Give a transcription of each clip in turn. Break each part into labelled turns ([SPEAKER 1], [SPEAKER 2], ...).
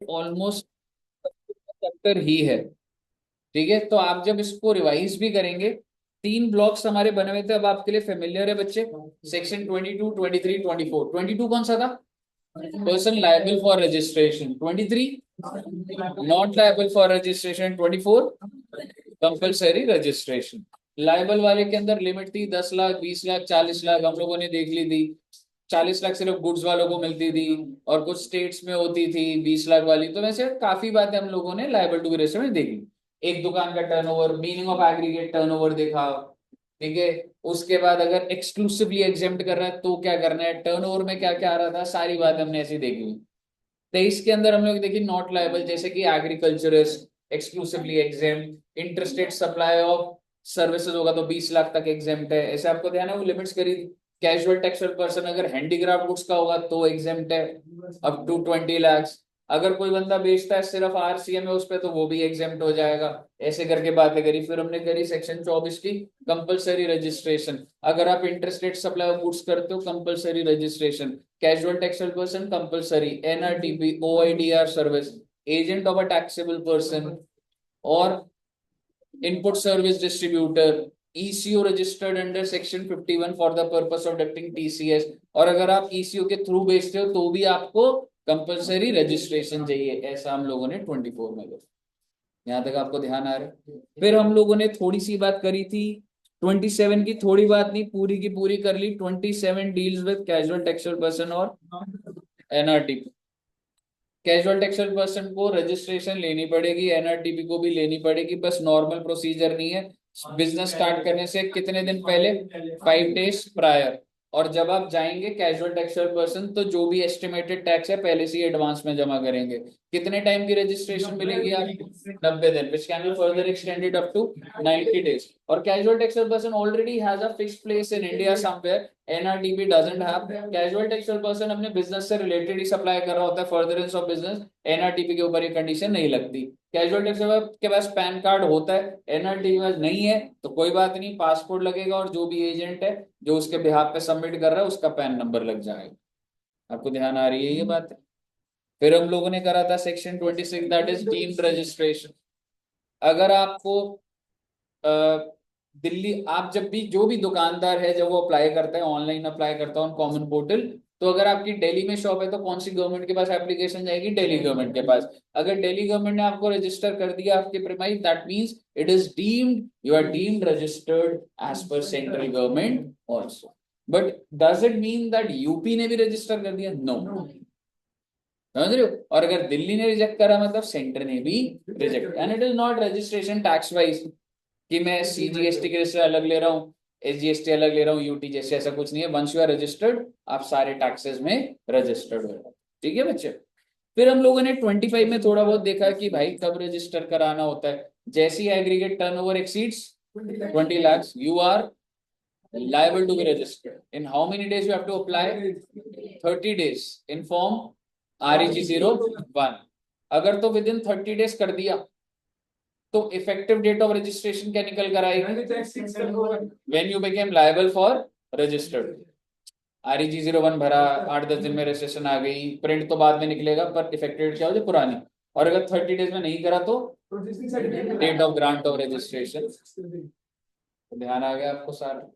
[SPEAKER 1] Almost chapter ही है। ठीक है, तो आप जब इसको रिवाइज भी करेंगे, तीन ब्लॉक्स हमारे बने हुए थे, अब आपके लिए फेमिलियर है बच्चे। सेक्शन 22, 23, 24। 22 कौन सा था? Person liable for registration. 23 not liable for registration. 24 compulsory registration. Liable वाले के अंदर लिमिट थी 10 लाख, 20 लाख, 40 लाख, हम लोगों ने देख ली थी। 40 लाख सिर्फ गुड्स वालों को मिलती थी, और कुछ स्टेट्स में होती थी 20 लाख वाली। तो वैसे काफी बातें हम लोगों ने लायबल टू बी रेशियो में देखी। एक दुकान का turnover, meaning of aggregate turnover देखा। ठीक है, उसके बाद अगर एक्सक्लूसिवली एग्जेम्प्ट कर रहा है तो क्या करना है, टर्नओवर में क्या क्या आ रहा था, सारी बात हमने ऐसी देखी हुई। 23 के अंदर हम लोग देखी नॉट लायबल, जैसे कि agriculturist exclusively exempt, interstate supply of services होगा तो 20 लाख तक एग्जेम्प्ट है, ऐसे आपको ध्यान है वो लिमिट्स करी थी। कैजुअल टेक्सटाइल पर्सन अगर हैंडीक्राफ्ट गुड्स का होगा तो एग्जेम्प्ट है अप टू 20 लाख। अगर कोई बंदा बेचता है सिर्फ आरसीएम है उस पे तो वो भी एग्जेम्प्ट हो जाएगा। ऐसे करके बातें करी। फिर हमने करी सेक्शन 24 की कंपलसरी रजिस्ट्रेशन। अगर आप इंटरस्टेट सप्लाई ऑफ गुड्स करते हो compulsory registration. Casual textile person compulsory, NRTP, OIDR service, agent of a taxable person, और input service distributor, ECO registered under section 51 for the purpose of deducting TCS. और अगर आप eco के through बेचते हो तो भी आपको कंपलसरी रजिस्ट्रेशन चाहिए। ऐसा हम लोगों ने 24 में करा। यहाँ तक आपको ध्यान आ रहा है? फिर हम लोगों ने थोड़ी सी बात करी थी 27 की, थोड़ी बात नहीं पूरी की पूरी कर ली। 27 deals with casual textile person और एनआरटीपी। कैजुअल टेक्सटाइल पर्सन को रजिस्ट्रेशन लेनी पड़ेगी, एनआरटीपी को भी लेनी पड़ेगी, बस नॉर्मल प्रोसीजर नहीं है। बिजनेस स्टार्ट करने से कितने दिन पहले? 5 डेज प्रायर। और जब आप जाएंगे कैजुअल टेक्सटाइल पर्सन तो जो भी एस्टिमेटेड टैक्स है पहले से ही एडवांस में जमा करेंगे। कितने टाइम की रजिस्ट्रेशन मिलेगी आपको? 90 दिन, which can be further extended up to 90 days. और casual textile person already has a fixed place in India somewhere, NRTP doesn't have. Casual textile person अपने बिजनेस से रिलेटेड ही सप्लाई कर रहा होता है, फर्दरेंस ऑफ बिजनेस, एनआरटीपी के ऊपर ये कंडीशन नहीं लगती। कैजुअल टेक्सटाइल के पास पैन कार्ड होता है, एनआरटीपी में नहीं है तो कोई बात नहीं, पासपोर्ट लगेगा और जो भी एजेंट है जो उसके बिहाफ पे सबमिट कर रहा है उसका पैन नंबर लग जाएगा। आपको ध्यान आ रही है ये बात है? फिर हम लोगों ने करा था section 26, that is deemed registration. अगर आपको दिल्ली, आप जब भी जो भी दुकानदार है जब वो अप्लाई करता है, ऑनलाइन अप्लाई करता है ऑन कॉमन पोर्टल, तो अगर आपकी दिल्ली में शॉप है तो कौन सी गवर्नमेंट के पास एप्लीकेशन जाएगी? दिल्ली गवर्नमेंट के पास। अगर दिल्ली गवर्नमेंट ने आपको रजिस्टर कर दिया आपके premise, that means it is deemed, you are deemed registered as per central government also. But does it mean that UP ने भी रजिस्टर कर दिया? नो। समझ रहे हो? और अगर दिल्ली ने रिजेक्ट करा मतलब सेंटर ने भी reject, and it is not registration tax wise कि मैं सीजीएसटी के जैसे अलग ले रहा हूँ, एसजीएसटी अलग ले रहा हूँ, यूटी जैसे, ऐसा कुछ नहीं है। वंस यू आर रजिस्टर्ड आप सारे टैक्सेस में रजिस्टर्ड हो। ठीक है बच्चे? फिर हम लोगों ने 25 में थोड़ा बहुत देखा कि भाई कब रजिस्टर कराना होता है। जैसे ही aggregate turnover exceeds 20 lakhs, you are liable to be registered. In how many days you have to apply? 30 days in form REG 01। अगर तो विद इन 30 डेज कर दिया तो इफेक्टिव डेट ऑफ रजिस्ट्रेशन क्या निकल कर आएगी? When you became liable for registered. REG 01 भरा, 8-10 दिन में रजिस्ट्रेशन आ गई, प्रिंट तो बाद में निकलेगा पर इफेक्टिव डेट क्या हो जाए? पुरानी। और अगर 30 डेज में नहीं करा तो date of grant of registration. ध्यान आ गया आपको सारा?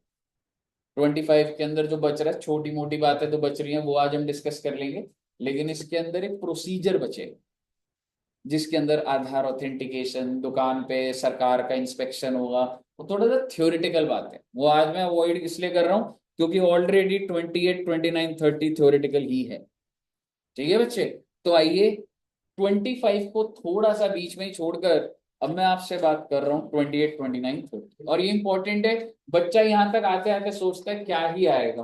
[SPEAKER 1] 25 के अंदर जो बच रहा है, छोटी मोटी बातें तो बच रही हैं वो आज हम डिस्कस कर लेंगे, लेकिन इसके अंदर एक प्रोसीजर बचेगा जिसके अंदर आधार ऑथेंटिकेशन, दुकान पे सरकार का इंस्पेक्शन होगा। वो थोड़ा सा थ्योरेटिकल बात है, वो आज मैं अवॉइड इसलिए कर रहा हूँ क्योंकि ऑलरेडी 28, 29, 30 थ्योरेटिकल ही है। ठीक है बच्चे? तो आइए 25 को थोड़ा सा बीच में ही छोड़कर अब मैं आपसे बात कर रहा हूँ 28, 29, 30। और ये इंपॉर्टेंट है, बच्चा यहाँ तक आते आते सोचता है क्या ही आएगा,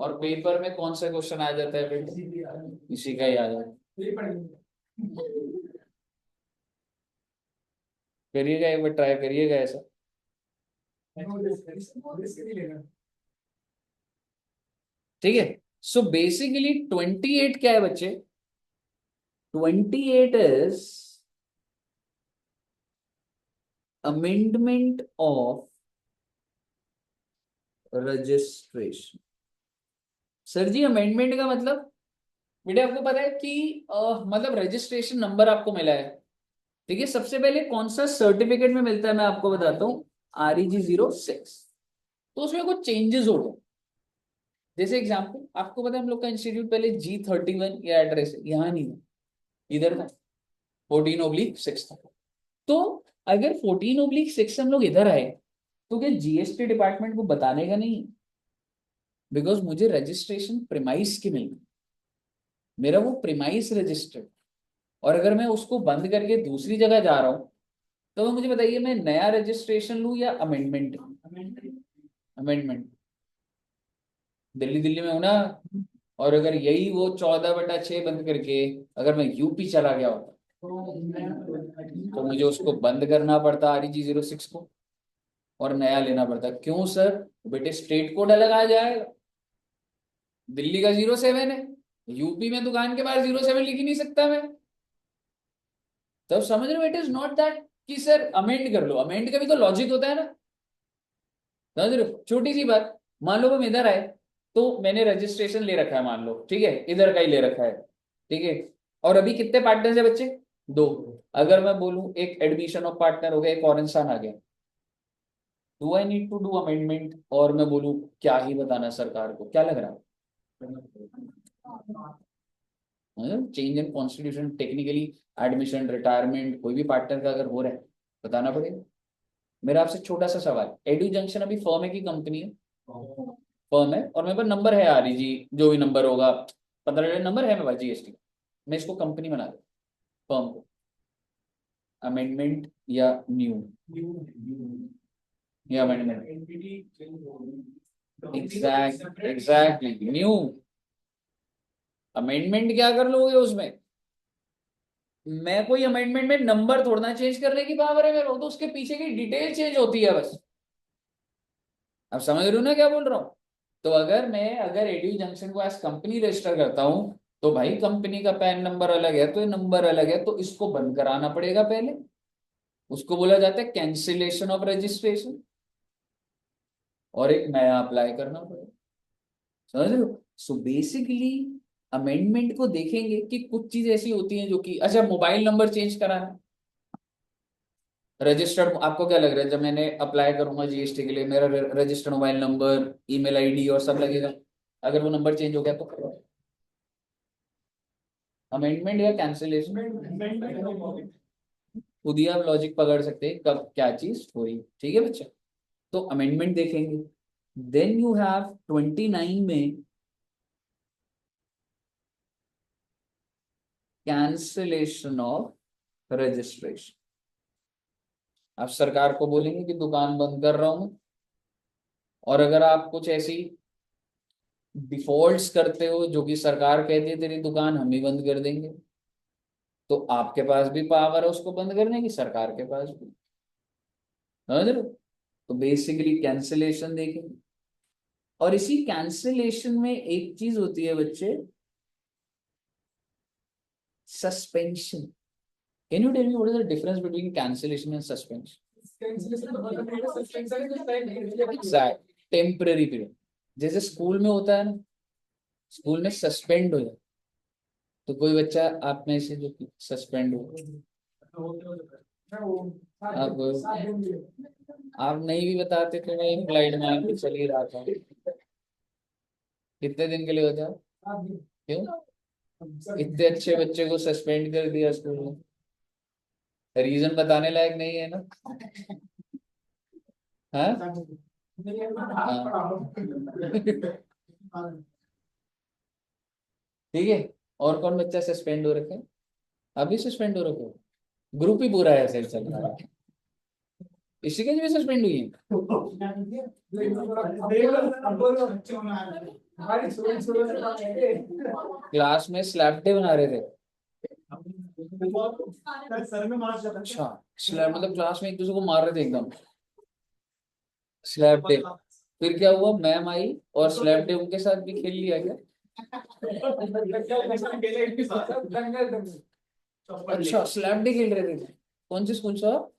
[SPEAKER 1] और पेपर में कौन सा क्वेश्चन आ जाता है बेटा? इसी का ही आ जाता है। करिएगा एक बार, ट्राई करिएगा ऐसा। ठीक है, सो बेसिकली 28 क्या है बच्चे? 28 is amendment of registration. Sir ji amendment का मतलब? बेटे आपको पता है कि मतलब रजिस्ट्रेशन नंबर आपको मिला है, ठीक है। सबसे पहले कौन सा सर्टिफिकेट में मिलता है मैं आपको बताता हूँ, REG06। तो उसमें कुछ चेंजेस हो गए। जैसे एग्जाम्पल आपको पता है हम लोग का इंस्टीट्यूट पहले G31 या एड्रेस है, यहाँ नहीं है, इधर था, 14/6 था। तो अगर 14/6 हम लोग इधर आए तो क्या GST डिपार्टमेंट को बताने का नहीं? बिकॉज मुझे रजिस्ट्रेशन प्रिमाइस की मिल गई, मेरा वो प्रिमाइस रजिस्टर्ड। और अगर मैं उसको बंद करके दूसरी जगह जा रहा हूँ तो मुझे बताइए मैं नया रजिस्ट्रेशन लूँ या अमेंडमेंट? अमेंडमेंट। दिल्ली दिल्ली में हूं ना, और अगर यही वो 14/6 बंद करके अगर मैं यूपी चला गया होता तो मुझे उसको बंद करना पड़ता REG06 को, और नया लेना पड़ता। क्यों सर? बेटे स्टेट कोड अलग आ जाएगा, दिल्ली का 07 है, यूपी में दुकान के बाहर 07 लिख ही नहीं सकता मैं। तब समझ रहे हो, इट इज नॉट दैट कि सर अमेंड कर लो, अमेंड का भी तो लॉजिक होता है ना। समझ रहे हो? छोटी सी बात, मान लो हम इधर आए, तो मैंने रजिस्ट्रेशन ले रखा है, मान लो ठीक है, इधर का ही ले रखा है, ठीक है। और अभी कितने पार्टनर्स है बच्चे? दो। अगर मैं बोलूं एक एडमिशन ऑफ पार्टनर हो गया, एक और इंसान आ गया, do I need to do amendment? और मैं बोलूं क्या ही बताना सरकार को, क्या लग रहा है? Change in constitution technically, admission, retirement, कोई भी पार्टनर का अगर हो रहा है बताना पड़ेगा। मेरा आपसे छोटा सा सवाल, एडू जंक्शन अभी फर्म है कि कंपनी है? फर्म है, और मेरे पास नंबर है REG, जो भी नंबर होगा, 15 नंबर है मेरे पास GST। मैं इसको कंपनी बना दूं, फर्म को, अमेंडमेंट या न्यू? या अमेंडमेंट? Exactly new. अमेंडमेंट क्या कर लोगे उसमें? मैं कोई अमेंडमेंट में नंबर थोड़ा ना चेंज करने की पावर है मेरे को, तो उसके पीछे की डिटेल चेंज होती है बस। अब समझ रहे हो ना क्या बोल रहा हूँ? तो अगर एडू जंक्शन को एज कंपनी रजिस्टर करता हूँ, तो भाई कंपनी का पैन नंबर अलग है तो ये नंबर अलग है, तो इसको बंद कराना पड़ेगा पहले। उसको बोला जाता है कैंसिलेशन ऑफ रजिस्ट्रेशन, और एक नया अप्लाई करना पड़ेगा। समझ रहे हो? सो बेसिकली अमेंडमेंट को देखेंगे कि कुछ चीज ऐसी होती हैं जो कि, अच्छा मोबाइल नंबर चेंज कराना, रजिस्टर्ड, आपको क्या लग रहा है जब मैंने अप्लाई करूंगा GST के लिए मेरा registered mobile number, email ID और सब लगेगा? अगर वो नंबर चेंज हो गया तो अमेंडमेंट या कैंसिलेशन? खुद ही आप लॉजिक पकड़ सकते हैं कब क्या चीज हुई, ठीक है बच्चा। तो अमेंडमेंट देखेंगे। देन यू हैव 29 में कैंसिलेशन ऑफ रजिस्ट्रेशन। आप सरकार को बोलेंगे कि दुकान बंद कर रहा हूं, और अगर आप कुछ ऐसी डिफॉल्ट्स करते हो जो कि सरकार कहती है तेरी दुकान हम ही बंद कर देंगे, तो आपके पास भी पावर है उसको बंद करने की, सरकार के पास भी। समझ रहे हो? तो बेसिकली कैंसिलेशन देखेंगे। और इसी कैंसिलेशन में एक चीज होती है बच्चे, suspension. Can you tell me what is the difference between cancellation and suspension? Exact, temporary period. जैसे स्कूल में होता है ना, स्कूल में सस्पेंड हो जाए, तो कोई बच्चा आप में से जो सस्पेंड हो, आप नहीं भी बताते तो मैं फ्लाइट में आके चल ही रहा था। कितने दिन के लिए होता है? क्यों? इतने अच्छे बच्चे को सस्पेंड कर दिया स्कूल में, रीजन बताने लायक नहीं है ना? हाँ? हाँ। ठीक है। और कौन बच्चा सस्पेंड हो रखे हैं? अभी सस्पेंड हो रखे हो? ग्रुप ही पूरा ऐसे ही चल रहा है, इसी के लिए सस्पेंड हुई है। क्लास में स्लैप डे बना रहे थे? अच्छा, स्लैप मतलब क्लास में एक दूसरे को मार रहे थे एकदम, स्लैप डे। फिर क्या हुआ, मैम आई और स्लैप डे उनके साथ भी खेल लिया क्या? अच्छा स्लैप डे खेल रहे थे, कौन से स्कूल से आप?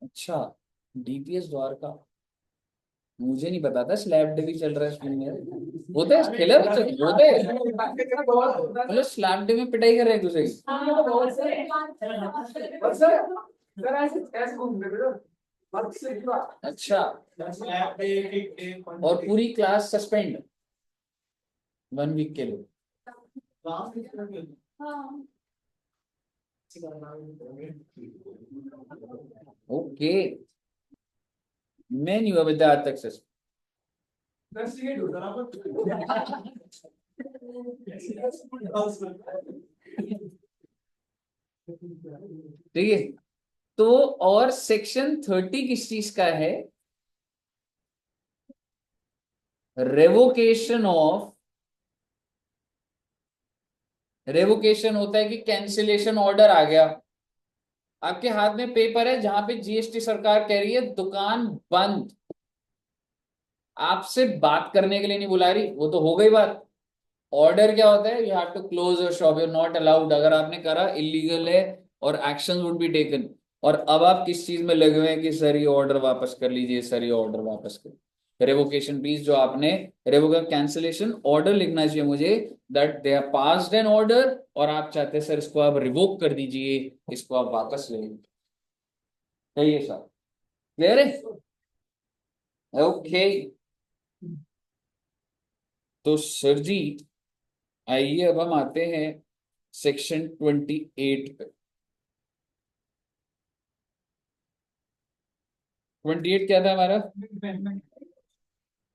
[SPEAKER 1] अच्छा, DPS द्वारका। मुझे नहीं पता था स्लैब डे भी चल रहा है स्कूल में। होते हैं खेले बच्चे होते हैं, मतलब स्लैब डे में पिटाई कर रहे हैं एक दूसरे की। अच्छा, और पूरी क्लास सस्पेंड 1 वीक के लिए। ओके, मैं नहीं हुआ विद्यार्थी तक सस्पेंड। ठीक है, तो और सेक्शन 30 किस चीज का है? रेवोकेशन ऑफ, रेवोकेशन होता है कि कैंसिलेशन ऑर्डर आ गया, आपके हाथ में पेपर है जहां पे जीएसटी सरकार कह रही है दुकान बंद, आपसे बात करने के लिए नहीं बुला रही, वो तो हो गई बात। ऑर्डर क्या होता है? You have to close your shop, you not allowed, अगर आपने करा इलीगल है और एक्शन वुड बी टेकन। और अब आप किस चीज में लगे हुए हैं कि सर ये ऑर्डर वापस कर लीजिए, सर ये ऑर्डर वापस कर। रेवोकेशन प्लीज, जो आपने रेवोकेशन कैंसिलेशन ऑर्डर लिखना चाहिए मुझे, that they are passed an order, और आप चाहते हैं सर इसको आप रिवोक कर दीजिए, इसको आप वापस ले लीजिए। सही है सर, क्लियर है? ओके, तो सर जी आइए अब हम आते हैं सेक्शन 28 पे। 28 क्या था हमारा?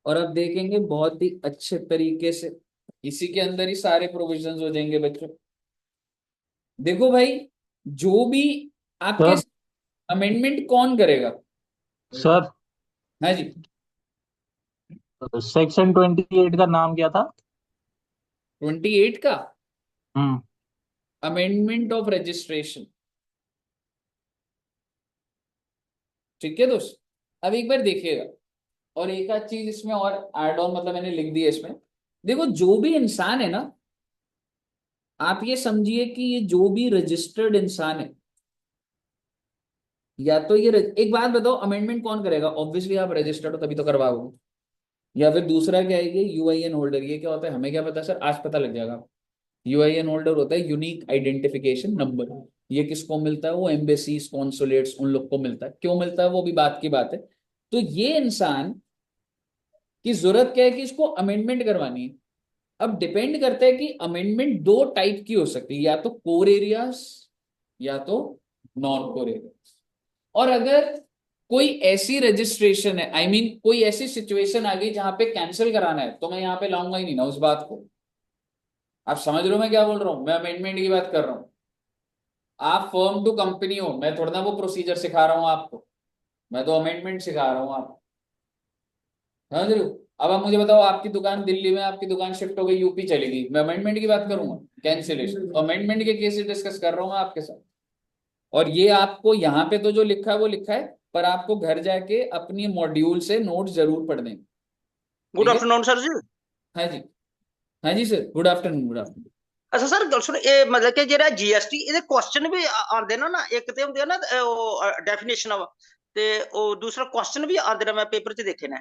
[SPEAKER 1] और अब देखेंगे बहुत ही अच्छे तरीके से, इसी के अंदर ही सारे प्रोविजंस हो जाएंगे बच्चों। देखो भाई, जो भी आपके
[SPEAKER 2] सर
[SPEAKER 1] अमेंडमेंट कौन करेगा?
[SPEAKER 2] सर
[SPEAKER 1] हाँ जी,
[SPEAKER 2] सेक्शन 28 का नाम क्या था?
[SPEAKER 1] 28 का
[SPEAKER 2] हम्म।
[SPEAKER 1] Amendment of registration. ठीक है दोस्त, अब एक बार देखिएगा, और एक आध चीज इसमें और एड ऑन, मतलब मैंने लिख दिया इसमें। देखो, जो भी इंसान है ना, आप ये समझिए कि ये जो भी रजिस्टर्ड इंसान है, या तो ये एक बात बताओ, अमेंडमेंट कौन करेगा? ऑब्वियसली आप रजिस्टर्ड हो तभी तो करवाओगे। या फिर दूसरा क्या है, ये यूआईएन होल्डर। ये क्या होता है हमें क्या पता सर, आज पता लग जाएगा। यूआईएन होल्डर होता है यूनिक आइडेंटिफिकेशन नंबर। ये किसको मिलता है? वो एम्बेसीज कॉन्सुलेट्स उन लोग को मिलता है। क्यों मिलता है वो भी बात की बात है। तो ये इंसान की जरूरत क्या है कि इसको अमेंडमेंट करवानी है। अब डिपेंड करता है कि अमेंडमेंट दो टाइप की हो सकती है, या तो कोर एरियाज या तो नॉन कोर एरियाज। और अगर कोई ऐसी रजिस्ट्रेशन है, आई मीन कोई ऐसी सिचुएशन आ गई जहां पे कैंसिल कराना है, तो मैं यहां पे लाऊंगा ही नहीं ना उस बात को। आप समझ रहे हो मैं क्या बोल रहा हूं? मैं अमेंडमेंट की बात कर रहा हूं। आप फर्म टू कंपनी हो, मैं थोड़ा ना वो प्रोसीजर सिखा रहा हूं आपको, मैं तो अमेंडमेंट सिखा रहा हूं आपको। समझ रहे हो? अब आप मुझे बताओ, आपकी दुकान दिल्ली में, आपकी दुकान शिफ्ट हो गई यूपी चली गई, मैं अमेंडमेंट की बात करूंगा? कैंसिलेशन अमेंडमेंट के केसेस डिस्कस कर रहा हूं मैं आपके साथ। और ये आपको यहाँ पे तो जो लिखा है वो लिखा है, पर आपको घर जाके अपनी मॉड्यूल से नोट जरूर पढ़ने।
[SPEAKER 3] गुड
[SPEAKER 1] ठीक है?
[SPEAKER 3] Afternoon sir ji.
[SPEAKER 1] हाँ जी, हाँ जी sir, good afternoon, good afternoon.
[SPEAKER 3] अच्छा सर गल सुनो, ये मतलब कि जेड़ा जीएसटी ਇਹਦੇ क्वेश्चन भी आंदे ना, एक ते ਹੁੰਦੇ ਨਾ ਉਹ डेफिनेशन ऑफ ਤੇ ਉਹ दूसरा क्वेश्चन भी आंदे ना, मैं पेपर 'ਚ देखे ने।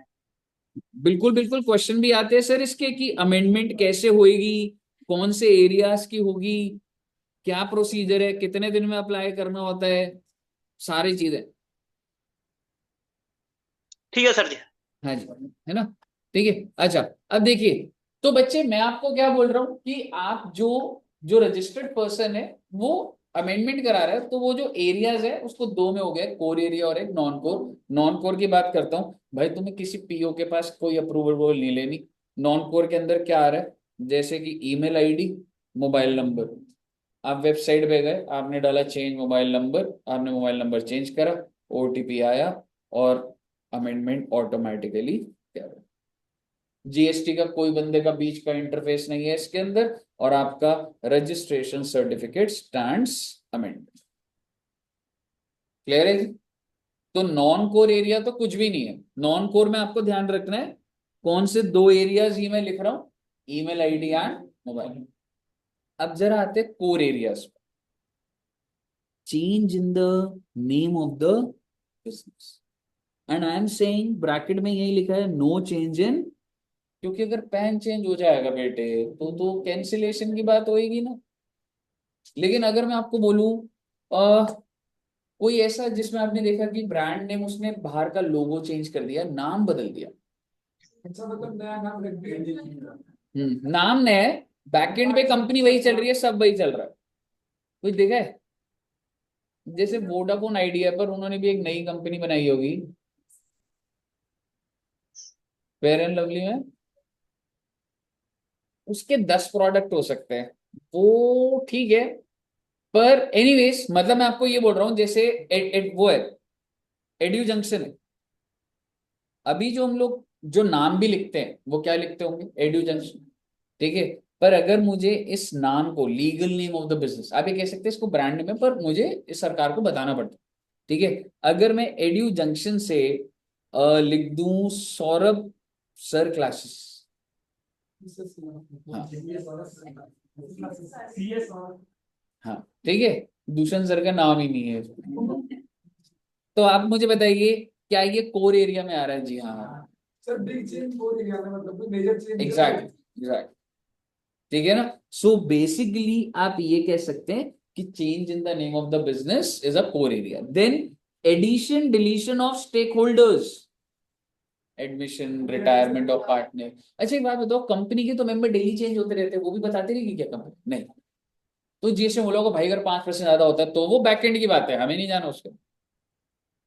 [SPEAKER 1] बिल्कुल बिल्कुल, क्वेश्चन भी आते हैं सर इसके कि अमेंडमेंट कैसे होएगी, कौन से एरियाज की होगी, क्या प्रोसीजर है, कितने दिन में अप्लाई करना होता है, सारी चीजें।
[SPEAKER 3] ठीक है सर जी।
[SPEAKER 1] हाँ जी, है ना? ठीक है, अच्छा। अब देखिए, तो बच्चे मैं आपको क्या बोल रहा हूं कि आप जो जो रजिस्टर्ड पर्सन है वो अमेंडमेंट करा रहा है, तो वो जो एरियाज है उसको दो में हो गया, कोर एरिया और एक नॉन कोर। नॉन कोर की बात करता हूं भाई, तुम्हें किसी पीओ के पास कोई अप्रूवल वो नहीं लेनी। नॉन कोर के अंदर क्या आ रहा है? जैसे कि ईमेल आईडी, मोबाइल नंबर। आप वेबसाइट पे गए, आपने डाला चेंज मोबाइल नंबर, आपने मोबाइल नंबर चेंज करा, ओटीपी आया, और अमेंडमेंट ऑटोमेटिकली। जीएसटी का कोई बंदे का बीच का इंटरफेस नहीं है इसके अंदर, और आपका registration certificate stands amendment. Clear है जी? तो नॉन कोर एरिया तो कुछ भी नहीं है। नॉन कोर में आपको ध्यान रखना है कौन से दो एरियाज ये मैं लिख रहा हूं, ईमेल आईडी एंड मोबाइल। अब जरा आते core areas. Change in the name of the business. And I am saying bracket में यही लिखा है नो चेंज इन, क्योंकि अगर पैन चेंज हो जाएगा बेटे तो कैंसिलेशन की बात होएगी ना। लेकिन अगर मैं आपको बोलूं कोई ऐसा जिसमें आपने देखा कि ब्रांड नेम उसने बाहर का लोगो चेंज कर दिया, नाम बदल दिया,
[SPEAKER 4] अच्छा मतलब नया नाम रख दिया।
[SPEAKER 1] नाम नया है, बैकएंड पे कंपनी वही चल रही है, सब वही चल रहा है। कुछ देखा है? जैसे वोडाफोन आइडिया पर उन्होंने भी एक नई कंपनी बनाई होगी फेयर एंड लवली में, उसके 10 प्रोडक्ट हो सकते हैं, वो ठीक है। पर एनीवेज मतलब मैं आपको ये बोल रहा हूं जैसे वो है एड्यू जंक्शन है, अभी जो हम लोग जो नाम भी लिखते हैं वो क्या लिखते होंगे, एड्यू जंक्शन, ठीक है। पर अगर मुझे इस नाम को legal name of the business, आप ये कह सकते हैं इसको ब्रांड नेम है, पर मुझे इस सरकार को बताना पड़ता है, ठीक है। अगर मैं एड्यू जंक्शन से लिख दूं सौरभ सर क्लासेस, हाँ हाँ ठीक है, दूषण सर का नाम ही नहीं है, तो आप मुझे बताइए क्या ये कोर एरिया में आ रहा है? जी हाँ,
[SPEAKER 4] सर बिग चेंज बोल दिया ना, मतलब कोई मेजर चेंज।
[SPEAKER 1] एग्जैक्ट एग्जैक्ट, ठीक है ना। सो बेसिकली आप ये कह सकते हैं कि change in the name of the business is a core area. Then addition deletion of stakeholders, admission retirement of partner. अच्छा एक बात बताओ, कंपनी के तो मेंबर डेली चेंज होते रहते हैं, वो भी बताते रहेगी क्या कंपनी? नहीं। तो जीएसटी बोला को भाई अगर 5% ज्यादा होता है तो वो बैकएंड की बात है, हमें नहीं जाना उसके।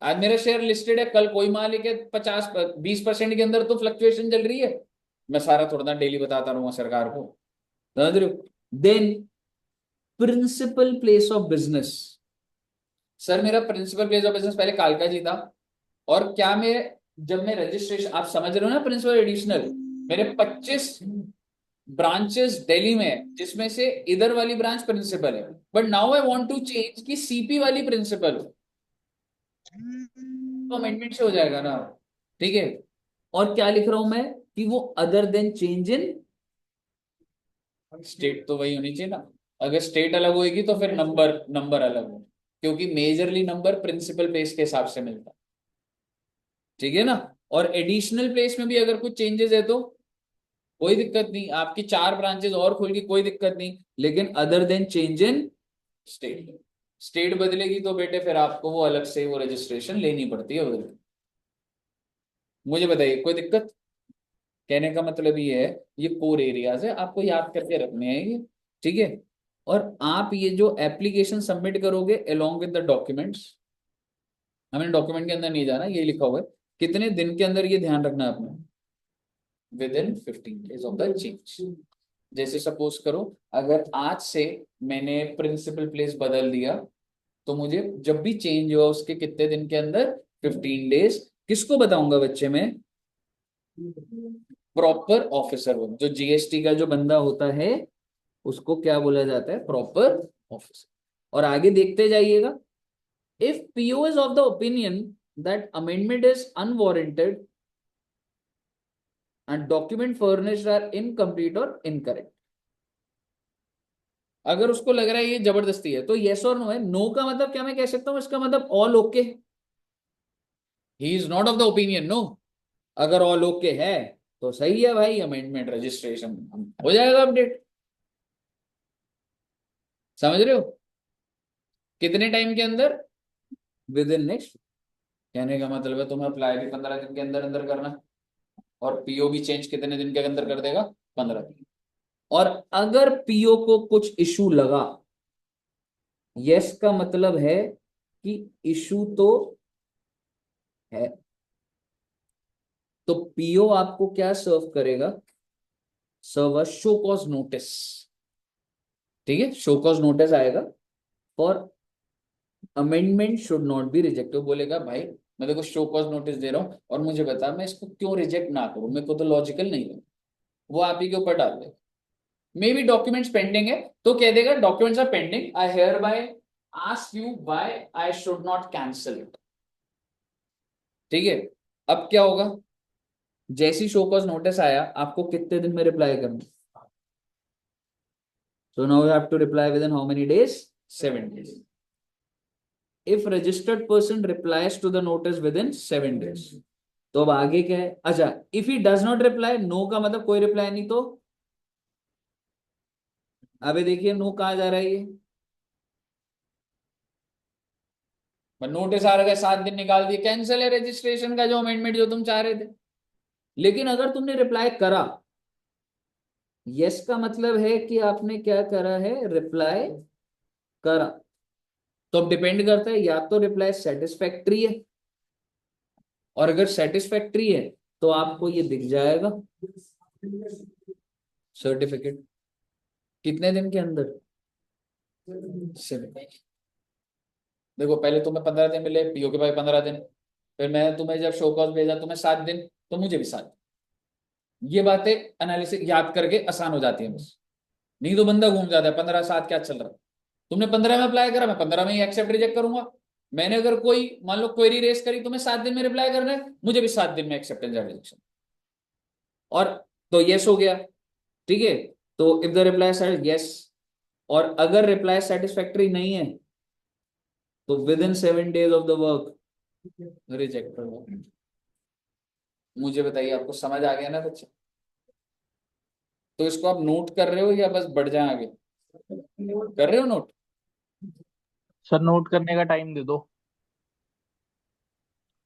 [SPEAKER 1] आज मेरा शेयर लिस्टेड है, कल कोई मालिक है 50-20% के अंदर तो फ्लक्चुएशन चल रही है, मैं सारा थोड़ा ना डेली बताता रहूंगा सरकार को, समझ रहे हो। Then principal place of business, sir मेरा प्रिंसिपल प्लेस ऑफ बिजनेस पहले कालका जी था, और क्या मैं जब मैं रजिस्ट्रेशन, आप समझ रहे हो ना प्रिंसिपल एडिशनल, मेरे 25 ब्रांचेस दिल्ली में है, जिसमें से इधर वाली ब्रांच प्रिंसिपल है, but now I want to change कि सीपी वाली प्रिंसिपल हो, तो अमेंडमेंट से हो जाएगा ना, ठीक है। और क्या लिख रहा हूं मैं कि वो other than change in state, तो वही होनी चाहिए ना। अगर स्टेट अलग होगी तो फिर नंबर नंबर अलग हो, क्योंकि मेजरली नंबर प्रिंसिपल प्लेस के हिसाब से मिलता है, ठीक है ना। और एडिशनल प्लेस में भी अगर कुछ चेंजेस है तो कोई दिक्कत नहीं, आपकी 4 ब्रांचेस और खुल गई कोई दिक्कत नहीं, लेकिन other than change in state, state बदलेगी तो बेटे फिर आपको वो अलग से वो रजिस्ट्रेशन लेनी पड़ती है बदल। मुझे बताइए कोई दिक्कत? कहने का मतलब ये है ये कोर एरियाज है, आपको याद करके रखने हैं ये, ठीक है। और आप ये जो एप्लीकेशन सबमिट करोगे अलोंग विद द डॉक्यूमेंट्स, हमें डॉक्यूमेंट के अंदर नहीं जाना, ये लिखा हुआ है कितने दिन के अंदर, ये ध्यान रखना है आपने, with in 15 days of the change. जैसे सपोज करो अगर आज से मैंने प्रिंसिपल प्लेस बदल दिया, तो मुझे जब भी चेंज हुआ उसके कितने दिन के अंदर, 15 days। किसको बताऊंगा बच्चे में? प्रॉपर ऑफिसर हो, जो जीएसटी का जो बंदा होता है उसको क्या बोला जाता है, प्रॉपर ऑफिसर। और आगे देखते जाइएगा, if PO is of the opinion that amendment is unwarranted and document furnished are incomplete और इनकरेक्ट, अगर उसको लग रहा है ये जबरदस्ती है तो यस और नो है। नो का मतलब क्या मैं कह सकता हूं, इसका मतलब all okay, he is not of the opinion no. अगर ऑल ओके है तो सही है भाई, अमेंडमेंट रजिस्ट्रेशन हो जाएगा अपडेट, समझ रहे हो। कितने टाइम के अंदर? विद इन नेक्स्ट, कहने का मतलब है तुम्हें अप्लाई भी 15 दिन के अंदर अंदर करना, और पीओ भी चेंज कितने दिन के अंदर कर देगा, 15 दिन। और अगर पीओ को कुछ इशू लगा, यस का मतलब है कि इशू तो है, तो पीओ आपको क्या सर्व करेगा, सर्व अ शो कॉज नोटिस, ठीक है। शो कॉज नोटिस आएगा और amendment should not be reject, वो बोलेगा भाई मैं देखो शो कॉज नोटिस दे रहा हूं और मुझे बता मैं इसको क्यों रिजेक्ट ना करूं, मेरे को तो लॉजिकल नहीं है, वो आप ही के ऊपर डाल दे। मे बी डॉक्यूमेंट्स पेंडिंग है तो कह देगा documents are pending, I hereby ask you why I should not cancel it, ठीक है। अब क्या होगा, जैसी शो कॉज नोटिस आया आपको कितने दिन में रिप्लाई करना, so now you have to reply within how many days, 7 days। If registered person replies to the notice within 7 days। तो अब आगे क्या है? अच्छा, if he does not reply, no का मतलब कोई रिप्लाई नहीं, तो अबे देखिए नो कहा जा रहा है ये, नोटिस आ रहा है 7 दिन निकाल दिए, कैंसिल है रजिस्ट्रेशन का जो अमेंडमेंट जो तुम चाह रहे थे। लेकिन अगर तुमने रिप्लाई करा, यस का मतलब है कि आपने क्या करा है, रिप्लाई करा। तो अब डिपेंड करता है, या तो रिप्लाई सेटिस्फैक्ट्री है, और अगर सेटिस्फैक्ट्री है तो आपको ये दिख जाएगा सर्टिफिकेट कितने दिन के अंदर, 7। देखो पहले तुम्हें 15 दिन मिले, पीओ के भाई 15 दिन, फिर मैं तुम्हें जब शो कॉज भेजा तुम्हें 7 दिन, तो मुझे भी 7। ये बातें एनालिसिस याद करके आसान हो जाती है बस, नहीं तो बंदा घूम जाता है 15/7 क्या चल रहा है। तुमने 15 में अप्लाई करा, मैं 15 में ही एक्सेप्ट रिजेक्ट करूंगा। मैंने अगर कोई मान लो क्वेरी रेस करी, तुम्हें 7 दिन में रिप्लाई करना है, मुझे भी 7 दिन में एक्सेप्टेंस या रिजेक्शन। और तो यस हो गया, ठीक है। तो if the reply side yes, और अगर रिप्लाई सेटिस्फैक्टरी नहीं है तो with in 7 days of the work reject कर दो। मुझे बताइए, आपको समझ आ गया ना बच्चे? तो इसको आप नोट कर रहे हो या बस बढ़ जाए आगे? कर रहे हो नोट?
[SPEAKER 2] सर नोट करने का टाइम दे दो,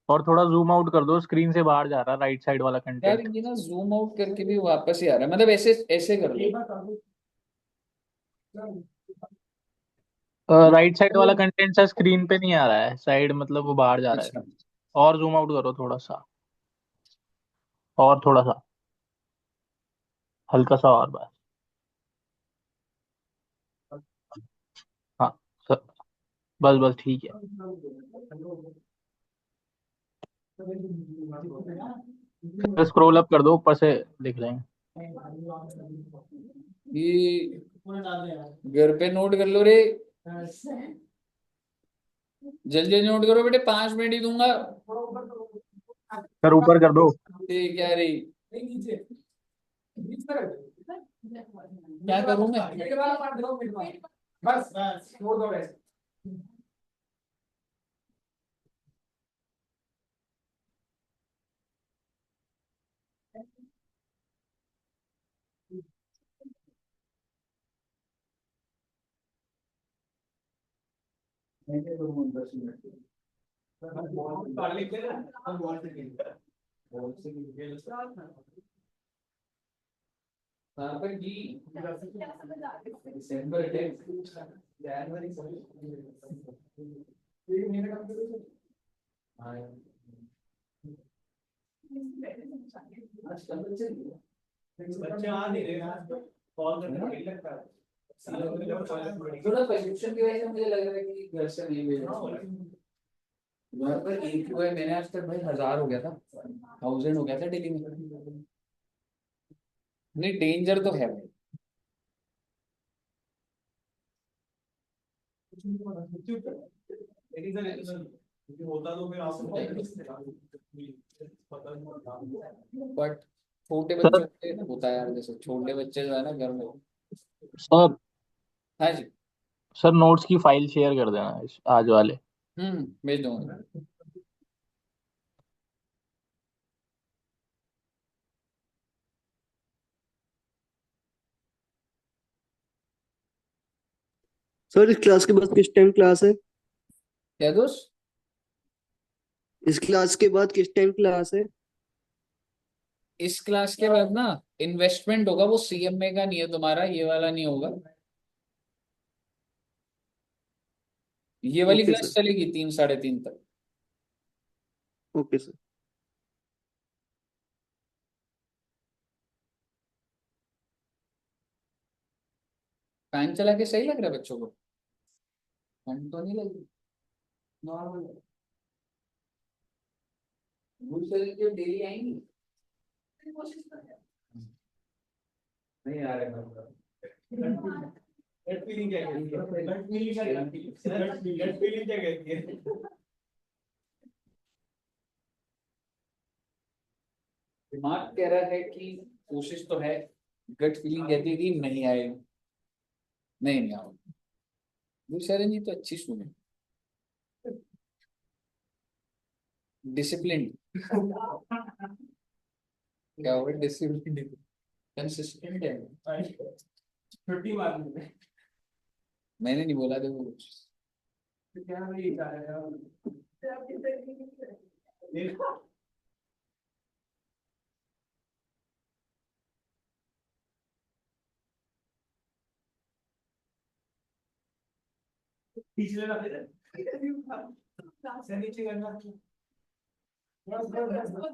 [SPEAKER 2] और थोड़ा जूम आउट कर दो, स्क्रीन से बाहर जा रहा राइट साइड वाला
[SPEAKER 1] यार
[SPEAKER 2] कंटेंट।
[SPEAKER 1] ये ना जूम आउट करके भी वापस ही आ रहा है, मतलब ऐसे ऐसे कर लो।
[SPEAKER 2] राइट साइड वाला कंटेंट सर स्क्रीन पे नहीं आ रहा है, साइड मतलब वो बाहर जा रहा है।
[SPEAKER 1] अच्छा,
[SPEAKER 2] और जूम आउट करो थोड़ा सा, और थोड़ा सा, हल्का सा और बस। हाँ सर, बस बस ठीक है। फिर स्क्रॉल अप कर दो, ऊपर से दिख लेंगे।
[SPEAKER 1] ये घर पे नोट कर लो रे, जल्दी जल्दी नोट करो बेटे, 5 मिनट ही दूंगा।
[SPEAKER 2] सर ऊपर कर दो।
[SPEAKER 1] ठीक है रे, क्या करूं मैं?
[SPEAKER 4] बस छोड़ दो वैसे।
[SPEAKER 1] कहाँ पर जी? दिसंबर 10, जनवरी 7। हाँ आज कल बच्चे
[SPEAKER 4] बच्चे आ नहीं रहे आज तो कॉल करके नहीं लगता है।
[SPEAKER 1] थोड़ा परसेप्शन की वजह से मुझे लग रहा है कि घर से नहीं भेज रहा हूँ। घर पर एक हुआ है, मैंने आज तक भाई 1000 हो गया था, 1000 हो गया था डेली में। नहीं डेंजर तो है भाई।
[SPEAKER 4] होता तो फिर आपको
[SPEAKER 1] बट छोटे
[SPEAKER 2] सर
[SPEAKER 1] बच्चों के लिए होता है यार, जैसे छोटे बच्चे जो है ना घर में।
[SPEAKER 2] सर
[SPEAKER 1] हाँ जी।
[SPEAKER 2] सर नोट्स की फाइल शेयर कर देना आज वाले।
[SPEAKER 1] भेज दूंगा।
[SPEAKER 5] सर इस क्लास के बाद किस टाइम क्लास है?
[SPEAKER 1] क्या दोस्त?
[SPEAKER 5] इस क्लास के बाद किस टाइम क्लास है?
[SPEAKER 1] इस क्लास के बाद ना इन्वेस्टमेंट होगा, वो सीएमए का नहीं है तुम्हारा, ये वाला नहीं होगा। ये वाली
[SPEAKER 5] ओके
[SPEAKER 1] क्लास
[SPEAKER 5] सर।
[SPEAKER 1] चलेगी 3 साढ़े 3 तक।
[SPEAKER 5] Okay sir.
[SPEAKER 1] फैन चला के सही लग रहा है बच्चों को? ठंड तो नहीं लगी? नॉर्मल डेली आएंगी? नहीं आ रहे मतलब।
[SPEAKER 4] गट फीलिंग क्या कहती है? गट फीलिंग क्या कहती है? गट फीलिंग क्या कहती है?
[SPEAKER 1] दिमाग कह रहा है कि कोशिश तो है, गट फीलिंग कहती है कि नहीं आएगा, नहीं नहीं आओ। शरण जी तो अच्छी सुने। डिसिप्लिन क्या होगा? डिसिप्लिन कंसिस्टेंट है।
[SPEAKER 4] छुट्टी मारनी है
[SPEAKER 1] मैंने नहीं बोला देखो।
[SPEAKER 4] तो क्या भाई कर रहे हो देखो पिछले ना फिर से नीचे करना बस बस बस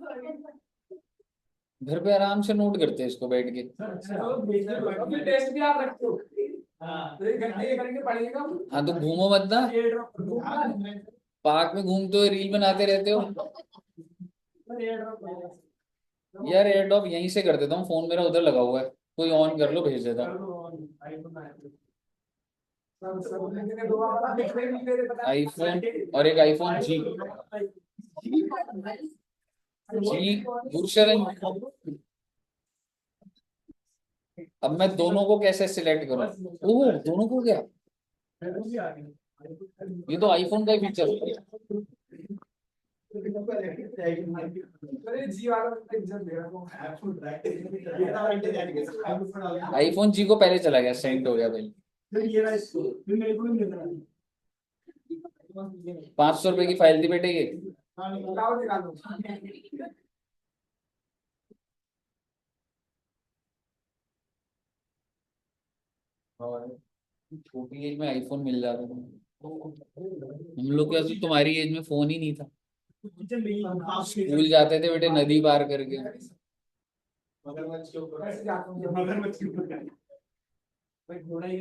[SPEAKER 1] घर पे आराम से नोट करते हैं इसको बैठ के।
[SPEAKER 4] टेस्ट भी आप रखते हो हाँ तो 1 घंटे ये करेंगे पढ़ेगा
[SPEAKER 1] हाँ तो घूमो मत ना, पार्क में घूमते हो रील बनाते रहते हो। यार एयर ड्रॉप यहीं से कर देता हूँ, फोन मेरा उधर लगा हुआ है, कोई ऑन कर लो भेज देता हूँ। आईफोन और एक आईफोन जी गुरशरण। अब मैं दोनों को कैसे सिलेक्ट करूं? ओह दोनों को क्या? ये तो आईफोन का ही फीचर है। आईफोन जी को पहले चला गया, सेंड हो गया भाई। 500 रुपए की फाइल थी बेटे ये। और छोटी एज में आईफोन मिल जाता था, हम लोग क्या, तो तुम्हारी एज में फोन ही नहीं था। स्कूल जाते थे बेटे नदी पार करके।
[SPEAKER 4] मगरमच्छ के ऊपर मगरमच्छ के ऊपर भाई घोड़ा ही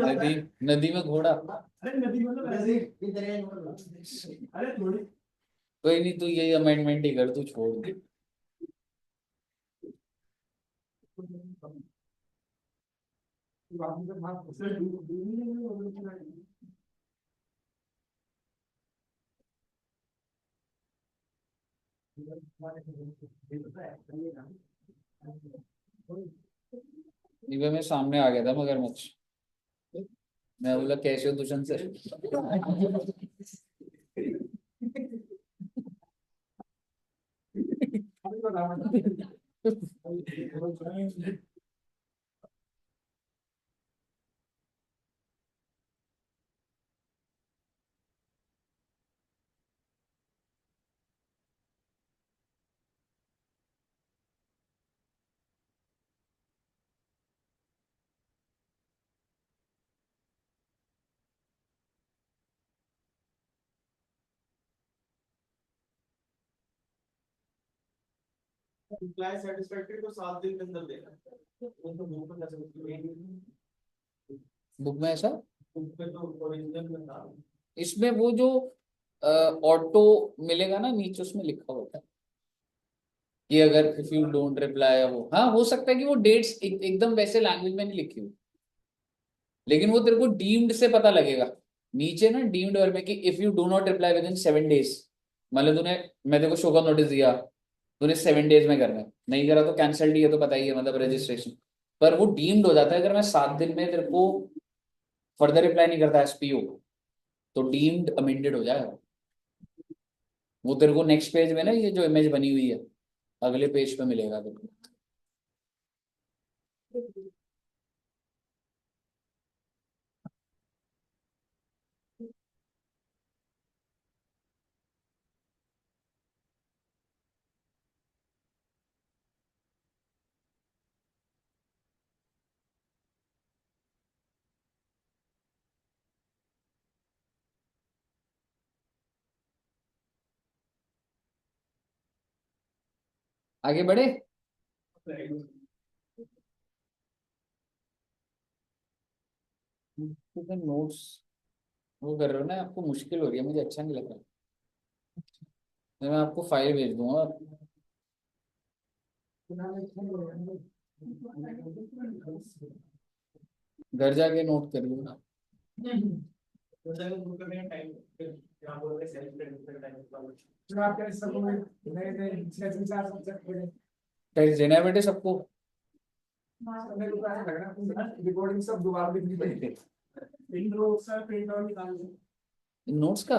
[SPEAKER 1] नदी नदी में घोड़ा।
[SPEAKER 4] अरे नदी मतलब ऐसे अरे थोड़ी
[SPEAKER 1] कोई नहीं, तू यही अमेंडमेंट ही कर, तू छोड़ दे। इवे में सामने आ गया था मगरमच्छ, मैं बोला कैसे हो दुष्यंत सर।
[SPEAKER 4] इम्प्लाई सेटिस्फैक्टरी को 7 दिन के अंदर देना उनको बुक में कैसे
[SPEAKER 1] बुक में ऐसा,
[SPEAKER 4] बुक पे तो ओरिजिनल में था
[SPEAKER 1] इसमें वो जो ऑटो मिलेगा ना नीचे, उसमें लिखा होता है कि अगर इफ यू डोंट रिप्लाई, वो हाँ हो सकता है कि वो डेट्स एकदम वैसे लैंग्वेज में नहीं लिखी हो, लेकिन वो तेरे को डीम्ड से पता लगेगा नीचे ना, डीम्ड वर्ब में कि if you do not reply within 7 days। मतलब तूने, मैं तेरे को शो का नोटिस दिया, तूने 7 days में करना है, नहीं करा तो कैंसल्ड ही है, तो पता ही है मतलब रजिस्ट्रेशन। पर वो डीम्ड हो जाता है अगर मैं 7 दिन में तेरे को फर्दर रिप्लाई नहीं करता एसपीओ, तो डीम्ड अमेंडेड हो जाएगा। वो तेरे को नेक्स्ट पेज में ना, ये जो इमेज बनी हुई है अगले पेज पे मिलेगा तेरे को। आगे बढ़े। नोट्स वो कर रहे हो ना, आपको मुश्किल हो रही है, मुझे अच्छा नहीं लग रहा। तो मैं आपको फाइल भेज दूंगा, घर जाके नोट कर लो ना। टेस्ट देना है बेटे सबको।
[SPEAKER 4] रिकॉर्डिंग सब दोबारा देखनी पड़ेगी इन नोट्स का प्रिंट आउट निकाल
[SPEAKER 1] इन नोट्स का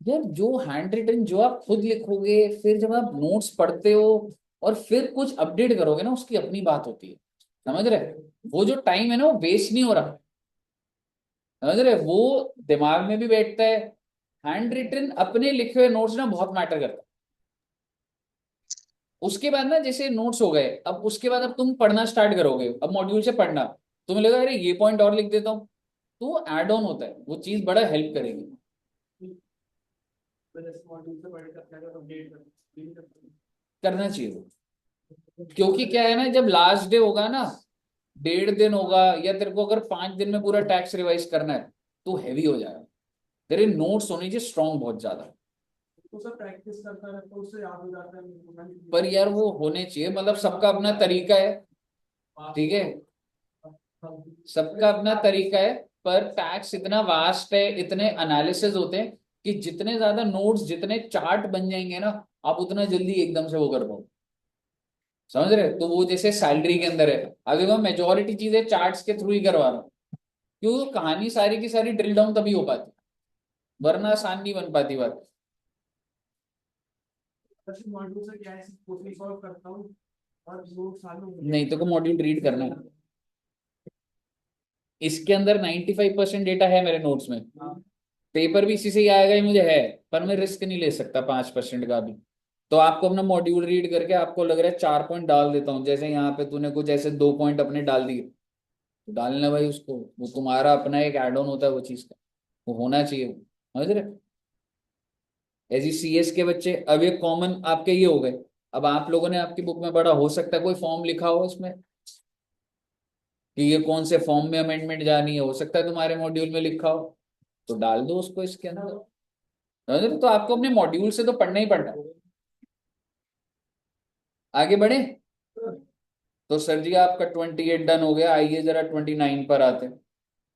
[SPEAKER 1] यार जो हैंड रिटन जो आप खुद लिखोगे, फिर जब आप नोट्स पढ़ते हो और फिर कुछ अपडेट करोगे ना, उसकी अपनी बात होती है। समझ रहे? वो जो टाइम है ना, वो वेस्ट नहीं हो रहा। समझ रहे? वो दिमाग में भी बैठता है। हैंड रिटन अपने लिखे हुए नोट्स ना बहुत मैटर करता है। उसके बाद ना जैसे नोट्स हो गए, अब उसके बाद अब तुम पढ़ना स्टार्ट करोगे, अब मॉड्यूल से पढ़ना, तुम्हें लगा अरे ये पॉइंट और लिख देता हूँ, तो एड ऑन होता है, वो चीज बड़ा हेल्प करेगी।
[SPEAKER 4] तो जैसे मॉड्यूल से पढ़ करते हैं तो अपडेट करते हैं।
[SPEAKER 1] करना चाहिए वो। क्योंकि क्या है ना, जब लास्ट डे होगा ना, 1.5 दिन होगा, या तेरे को अगर 5 दिन में पूरा टैक्स रिवाइज करना है, तो हैवी हो जाएगा। तेरे नोट्स होने चाहिए स्ट्रांग बहुत ज्यादा।
[SPEAKER 4] तो सर प्रैक्टिस करता रहता तो उससे याद हो जाता है।
[SPEAKER 1] पर यार वो होने चाहिए, मतलब सबका अपना तरीका है। ठीक है, सबका अपना तरीका है। पर टैक्स इतना वास्ट है, इतने एनालिसिस होते हैं कि जितने ज्यादा नोट्स, जितने चार्ट बन जाएंगे ना, आप उतना जल्दी एकदम से वो कर पाओ। समझ रहे? तो वो जैसे सैलरी के अंदर है, अभी मैं मेजोरिटी चीजें चार्ट्स के थ्रू ही करवा रहा हूँ, क्योंकि कहानी सारी की सारी ड्रिल डाउन तभी हो पाती, वरना आसान नहीं बन पाती बात।
[SPEAKER 4] मॉड्यूल से क्या है, क्वेश्चन सॉल्व करता हूँ और नोट्स चालू
[SPEAKER 1] नहीं तो को मॉड्यूल रीड करना है। इसके अंदर 95% डेटा है मेरे नोट्स में, पेपर भी इसी से ही आएगा ही मुझे है। पर मैं रिस्क नहीं ले सकता 5% का भी। तो आपको अपना मॉड्यूल रीड करके आपको लग रहा है 4 पॉइंट डाल देता हूँ, जैसे यहाँ पे तूने कुछ ऐसे 2 पॉइंट अपने डाल दिए, तो डालना भाई उसको, वो तुम्हारा अपना एक एड ऑन होता है वो चीज का, वो होना चाहिए। समझ रहे? एजी सीएस के बच्चे, अब ये कॉमन आपके ये हो गए। अब आप लोगों ने आपकी बुक में पढ़ा, हो सकता है कोई फॉर्म लिखा हो इसमें कि ये कौन से फॉर्म में अमेंडमेंट जानी है, हो सकता है तुम्हारे मॉड्यूल में लिखा हो, तो डाल दो उसको इसके अंदर। समझ रहे? तो आपको अपने मॉड्यूल से तो पढ़ना ही पड़ना है। आगे बढ़े? तो सर जी आपका 28 डन हो गया, आइए जरा 29 पर आते हैं।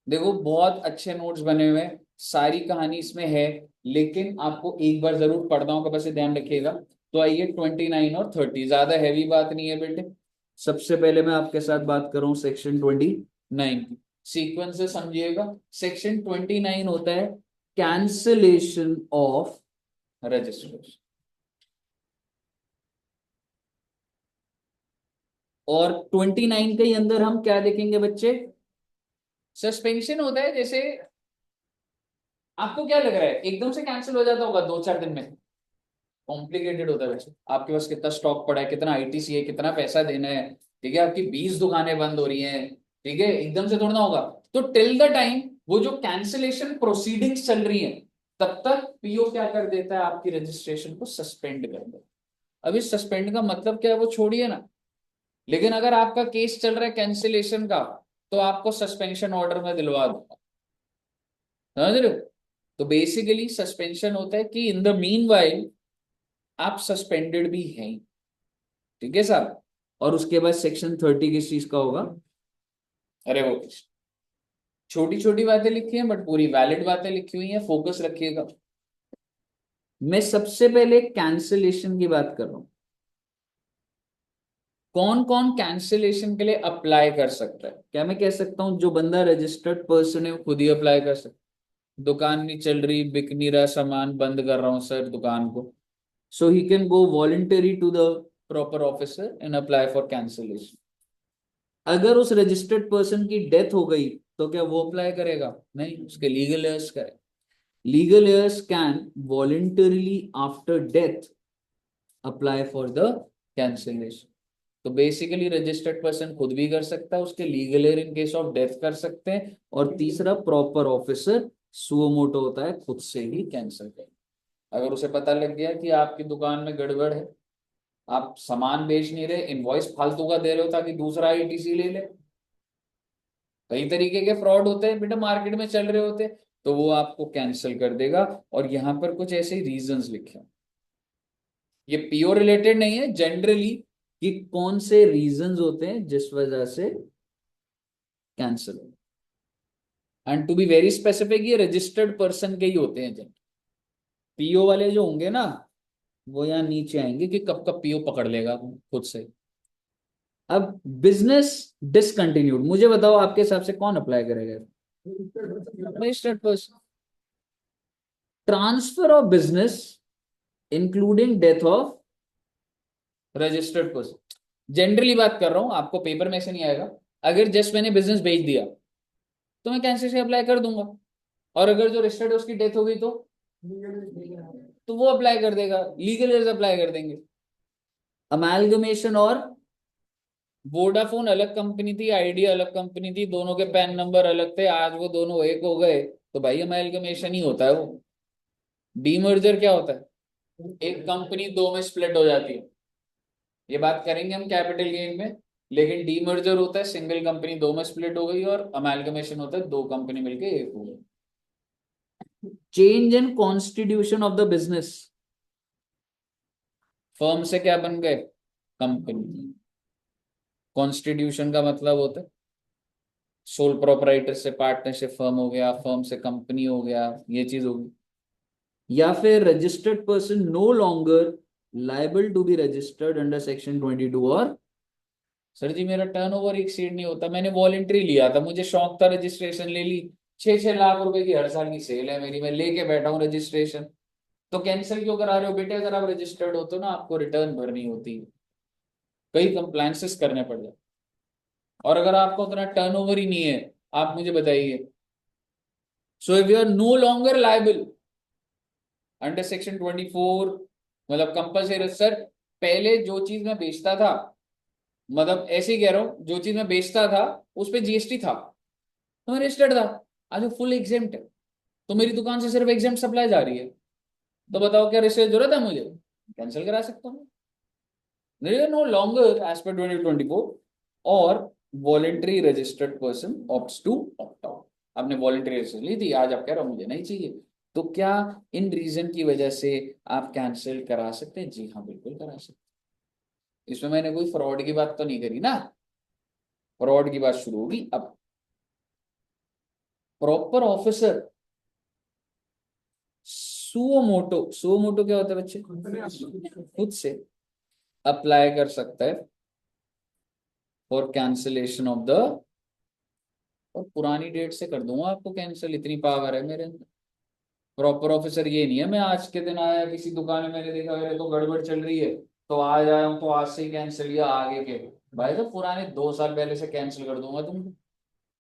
[SPEAKER 1] देखो बहुत अच्छे नोट्स बने हुए हैं, सारी कहानी इसमें है, लेकिन आपको एक बार जरूर पढ़ना होगा, बस ये ध्यान रखिएगा। तो आइए 29 और 30, ज्यादा हैवी बात नहीं है बेटे। सबसे पहले मैं आपके साथ बात करूं सेक्शन 29 की, सीक्वेंस से समझिएगा। सेक्शन 29 होता है कैंसलेशन ऑफ रजिस्ट्रेशन, और 29 के अंदर हम क्या देखेंगे बच्चे? सस्पेंशन होता है। जैसे आपको क्या लग रहा है एकदम से कैंसिल हो जाता होगा 2-4 दिन में? कॉम्प्लिकेटेड होता है वैसे। आपके पास कितना स्टॉक पड़ा है, कितना आईटीसी है, कितना पैसा देना है, ठीक है, आपकी 20 दुकानें बंद हो रही हैं, ठीक है, एकदम से थोड़ा ना होगा। तो टिल द टाइम वो जो कैंसिलेशन प्रोसीडिंग्स चल रही है, तब तक पीओ क्या कर देता है, आपकी रजिस्ट्रेशन को सस्पेंड कर देता है। अब इस सस्पेंड का मतलब क्या है वो छोड़िए ना, लेकिन अगर आपका केस चल रहा है कैंसिलेशन का, तो आपको सस्पेंशन ऑर्डर में दिलवा दूंगा। समझ रहे हो? तो बेसिकली सस्पेंशन होता है कि इन द मीन वाइल आप सस्पेंडेड भी हैं। ठीक है साहब? और उसके बाद सेक्शन 30 किस चीज का होगा? अरे वो छोटी छोटी बातें लिखी हैं, बट पूरी वैलिड बातें लिखी हुई हैं, फोकस रखिएगा। मैं सबसे पहले कैंसिलेशन की बात कर रहा हूं। कौन कौन कैंसिलेशन के लिए अप्लाई कर सकता है? क्या मैं कह सकता हूं जो बंदा रजिस्टर्ड पर्सन है वो खुद ही अप्लाई कर सकता है? दुकान नहीं चल रही, बिक नहीं रहा सामान, बंद कर रहा हूं सर दुकान को, so he can go voluntary to the proper officer and apply for cancellation. अगर उस रजिस्टर्ड पर्सन की डेथ हो गई, तो क्या वो अप्लाई करेगा? नहीं, उसके लीगल एयर्स करे। Legal heirs can voluntarily after death apply for the cancellation. तो बेसिकली रजिस्टर्ड पर्सन खुद भी कर सकता है, उसके legal heir in case of death कर सकते हैं, और तीसरा प्रॉपर ऑफिसर सुओ मोटो होता है, खुद से ही कैंसिल कर। अगर उसे पता लग गया कि आपकी दुकान में गड़बड़ है, आप सामान बेच नहीं रहे, इनवॉइस फालतू का दे रहे हो ताकि दूसरा आईटीसी ले ले, कई तरीके के फ्रॉड होते हैं बेटा, मार्केट में चल रहे होते हैं, तो वो आपको कैंसिल कर देगा। और यहाँ पर कुछ ऐसे रीजंस लिखे हैं, ये पीओ रिलेटेड नहीं है, जनरली कि कौन से रीजंस होते हैं जिस वजह से कैंसिल हो। And to be very specific, ये रजिस्टर्ड पर्सन के ही होते हैं। जन पीओ वाले जो होंगे ना, वो यहाँ नीचे आएंगे कि कब कब पीओ पकड़ लेगा खुद से। अब बिजनेस डिसकंटिन्यूड, मुझे बताओ आपके हिसाब से कौन अप्लाई करेगा? Registered person. Transfer of business including death of registered person. Generally बात कर रहा हूं, आपको पेपर में से नहीं आएगा। अगर जस्ट मैंने बिजनेस बेच दिया तो मैं कैंसिल से अप्लाई कर दूंगा, और अगर जो रजिस्टर्ड है उसकी डेथ हो गई तो वो अप्लाई कर देगा, लीगल एज अप्लाई कर देंगे। अमेलगमेशन और वोडाफोन अलग कंपनी थी, आइडिया अलग कंपनी थी, दोनों के पैन नंबर अलग थे, आज वो दोनों एक हो गए तो भाई अमेलगमेशन ही होता है वो। डीमर्जर क्या होता है? एक कंपनी दो में स्प्लिट हो जाती है, ये बात करेंगे हम कैपिटल गेन में। लेकिन डीमर्जर होता है सिंगल कंपनी दो में स्प्लिट हो गई, और अमेलगमेशन होता है दो कंपनी मिलके एक हो गई। Change in constitution of the business, firm से क्या बन गए? कंपनी। कॉन्स्टिट्यूशन का मतलब होता है सोल प्रोपराइटर से पार्टनरशिप फर्म हो गया, फर्म से कंपनी हो गया, ये चीज होगी। या फिर registered person no longer liable to be registered under section 22, और सर जी मेरा टर्नओवर एक्सीड नहीं होता, मैंने वॉलंटरी लिया था, मुझे शौक था, रजिस्ट्रेशन ले ली, 6-6 लाख रुपए की हर साल की सेल है मेरी, मैं लेके बैठा हूँ रजिस्ट्रेशन, तो कैंसिल क्यों करा रहे हो बेटे? अगर आप रजिस्टर्ड हो तो ना आपको रिटर्न भरनी होती है, कई कंप्लायंसेस करने पड़ जाते। और अगर आपको उतना टर्नओवर ही नहीं है, आप मुझे बताइए, so if you are no longer liable under section 24, मतलब कंपलसरी सर, पहले जो चीज मैं बेचता था, मतलब ऐसे ही कह रहा हूं, जो चीज मैं बेचता था उस पे जीएसटी था तो मैं रजिस्टर्ड था, आज वो फुल एग्जेम्प्ट है, तो मेरी दुकान से सिर्फ एग्जेम्प्ट सप्लाई जा रही है, तो बताओ क्या रजिस्टर जरूरत है मुझे? कैंसिल करा सकता हूँ। There is no longer as per 2024 और voluntary registered person opts to opt out. आपने वॉलेंट्री रजिस्टर ली थी, आज आप कह रहे हो मुझे नहीं चाहिए, तो क्या इन रीजन की वजह से आप कैंसिल करा सकते हैं? जी हाँ, बिल्कुल करा सकते हैं। इसमें मैंने कोई फ्रॉड की बात तो नहीं करी ना, फ्रॉड की बात शुरू होगी अब। प्रॉपर ऑफिसर सुओमोटो, सुओमोटो क्या होता है बच्चे? खुद से अप्लाई कर सकता है फॉर कैंसिलेशन ऑफ द, और पुरानी डेट से कर दूंगा आपको कैंसिल, इतनी पावर है मेरे अंदर। प्रॉपर ऑफिसर ये नहीं है मैं आज के दिन आया किसी दुकान में, मैंने देखा मेरे तो गड़बड़ चल रही है तो आज आया हूँ तो आज से ही कैंसिल, या आगे के भाई तो पुराने 2 साल पहले से कैंसिल कर दूंगा तुमको।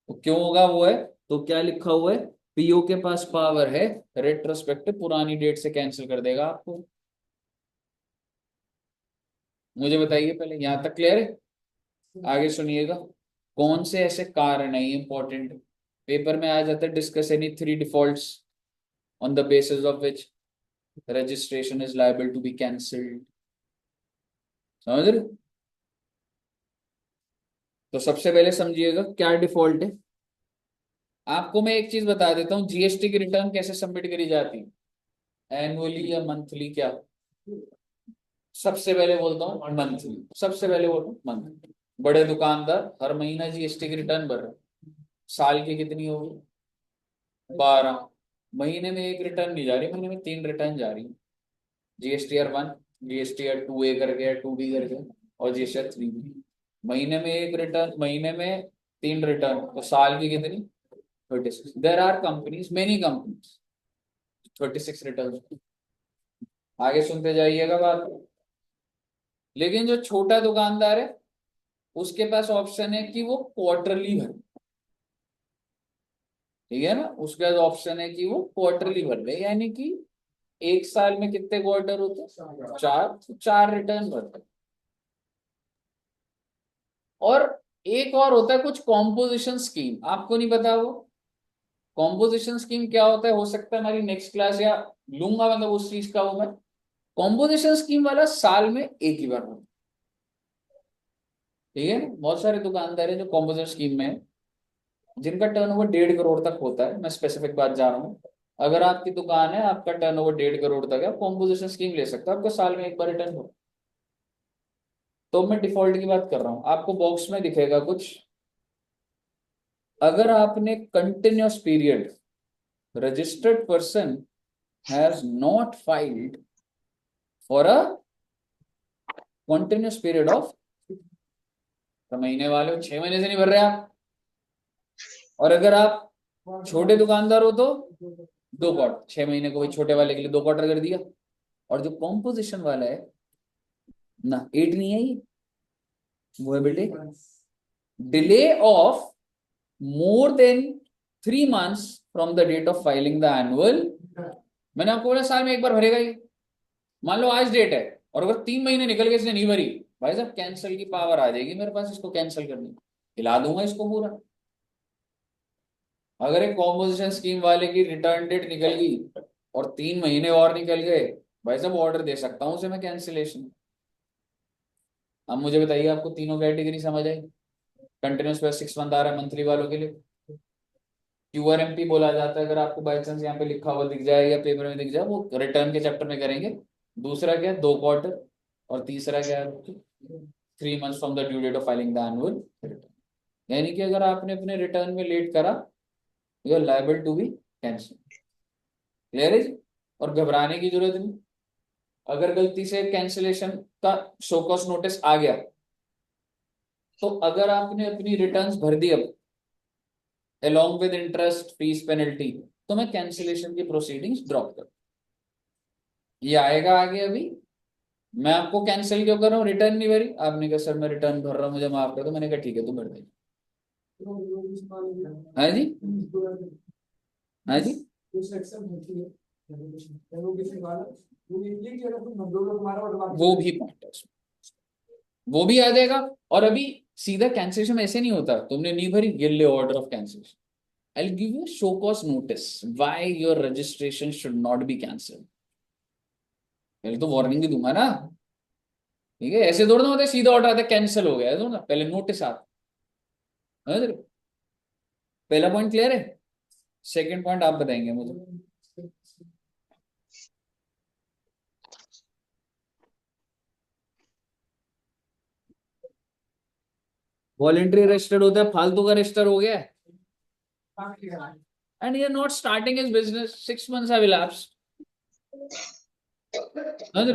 [SPEAKER 1] तो क्यों होगा वो है, तो क्या लिखा हुआ है? पीओ के पास पावर है रेट्रोस्पेक्टिव, पुरानी डेट से कैंसिल कर देगा आपको। मुझे बताइए पहले, यहां तक क्लियर है? आगे सुनिएगा, कौन से ऐसे कारण है इंपॉर्टेंट, पेपर में आ जाता है, discuss any 3 defaults on the basis of which registration is liable to be cancelled। समझ रहे? तो सबसे पहले समझिएगा क्या डिफॉल्ट है। आपको मैं एक चीज बता देता हूँ, जीएसटी की रिटर्न कैसे सबमिट करी जाती है, एनुअली या मंथली? क्या सबसे पहले बोलता हूँ मंथली, सबसे पहले बोलता हूँ मंथली। बड़े दुकानदार हर महीना जीएसटी की रिटर्न भर रहे हैं, साल की कितनी होगी? 12। महीने में एक रिटर्न नहीं जा रही, महीने में 3 रिटर्न जा रही है। जीएसटीआर 1, जीएसटीआर 2A करके, 2B करके, और जीएसटीआर 3B। महीने में एक रिटर्न, महीने में 3 रिटर्न, तो साल की कितनी? 36। There are companies, many companies 36 return. आगे सुनते जाइएगा बात। लेकिन जो छोटा दुकानदार है उसके पास ऑप्शन है कि वो क्वार्टरली भरे, ठीक है ना, उसके पास ऑप्शन है कि वो क्वार्टरली भर ले, यानी कि एक साल में कितने क्वार्टर होते हैं? 4, तो 4 रिटर्न भरते हैं। और एक और होता है कुछ कॉम्पोजिशन स्कीम, आपको नहीं पता वो कॉम्पोजिशन स्कीम क्या होता है? हो सकता है हमारी नेक्स्ट क्लास या लूंगा, मतलब उस चीज का वो मैं। कॉम्पोजिशन स्कीम वाला साल में एक ही बार होता है, ठीक है ना। बहुत सारे दुकानदार है जो कॉम्पोजिशन स्कीम में है, जिनका टर्नओवर 1.5 करोड़ तक होता है, मैं स्पेसिफिक बात जा रहा हूँ। अगर आपकी दुकान है, आपका टर्नओवर 1.5 करोड़ तक है, आप कॉम्पोजिशन स्कीम ले सकते हो, आपको साल में एक बार रिटर्न हो। तो मैं डिफॉल्ट की बात कर रहा हूँ, आपको बॉक्स में दिखेगा कुछ, अगर आपने continuous period, registered person has not filed for a continuous period of, तो महीने वाले 6 महीने से नहीं भर रहे आप, और अगर आप छोटे दुकानदार हो तो 2 क्वार्टर, 6 महीने को वही छोटे वाले के लिए 2 क्वार्टर कर दिया। और जो कॉम्पोजिशन वाला है ना, 8 नहीं है ये, वो है बेटे delay of more than 3 months from the date of filing the annual। मैंने आपको बोला साल में एक बार भरेगा ये। मान लो आज डेट है और अगर 3 महीने निकल गए इसने नहीं भरी, भाई साहब कैंसिल की पावर आ जाएगी मेरे पास, इसको कैंसिल करने हिला दूंगा इसको पूरा। अगर एक कॉम्पोजिशन स्कीम वाले की रिटर्न डेट निकल गई और 3 महीने और निकल गए, भाई साहब ऑर्डर दे सकता हूं उसे मैं कैंसिलेशन। अब मुझे बताइए आपको तीनों कैटेगरी समझ आई? कंटिन्यूस पे 6 मंथ आ रहा है मंथली वालों के लिए, क्यूआरएमपी बोला जाता है। अगर आपको बाई चांस यहाँ पे लिखा हुआ दिख जाए या पेपर में दिख जाए, वो रिटर्न के चैप्टर में करेंगे। दूसरा क्या है, 2 क्वार्टर। और तीसरा क्या है, 3 months from the due date of filing the annual return. यानी कि अगर आपने अपने रिटर्न में लेट करा, you are liable to be cancel. Clear है? और घबराने की जरूरत नहीं। अगर गलती से कैंसिलेशन का शो कॉज नोटिस आ गया, तो अगर आपने अपनी रिटर्न्स भर दी अब along with interest fees penalty, तो मैं कैंसिलेशन की प्रोसीडिंग्स ड्रॉप कर, ये आएगा आगे। अभी मैं आपको कैंसिल क्यों कर रहा हूँ, रिटर्न नहीं भरी, आपने कहा सर मैं रिटर्न भर रहा हूँ मुझे माफ कर दो, मैंने कहा ठीक है तुम भर दे। हाँ जी, हाँ जी, वो भी पॉइंट है उसमें, वो भी आ जाएगा। और अभी सीधा कैंसिलेशन ऐसे नहीं होता, तुमने नहीं भरी ये ले order of cancellation. I'll give you a show cause notice why your registration should not be cancelled। पहले तो वार्निंग भी दूंगा ना, ठीक है? ऐसे थोड़ा ना होता है सीधा ऑर्डर आता है कैंसिल हो गया, ना पहले नोटिस आता है। पहला पॉइंट क्लियर है? सेकंड पॉइंट आप बताएंगे मुझे। वॉलेंट्री रजिस्टर्ड होता है, फालतू का रजिस्टर हो गया है, and you're not starting his business, 6 months have elapsed।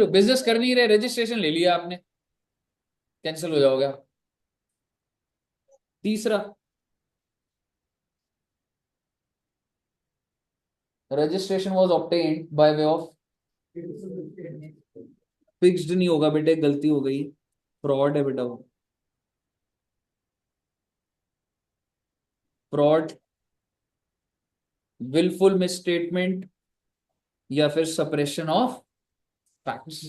[SPEAKER 1] Business कर नहीं रहे, रजिस्ट्रेशन ले लिया आपने, कैंसिल हो जाओगे। तीसरा, registration was obtained by way of, fixed नहीं होगा बेटे, गलती हो गई, फ्रॉड है बेटा वो, फ्रॉड, विलफुल मिसस्टेटमेंट, या फिर सप्रेशन ऑफ फैक्ट्स।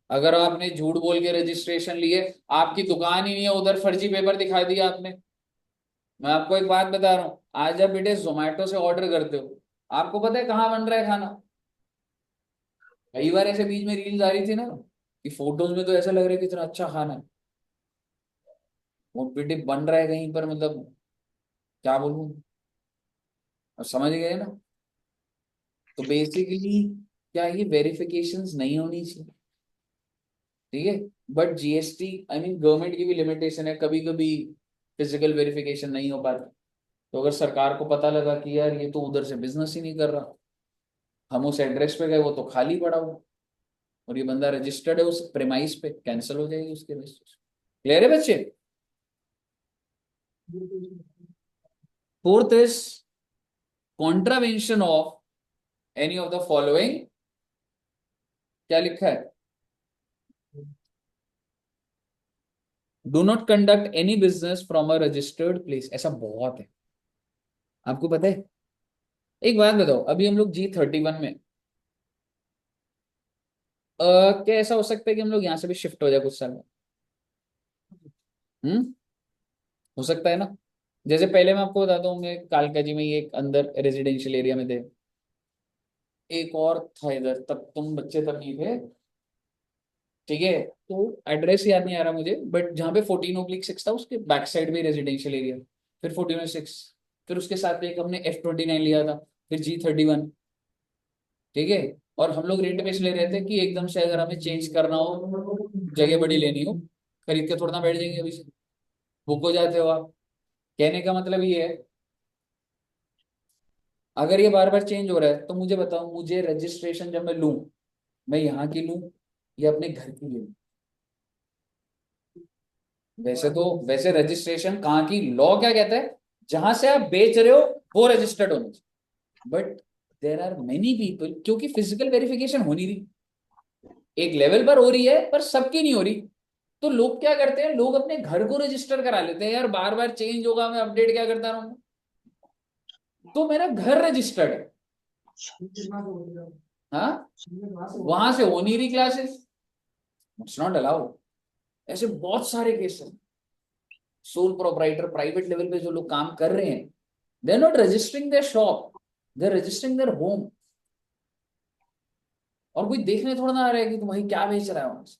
[SPEAKER 1] अगर आपने झूठ बोल के रजिस्ट्रेशन लिए, आपकी दुकान ही नहीं है, उधर फर्जी पेपर दिखा दिया आपने। मैं आपको एक बात बता रहा हूं, आज आप बेटे जोमेटो से ऑर्डर करते हो, आपको पता है कहाँ बन रहा है खाना? कई बार ऐसे बीच में रील्स आ रही थी ना कि फोटोज में तो ऐसा लग रहा है कि इतना अच्छा खाना है, वो बेटे बन रहा है कहीं पर, मतलब क्या बोलूं, अब समझ गए ना? तो बेसिकली क्या ये वेरिफिकेशंस नहीं होनी चाहिए, ठीक है? But GST I mean government की भी लिमिटेशन है, कभी कभी फिजिकल वेरिफिकेशन नहीं हो पाता। तो अगर सरकार को पता लगा कि यार ये तो उधर से बिजनेस ही नहीं कर रहा, हम उस एड्रेस पे गए वो तो खाली पड़ा हुआ, और ये बंदा रजिस्टर्ड है उस प्रेमाइस पे, कैंसिल हो जाएगी उसके रजिस्ट्रेशन। क्लियर है बच्चे? Fourth is contravention of any of the following. क्या लिखा है? Do not conduct any business from a registered place. ऐसा बहुत है, आपको पता है? एक बात बताओ, अभी हम लोग G31 में, क्या ऐसा हो सकता है कि हम लोग यहाँ से भी शिफ्ट हो जाए कुछ साल में? हो सकता है ना? जैसे पहले मैं आपको बताता हूँ, मैं कालका जी में ही एक अंदर रेजिडेंशियल एरिया में थे, एक और था इधर, तब तुम बच्चे तब नहीं थे, ठीक है? तो एड्रेस याद नहीं आ रहा मुझे, बट जहाँ पे 14/6 था उसके बैक साइड में रेजिडेंशियल एरिया, फिर 14/6, फिर उसके साथ एक हमने F29 लिया था, फिर G31, ठीक है? और हम लोग रेंट पे ले रहे थे कि एकदम से अगर हमें चेंज करना हो, जगह बड़ी लेनी हो, खरीद के थोड़ा ना बैठ जाएंगे अभी से, बुक हो जाते हो आप। कहने का मतलब ये है, अगर ये बार बार चेंज हो रहा है तो मुझे बताओ, मुझे रजिस्ट्रेशन जब मैं लूं, मैं यहाँ की लूं या अपने घर की लूं? वैसे रजिस्ट्रेशन कहाँ की, लॉ क्या कहता है, जहां से आप बेच रहे हो वो रजिस्टर्ड होना चाहिए। But there are many people, क्योंकि फिजिकल वेरिफिकेशन हो नहीं रही, एक लेवल पर हो रही है पर सबकी नहीं हो रही। तो लोग क्या करते हैं, लोग अपने घर को रजिस्टर करा लेते हैं, यार बार बार चेंज होगा, मैं अपडेट क्या करता रहूंगा, तो मेरा घर रजिस्टर्ड है। हाँ, वहां से हो नहीं रही क्लासेस, इट्स नॉट अलाउड। ऐसे बहुत सारे केस हैं, सोल प्रोप्राइटर प्राइवेट लेवल पे जो लोग काम कर रहे हैं, they are not registering their shop, they are registering their home. और कोई देखने थोड़ा ना आ रहा है कि तुम भाई क्या बेच रहा है वहां से,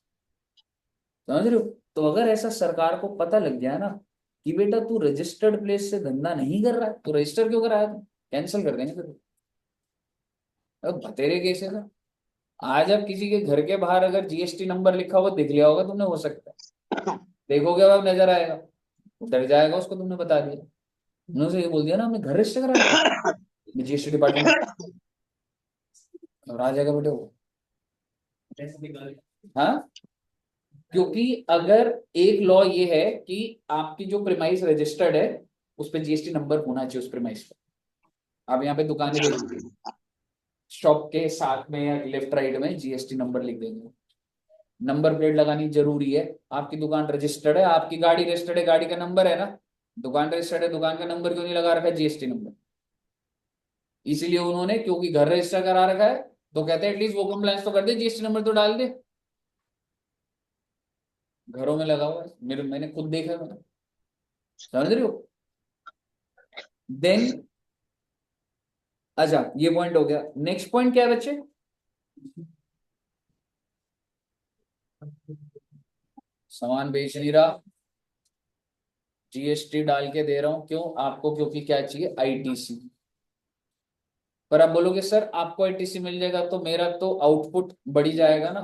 [SPEAKER 1] समझ रहे हो। तो अगर ऐसा सरकार को पता लग गया ना कि बेटा तू रजिस्टर्ड प्लेस से धंधा नहीं कर रहा है, तो रजिस्टर क्यों कराया, तुम कैंसिल कर देंगे फिर। अब बतेरे केसेस है। आज आप किसी के घर के बाहर अगर जीएसटी नंबर लिखा हुआ दिख लिया होगा तुमने, हो सकता है देखोगे अब नजर आएगा, डर जाएगा उसको, तुमने बता दिया, उन्होंने ये बोल दिया ना हमने घर रजिस्टर करा लिया जीएसटी डिपार्टमेंट, और आ जाएगा बेटे वो। हाँ, क्योंकि अगर एक लॉ ये है कि आपकी जो प्रीमाइस रजिस्टर्ड है उस पर जीएसटी नंबर होना चाहिए उस प्रीमाइस पर। आप यहाँ पे दुकानें देखोगे, शॉप के साथ में या लेफ्ट राइट में जीएसटी नंबर लिख देंगे, नंबर प्लेट लगानी जरूरी है। आपकी दुकान रजिस्टर्ड है, आपकी गाड़ी रजिस्टर्ड है, गाड़ी का नंबर है ना, दुकान रजिस्टर्ड है, दुकान का नंबर क्यों नहीं लगा रखा है, जीएसटी नंबर। इसीलिए उन्होंने, क्योंकि घर रजिस्टर करा रखा है, तो कहते हैं एटलीस्ट वो कंप्लायंस तो कर दे, जीएसटी नंबर तो डाल दे। घरों में लगा हुआ है, मैंने खुद देखा है, समझ रहे हो। देन अच्छा, ये पॉइंट हो गया। नेक्स्ट पॉइंट क्या है बच्चे, सामान बेच नहीं रहा, जीएसटी डाल के दे रहा हूं, क्यों आपको, क्योंकि क्या चाहिए, आईटीसी। पर आप बोलोगे सर आपको आईटीसी मिल जाएगा तो मेरा तो आउटपुट बढ़ी जाएगा ना,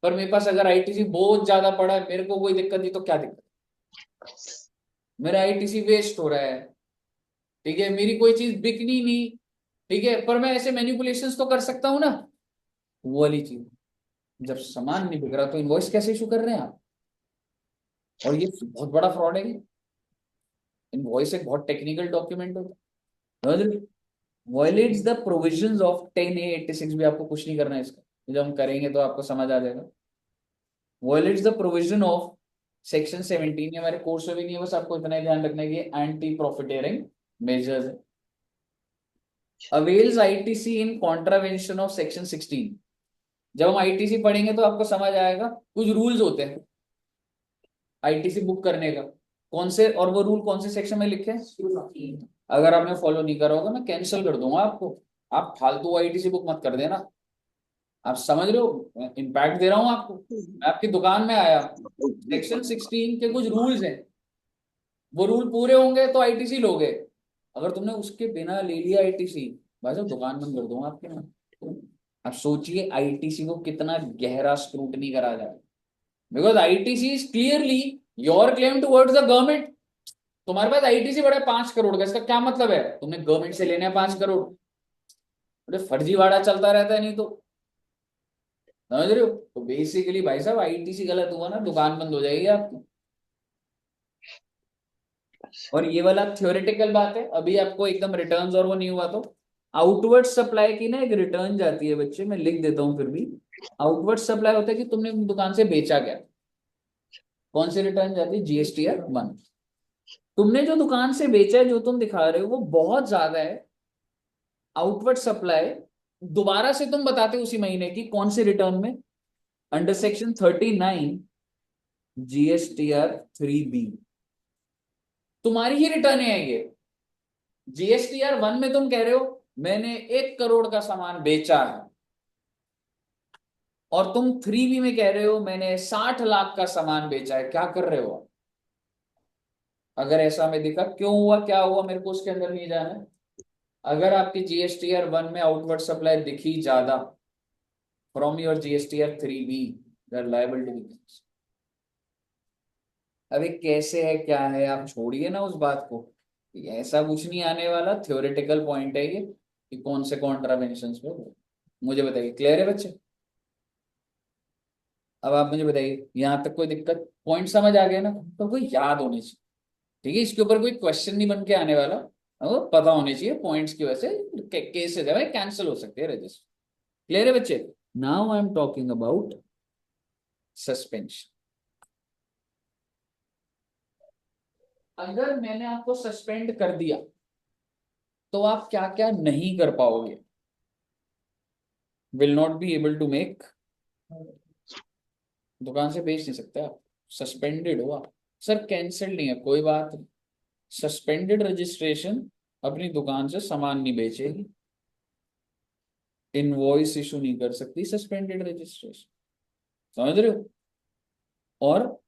[SPEAKER 1] पर मेरे पास अगर आईटीसी बहुत ज्यादा पड़ा है, मेरे को कोई दिक्कत नहीं, तो क्या दिक्कत, मेरा आईटीसी वेस्ट हो रहा है, ठीक है, मेरी कोई चीज बिकनी नहीं, ठीक है, पर मैं ऐसे मैनिपुलेशंस तो कर सकता हूं ना, वो वाली चीज। जब सामान नहीं बिक रहा तो इनवॉइस कैसे इशू कर रहे हैं आप, और ये बहुत बड़ा फ्रॉड है। इनवॉइस एक बहुत टेक्निकल डॉक्यूमेंट होता है, violets the provisions of 10A86 भी, आपको कुछ नहीं करना है इसका, जब हम करेंगे तो आपको समझ आ जाएगा। Violets the provision of section 17, ये हमारे कोर्स में भी नहीं है, बस आपको इतना ही ध्यान रखना है कि एंटी प्रॉफिटेरिंग मेजर्स है। Avails ITC in contravention of section 16, जब हम आईटीसी पढ़ेंगे तो आपको समझ आएगा, कुछ रूल्स होते हैं आईटीसी बुक करने का, कौन से, और वो रूल कौन से सेक्शन में लिखे हैं, अगर आपने फॉलो नहीं करा होगा मैं कैंसिल कर दूंगा आपको, आप फालतू आईटीसी बुक मत कर देना। आप समझ रहे हो, इम्पैक्ट दे रहा हूं आपको, मैं आपकी दुकान में आया, सेक्शन 16 के कुछ रूल्स हैं, वो रूल पूरे होंगे तो आईटीसी लोगे, अगर तुमने उसके बिना ले लिया आईटीसी, भाई साहब दुकान बंद कर दूंगा आपके में। आप सोचिए आईटीसी को कितना गहरा स्क्रूटनी करा जाए, because ITC is clearly your claim towards the government. तुम्हारे पास आईटीसी बड़ा है 5 करोड़ का, इसका क्या मतलब है, तुमने गवर्नमेंट से लेने हैं 5 करोड़, अरे फर्जीवाड़ा चलता रहता है, नहीं तो, समझ रहे हो। तो बेसिकली भाई साहब आईटीसी गलत हुआ ना, दुकान बंद हो जाएगी आपकी। और ये वाला थ्योरेटिकल बात है, अभी आपको एकदम रिटर्न्स और वो नहीं हुआ तो आउटवर्ड सप्लाई की ना एक रिटर्न जाती है बच्चे, मैं लिख देता हूं फिर भी। आउटवर्ड सप्लाई होता है कि तुमने दुकान से बेचा क्या, कौन सी रिटर्न जाती है, जीएसटीआर 1। तुमने जो दुकान से बेचा है, जो तुम दिखा रहे हो वो बहुत ज्यादा है, आउटवर्ड सप्लाई दोबारा से तुम बताते हो उसी महीने की, कौन से रिटर्न में, अंडर सेक्शन 39 GSTR 3B, तुम्हारी ही रिटर्न है ये। जीएसटीआर 1 में तुम कह रहे हो मैंने 1 करोड़ का सामान बेचा है, और तुम 3B में कह रहे हो मैंने 60 लाख का सामान बेचा है, क्या कर रहे हो। अगर ऐसा में दिखा, क्यों हुआ, क्या हुआ, मेरे को उसके अंदर नहीं जाना है। अगर आपकी जीएसटीआर 1 में आउटवर्ड सप्लाई दिखी ज्यादा from your GSTR 3B, they are liable to be. अभी कैसे है क्या है आप छोड़िए ना उस बात को, ऐसा कुछ नहीं आने वाला, थ्योरेटिकल पॉइंट है ये कि कौन से कॉन्ट्रावेंशन पे हो। मुझे बताइए, क्लियर है बच्चे। अब आप मुझे बताइए यहां तक कोई दिक्कत, पॉइंट समझ आ गया ना, तो कोई याद होने चाहिए, ठीक है, इसके ऊपर कोई क्वेश्चन नहीं बन के आने वाला, वो पता होनी चाहिए पॉइंट्स की वजह से केसेस है भाई कैंसिल हो सकते हैं रजिस्टर। क्लियर है बच्चे? Now I am talking about suspension. अगर मैंने आपको सस्पेंड कर दिया तो आप क्या क्या नहीं कर पाओगे? Will not be able to make, दुकान से बेच नहीं सकते आप, सस्पेंडेड हो आप। सर कैंसिल नहीं है, कोई बात नहीं, सस्पेंडेड रजिस्ट्रेशन अपनी दुकान से सामान नहीं बेचेगी, इनवॉइस इशू नहीं कर सकती सस्पेंडेड रजिस्ट्रेशन, समझ रहे हो? और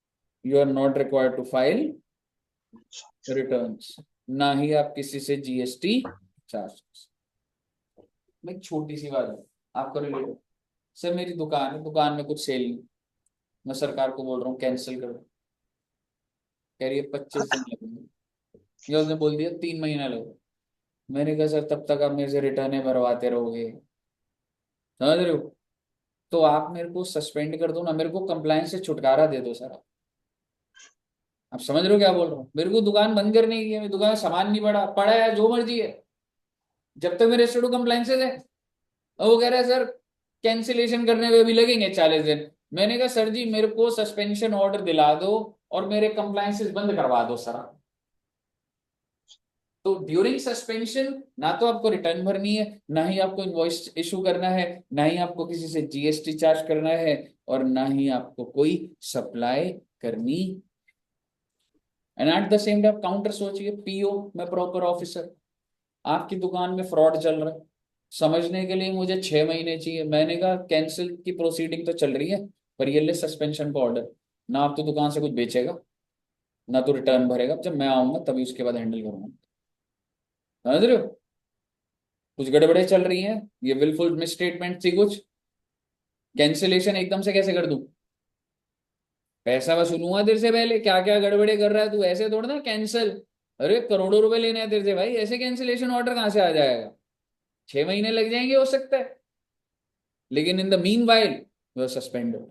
[SPEAKER 1] you are not required to file returns, ना ही आप किसी से जीएसटी चार्ज। मैं छोटी सी बात है आपको रिलेट, सर मेरी दुकान है, दुकान में कुछ सेल नहीं, मैं सरकार को बोल रहा हूँ कैंसिल कर दो, कह रही है 25 दिन लगेंगे, या उसने बोल दिया 3 महीना लगेगा। मैंने कहा सर तब तक आप मेरे से रिटर्न भरवाते रहोगे, समझ रहे हो? तो आप मेरे को सस्पेंड कर दो ना, मेरे को कंप्लायंस से छुटकारा दे दो सर। आप समझ रहे हो क्या बोल रहा हूँ? मेरे को दुकान बंद करने की है, मेरी दुकान में सामान नहीं पड़ा, पड़ा है जो मर्जी है, जब तक मेरे रजिस्टर्ड कंप्लायंसेस है। और वो कह रहा है सर कैंसिलेशन करने में भी लगेंगे 40 दिन। मैंने कहा सर जी मेरे को सस्पेंशन ऑर्डर दिला दो और मेरे कंप्लायंसेस बंद करवा दो सर। तो ड्यूरिंग सस्पेंशन ना तो आपको रिटर्न भरनी है, ना ही आपको इनवॉइस इशू करना है, ना ही आपको किसी से जीएसटी चार्ज करना है, और ना ही आपको कोई सप्लाई करनी। And at the same time counter सोचिए, पीओ मैं प्रॉपर ऑफिसर, आपकी दुकान में फ्रॉड चल रहा है, समझने के लिए मुझे 6 महीने चाहिए। मैंने कहा कैंसिल की प्रोसीडिंग तो चल रही है, पर ये ले सस्पेंशन का ऑर्डर, ना आप तो दुकान से कुछ बेचेगा, ना तो रिटर्न भरेगा, जब मैं आऊंगा तभी उसके बाद हैंडल करूंगा। समझ रहे हो? कुछ गड़बड़े चल रही हैं, ये विलफुल मिसस्टेटमेंट थी कुछ। कैंसिलेशन एकदम से कैसे कर दूं? पैसा वसूलूंगा तेरे से पहले, क्या क्या गड़बड़े कर रहा है तू, ऐसे थोड़ा ना कैंसिल। अरे करोड़ों रुपए लेने हैं तेरे से भाई, ऐसे कैंसिलेशन ऑर्डर कहां से आ जाएगा? 6 महीने लग जाएंगे हो सकता है, लेकिन in the meanwhile you are suspended.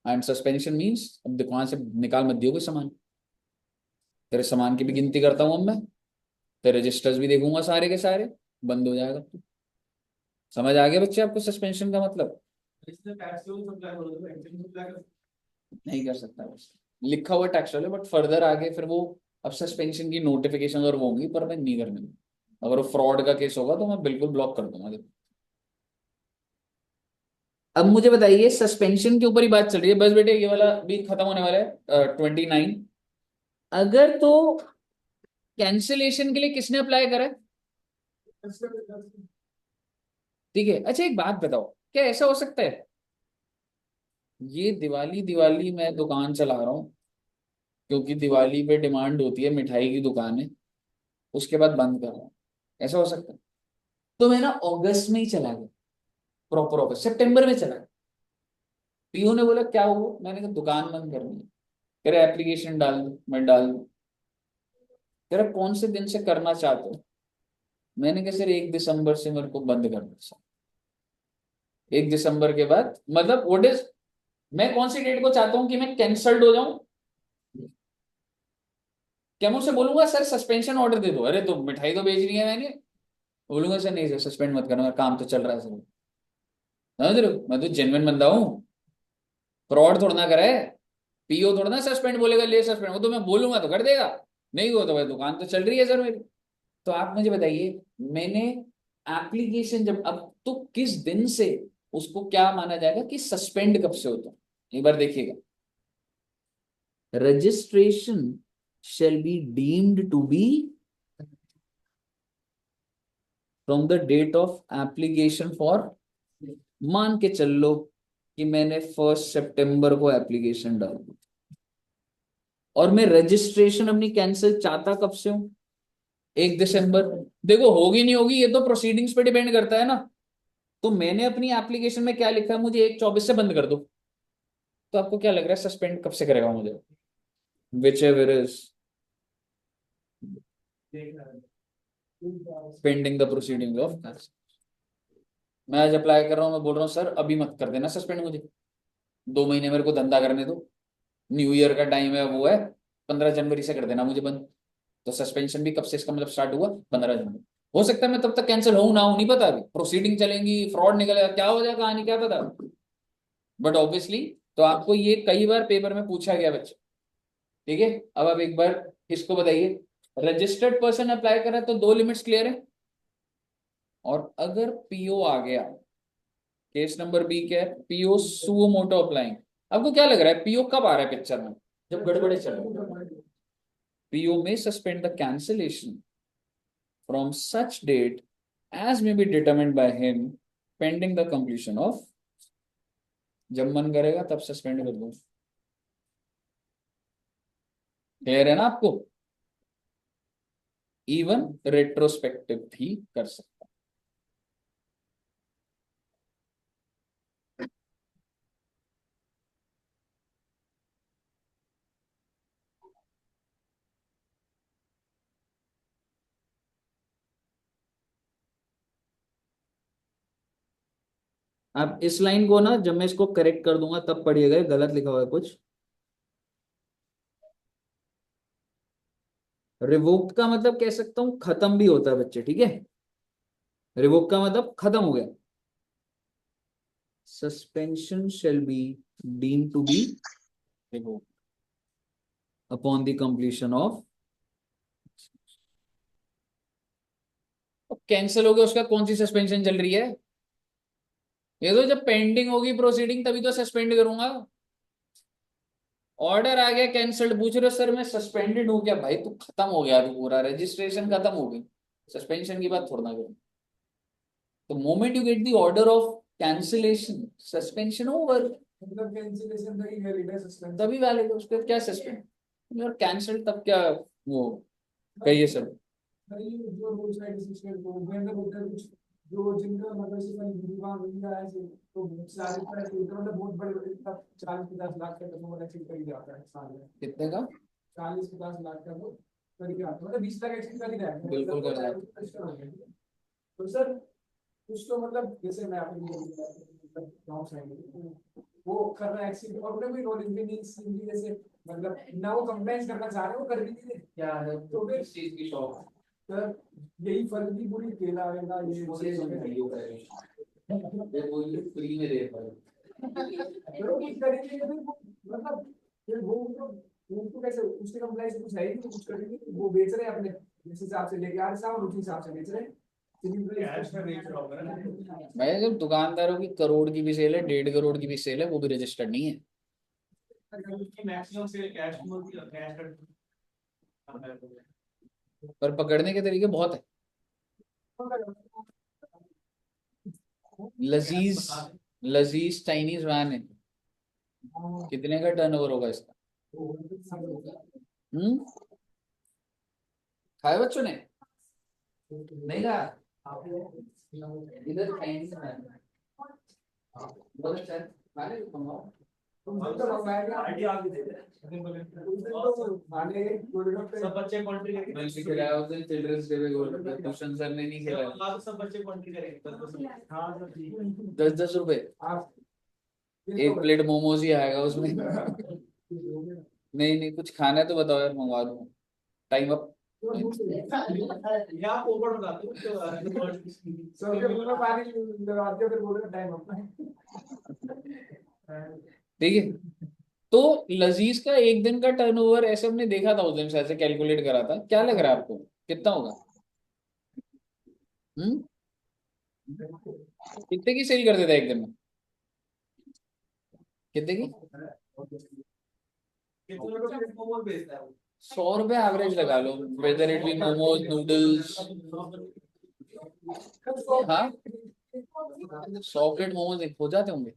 [SPEAKER 1] And suspension means अब दुकान से निकाल मत दियो कोई सामान, तेरे सामान की भी गिनती करता हूं अब मैं, तेरे रजिस्टर्स भी देखूंगा सारे के सारे, बंद हो जाएगा तू। समझ आ गया बच्चे आपको सस्पेंशन का मतलब?
[SPEAKER 4] इससे टैक्स को सप्लाई हो रहा है, एक्चुअली सप्लाई कर
[SPEAKER 1] नहीं कर सकता बस, लिखा हुआ टैक्स वाले, बट फर्दर आगे फिर वो अब सस्पेंशन की नोटिफिकेशन और वो होंगी, पर मैं नहीं करने दूंगा। अगर वो फ्रॉड का केस होगा तो मैं बिल्कुल ब्लॉक कर दूंगा। अब मुझे बताइए सस्पेंशन के ऊपर ही बात चल रही है, बस बेटे ये वाला भी खत्म होने वाला है 29। अगर तो कैंसिलेशन के लिए किसने अप्लाई करा है? ठीक है, अच्छा एक बात बताओ, क्या ऐसा हो सकता है ये दिवाली दिवाली मैं दुकान चला रहा हूँ, क्योंकि दिवाली पे डिमांड होती है, मिठाई की दुकान है, उसके बाद बंद कर रहा हूँ, ऐसा हो सकता है? तो मैं ना अगस्त में ही चला गया, प्रॉपर अगस्त, सितंबर में चला गया, पीओ ने बोला क्या हुआ, मैंने कहा दुकान बंद करनी है, कह रहा एप्लीकेशन डाल दो, मैं डाल दूं, कह रहा कौन से दिन से करना चाहते हो? मैंने कहा सर 1 दिसंबर से मेरे को बंद करना है। 1 दिसंबर के बाद मतलब व्हाट इज, मैं कौन सी डेट को चाहता हूं कि मैं कैंसल्ड हो जाऊं? क्या मैं उसे बोलूंगा सर सस्पेंशन ऑर्डर दे दो, अरे तो मिठाई तो बेचनी है मैंने, बोलूंगा सर नहीं सर सस्पेंड मत करना, काम तो चल रहा है सर। समझ रहे हो? मैं तो जेन्युइन बंदा हूँ, फ्रॉड थोड़ा ना करा है। पीओ थोड़ा ना सस्पेंड बोलेगा ले सस्पेंड, वो तो मैं बोलूंगा तो कर देगा, नहीं हो तो भाई दुकान तो चल रही है सर मेरी। तो आप मुझे बताइए, मैंने एप्लीकेशन जब, अब तो किस दिन से उसको क्या माना जाएगा कि सस्पेंड कब से होता है? एक बार देखिएगा, registration shall be deemed to be from the date of application for, मान के चल लो कि मैंने 1 सितंबर को एप्लीकेशन डाल दी और मैं रजिस्ट्रेशन अपनी कैंसिल चाहता कब से हूं? 1 दिसंबर। देखो होगी नहीं होगी ये तो प्रोसीडिंग्स पे डिपेंड करता है ना। तो मैंने अपनी एप्लीकेशन में क्या लिखा है, मुझे 1/24 से बंद कर दो, तो आपको क्या लग रहा है सस्पेंड कब से करेगा मुझे? Which ever is pending the proceeding of, मैं आज अप्लाई कर रहा हूँ, मैं बोल रहा हूँ सर अभी मत कर देना सस्पेंड, मुझे 2 महीने मेरे को धंधा करने दो, न्यू ईयर का टाइम है वो है, 15 जनवरी से कर देना मुझे बंद। तो सस्पेंशन भी कब से इसका मतलब स्टार्ट हुआ? 15 जनवरी। हो सकता है मैं तब तक कैंसिल हूं ना हूं, नहीं पता, अभी प्रोसीडिंग चलेंगी, फ्रॉड निकलेगा, क्या हो जाएगा कहानी, क्या पता। बट ऑब्वियसली तो आपको ये कई बार पेपर में पूछा गया बच्चे, ठीक है। अब आप एक बार इसको बताइए, रजिस्टर्ड पर्सन अप्लाई कर रहा है तो 2 लिमिट्स क्लियर है। और अगर पीओ आ गया, केस नंबर बी क्या है, पीओ सुओ मोटो अप्लाइंग। आपको क्या लग रहा है पीओ कब आ रहा है पिक्चर में? जब गड़बड़े चल रहे। पीओ में suspend the cancellation from such date as may be determined by him pending the completion of, जब मन करेगा तब सस्पेंड कर दो। क्लियर है ना आपको? इवन रेट्रोस्पेक्टिव भी कर सकता। आप इस लाइन को ना, जब मैं इसको करेक्ट कर दूंगा तब पढ़िएगा, ये गलत लिखा हुआ है कुछ। रिवोक्ड का मतलब कह सकता हूं खत्म भी होता है बच्चे, ठीक है। रिवोक का मतलब खत्म हो गया। Suspension shall be deemed to be revoked upon the completion of. Cancel हो गया उसका, कौन सी सस्पेंशन चल रही है? ये तो जब पेंडिंग होगी प्रोसीडिंग तभी तो सस्पेंड करूंगा। ऑर्डर आ गया कैंसल्ड, पूछ रहे हो सर मैं सस्पेंडेड हूं क्या? भाई तू खत्म हो गया, तू पूरा रजिस्ट्रेशन खत्म हो गई, सस्पेंशन की बात थोड़ा ना करो। तो moment you get the order of cancellation, suspension over,
[SPEAKER 4] मतलब कैंसिलेशन तक ही वैलिड है, सस्पेंड
[SPEAKER 1] तभी वैलिड है, उसके बाद क्या सस्पेंड और कैंसिल तब क्या वो कहिए सर।
[SPEAKER 4] नहीं, जो रूल्स है डिसीजन को वेंडर होता है कुछ, जो जिनका मतलब से कहीं विवाद हुआ है तो सारे पर मतलब बहुत बड़े बड़े 40-50 लाख का तो मतलब एक्सीड कर ही जाता है साल में।
[SPEAKER 1] कितने का?
[SPEAKER 4] 40-50 लाख का तो कर ही जाता है, मतलब 20 लाख एक्सीड कर ही जाता है।
[SPEAKER 1] बिल्कुल कर जाता है।
[SPEAKER 4] तो सर कुछ तो मतलब जैसे मैं अपनी गाँव साइड वो कर रहा है एक्सीड और उन्हें कोई नॉलेज भी नहीं सिंधी जैसे, मतलब ना वो कंप्लेंट करना चाह रहे हैं, वो कर भी नहीं रहे।
[SPEAKER 1] क्या है
[SPEAKER 4] तो फिर
[SPEAKER 1] इस चीज की शॉप
[SPEAKER 4] सर यही फर्क की पूरी केला वेला ये
[SPEAKER 1] फ्री में दे पाए।
[SPEAKER 4] फिर वो कुछ करेंगे फिर वो मतलब फिर वो तो कैसे उसके कंप्लेंट से कुछ है ही नहीं, कुछ करेंगे वो बेच रहे हैं अपने जिस हिसाब से लेके आ रहे सामान उसी हिसाब से बेच रहे हैं।
[SPEAKER 1] भाई जब दुकानदारों की करोड़ की भी सेल है, 1.5 करोड़ की भी सेल है, वो भी रजिस्टर्ड नहीं है।
[SPEAKER 4] मैक्सिमम से कैश
[SPEAKER 1] पर पकड़ने के तरीके बहुत है। लजीज, लजीज चाइनीज वैन है, कितने का टर्नओवर होगा इसका? खाए बच्चों ने? नहीं खाया? इधर चाइनीज वैन बहुत अच्छा है, खाने को मंगाओ।
[SPEAKER 4] सब बच्चे कॉन्ट्री करेंगे।
[SPEAKER 1] मैंने भी खिलाया उस दिन चिल्ड्रंस डे पे गोलगप्पे, भूषण सर ने नहीं खिलाया।
[SPEAKER 4] सब बच्चे कॉन्ट्री करेंगे। हाँ सर ठीक है।
[SPEAKER 1] 10-10 रुपए एक प्लेट मोमोज ही आएगा उसमें। नहीं नहीं, कुछ खाना है तो बताओ यार, मंगवा दूँ। Time up.
[SPEAKER 4] यहाँ ओवर बता दो सबके मुंह में पानी लगा दिया फिर बोल रहे टाइम अपना।
[SPEAKER 1] ठीक है, तो लजीज का एक दिन का टर्नओवर ऐसे हमने देखा था उस दिन से, ऐसे कैलकुलेट करा था, क्या लग रहा है आपको कितना होगा? कितने की सेल कर देता है एक दिन में? कितने की? 100 रुपए एवरेज लगा लो, whether it be momos noodles. हाँ 100 प्लेट मोमोज हो जाते होंगे,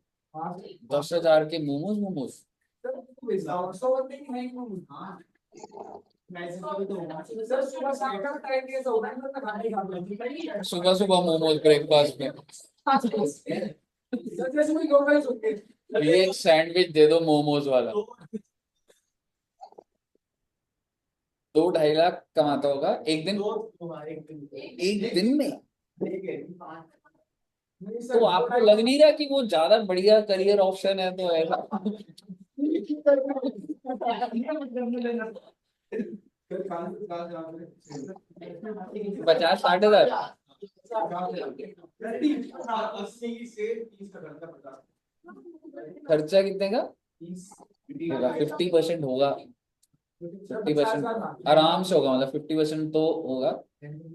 [SPEAKER 1] 10,000 के मोमोज। मोमोज सुबह सुबह मोमोज ब्रेकफास्ट में, ये एक सैंडविच दे दो मोमोज वाला, 2-2.5 लाख कमाता होगा एक दिन, एक दिन में। तो आपको लग नहीं रहा कि वो ज्यादा बढ़िया करियर ऑप्शन है? तो ऐसा 50-60 हजार।
[SPEAKER 4] 80 से 30 का करता 50
[SPEAKER 1] खर्चा कितने का होगा? 50% होगा, 50% आराम से होगा, मतलब 50% तो होगा।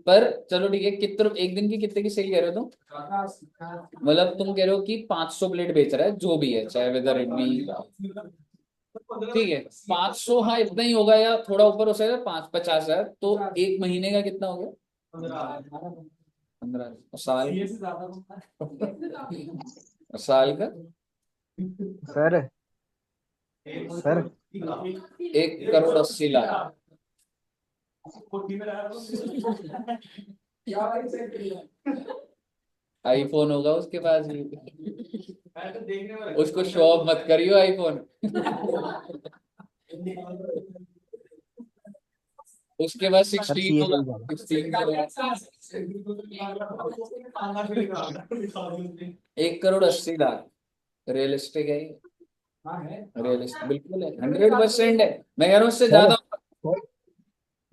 [SPEAKER 1] पर चलो ठीक है, कितने एक दिन की कितने की सेल कह रहे हो तुम? मतलब तुम कह रहे हो कि 500 प्लेट बेच रहा है, जो भी है, चाहे वेदर इट बी, ठीक है 500, हाँ इतना ही होगा या थोड़ा ऊपर हो सकता है, 50-50 हजार, तो एक महीने का कितना हो गया? 15 साल, साल का
[SPEAKER 6] सर सर
[SPEAKER 1] 1,80,00,000। आईफोन होगा उसके पास भी, उसको शो ऑफ मत करियो आईफोन। उसके बाद
[SPEAKER 6] सर
[SPEAKER 1] 16
[SPEAKER 6] सीए से
[SPEAKER 1] होगा,
[SPEAKER 6] भी ज्यादा
[SPEAKER 1] 1,80,00,000 रियलिस्टिक है ये? रियलिस्टिक बिल्कुल है, 100% है, मैं कह रहा हूँ उससे
[SPEAKER 6] सर
[SPEAKER 1] ज्यादा।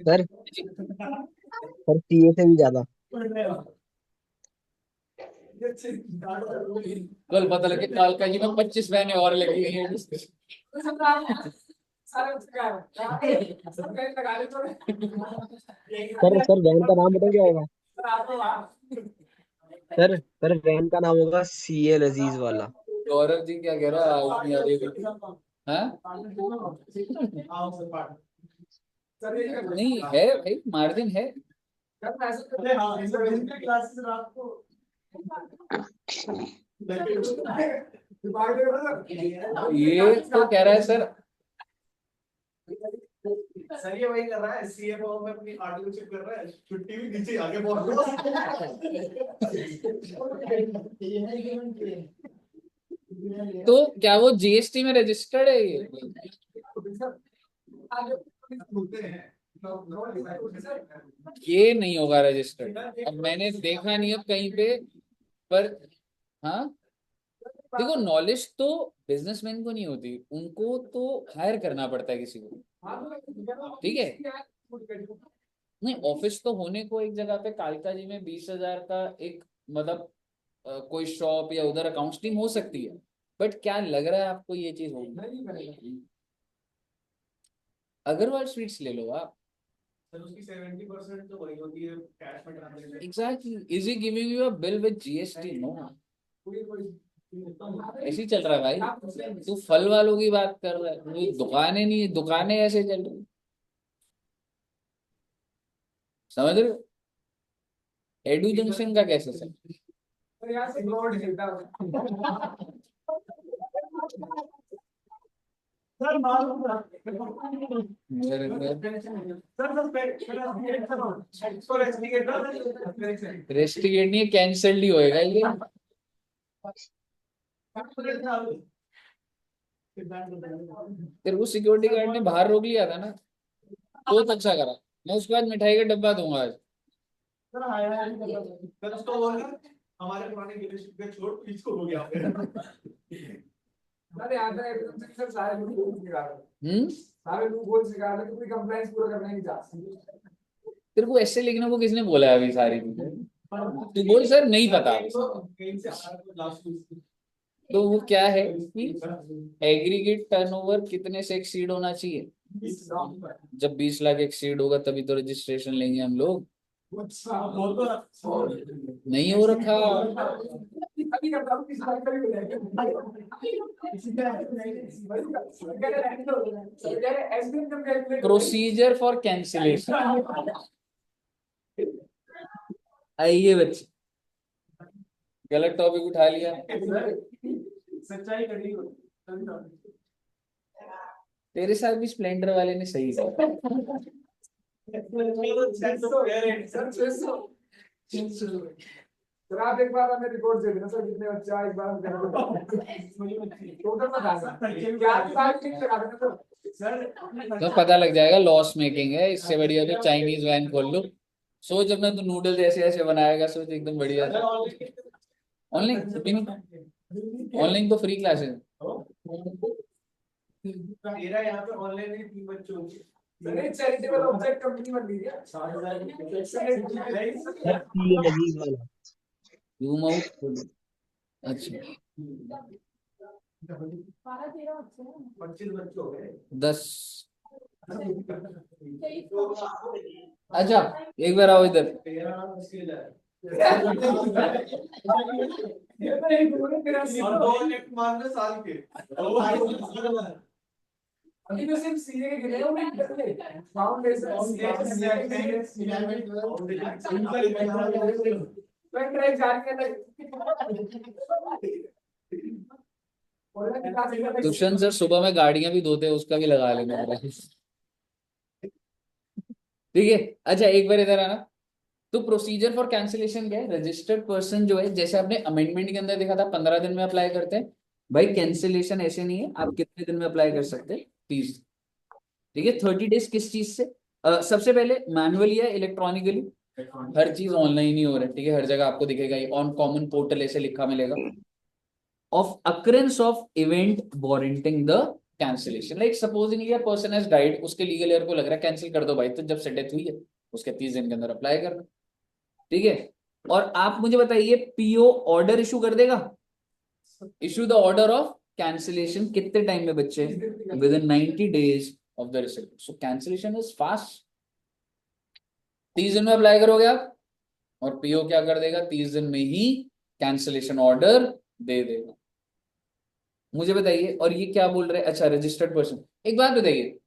[SPEAKER 6] सर सर सीए से भी ज्यादा
[SPEAKER 1] कल पता लगे कालका जी में 25 महीने और लगी हुई हैं।
[SPEAKER 6] सर वैन का नाम बताओ क्या होगा? सर वैन का नाम होगा सीए लजीज वाला।
[SPEAKER 1] गौरव जी क्या कह रहा है, आवाज नहीं आ रही है? हाँ नहीं है भाई, मार्जिन है। ये तो कह रहा है सर,
[SPEAKER 4] सर ये वही कर रहा है, सीए फॉर्म में अपनी आर्टिकलशिप कर रहा है, छुट्टी भी नीचे आगे बहुत
[SPEAKER 1] तो क्या वो जीएसटी में रजिस्टर्ड है ये? ये नहीं होगा रजिस्टर्ड, अब मैंने देखा नहीं अब कहीं पे, पर हाँ देखो, नॉलेज तो बिजनेसमैन को नहीं होती, उनको तो हायर करना पड़ता है किसी को, ठीक है। नहीं ऑफिस तो होने को एक जगह पे कालका जी में 20,000 का एक, मतलब कोई शॉप या उधर अकाउंट्स टीम हो सकती है, बट क्या लग रहा है आपको ये चीज होगी? अग्रवाल स्वीट्स ले लो आप।
[SPEAKER 4] सर उसकी 70% तो वही होती है कैश में transaction.
[SPEAKER 1] Exactly, is he giving you a bill with GST? No, ऐसे ही चल रहा है भाई, तू फल वालों की बात कर रहा है, कोई दुकानें नहीं, दुकानें ऐसे चल रही, समझ रहे हो? एडू जंक्शन का कैसे चल? रेस्टिकेट नहीं है, कैंसल्ड ही होएगा ये। तेरे को सिक्योरिटी गार्ड ने बाहर रोक लिया था ना, बहुत अच्छा करा, मैं उसके बाद मिठाई का डब्बा दूंगा आज।
[SPEAKER 4] सर उसको बोलना हमारे पुराने लीडरशिप के छोड़ इसको हो गया।
[SPEAKER 1] सारे लोग बोल सिखा रहे, कोई कंप्लायंस पूरा करने नहीं चाहते। तेरे को ऐसे लिखने को किसने बोला है अभी सारी चीजें? तू बोल सर नहीं पता। तो वो क्या है कि एग्रीगेट टर्नओवर कितने से एक्सीड होना चाहिए? जब 20 लाख एक्सीड होगा तभी तो रजिस्ट्रेशन लेंगे हम लोग। नहीं हो रखा। Procedure for cancellation. आइए बच्चे, गलत टॉपिक उठा लिया।
[SPEAKER 4] सच्चाई करी
[SPEAKER 1] तेरे साथ भी स्प्लेंडर वाले ने सही कहा।
[SPEAKER 4] सर आप एक बार हमें रिपोर्ट दे देना सर, कितने बच्चे आए एक बार हम टोटल बता सर।
[SPEAKER 1] तो पता लग जाएगा लॉस मेकिंग है, इससे बढ़िया तो चाइनीज वैन खोल लो। सोच अपना तो नूडल जैसे ऐसे बनाएगा, सोच एकदम बढ़िया। ऑनलाइन, ऑनलाइन तो फ्री क्लासेस।
[SPEAKER 4] मेरा यहाँ पे ऑनलाइन ही 3 बच्चों अरे चैरिटेबल ऑब्जेक्ट कंपनी बन गई है
[SPEAKER 6] सर सीएल अजीज वाला।
[SPEAKER 1] जूम आउट खोलो। अच्छा
[SPEAKER 4] 25 बच्चे हो गए
[SPEAKER 1] 10। अच्छा एक बार आओ इधर।
[SPEAKER 4] और 2 लेफ्ट मारने साल के अभी तो सिर्फ सीए के गिरे हैं फाउंडेशन पेन ड्राइव जाने लग
[SPEAKER 1] दुष्यंत सर सुबह में गाड़ियां भी धोते हैं, उसका भी लगा लेना। ठीक है। अच्छा एक बार इधर आना। तो प्रोसीजर फॉर कैंसिलेशन क्या है? रजिस्टर्ड पर्सन जो है, जैसे आपने अमेंडमेंट के अंदर देखा था 15 दिन में अप्लाई करते हैं, भाई कैंसिलेशन ऐसे नहीं है, आप कितने दिन में अप्लाई कर सकते हैं? 30। ठीक है। 30 डेज किस चीज से? सबसे पहले मैनुअली या इलेक्ट्रॉनिकली? हर चीज ऑनलाइन ही हो रहा है। ठीक है। हर जगह आपको दिखेगा, ऑन कॉमन पोर्टल ऐसे लिखा मिलेगा। Of occurrence of event warranting the cancellation, like supposing ये पर्सन हैज डाइड, उसके लीगल एयर को लग रहा है कैंसिल कर दो भाई, तो जब से डेथ हुई है उसके 30 दिन के अंदर अप्लाई करना। ठीक है। और आप मुझे बताइए, पीओ ऑर्डर इशू कर देगा? Issue the order of cancellation कितने टाइम में बच्चे? With in 90 days of the receipt. So cancellation is fast. 30 दिन में अप्लाई करोगे आप, और पीओ क्या कर देगा? 30 दिन में ही कैंसिलेशन ऑर्डर दे देगा। मुझे बताइए, और ये क्या बोल रहे हैं? अच्छा रजिस्टर्ड पर्सन। एक बात बताइए,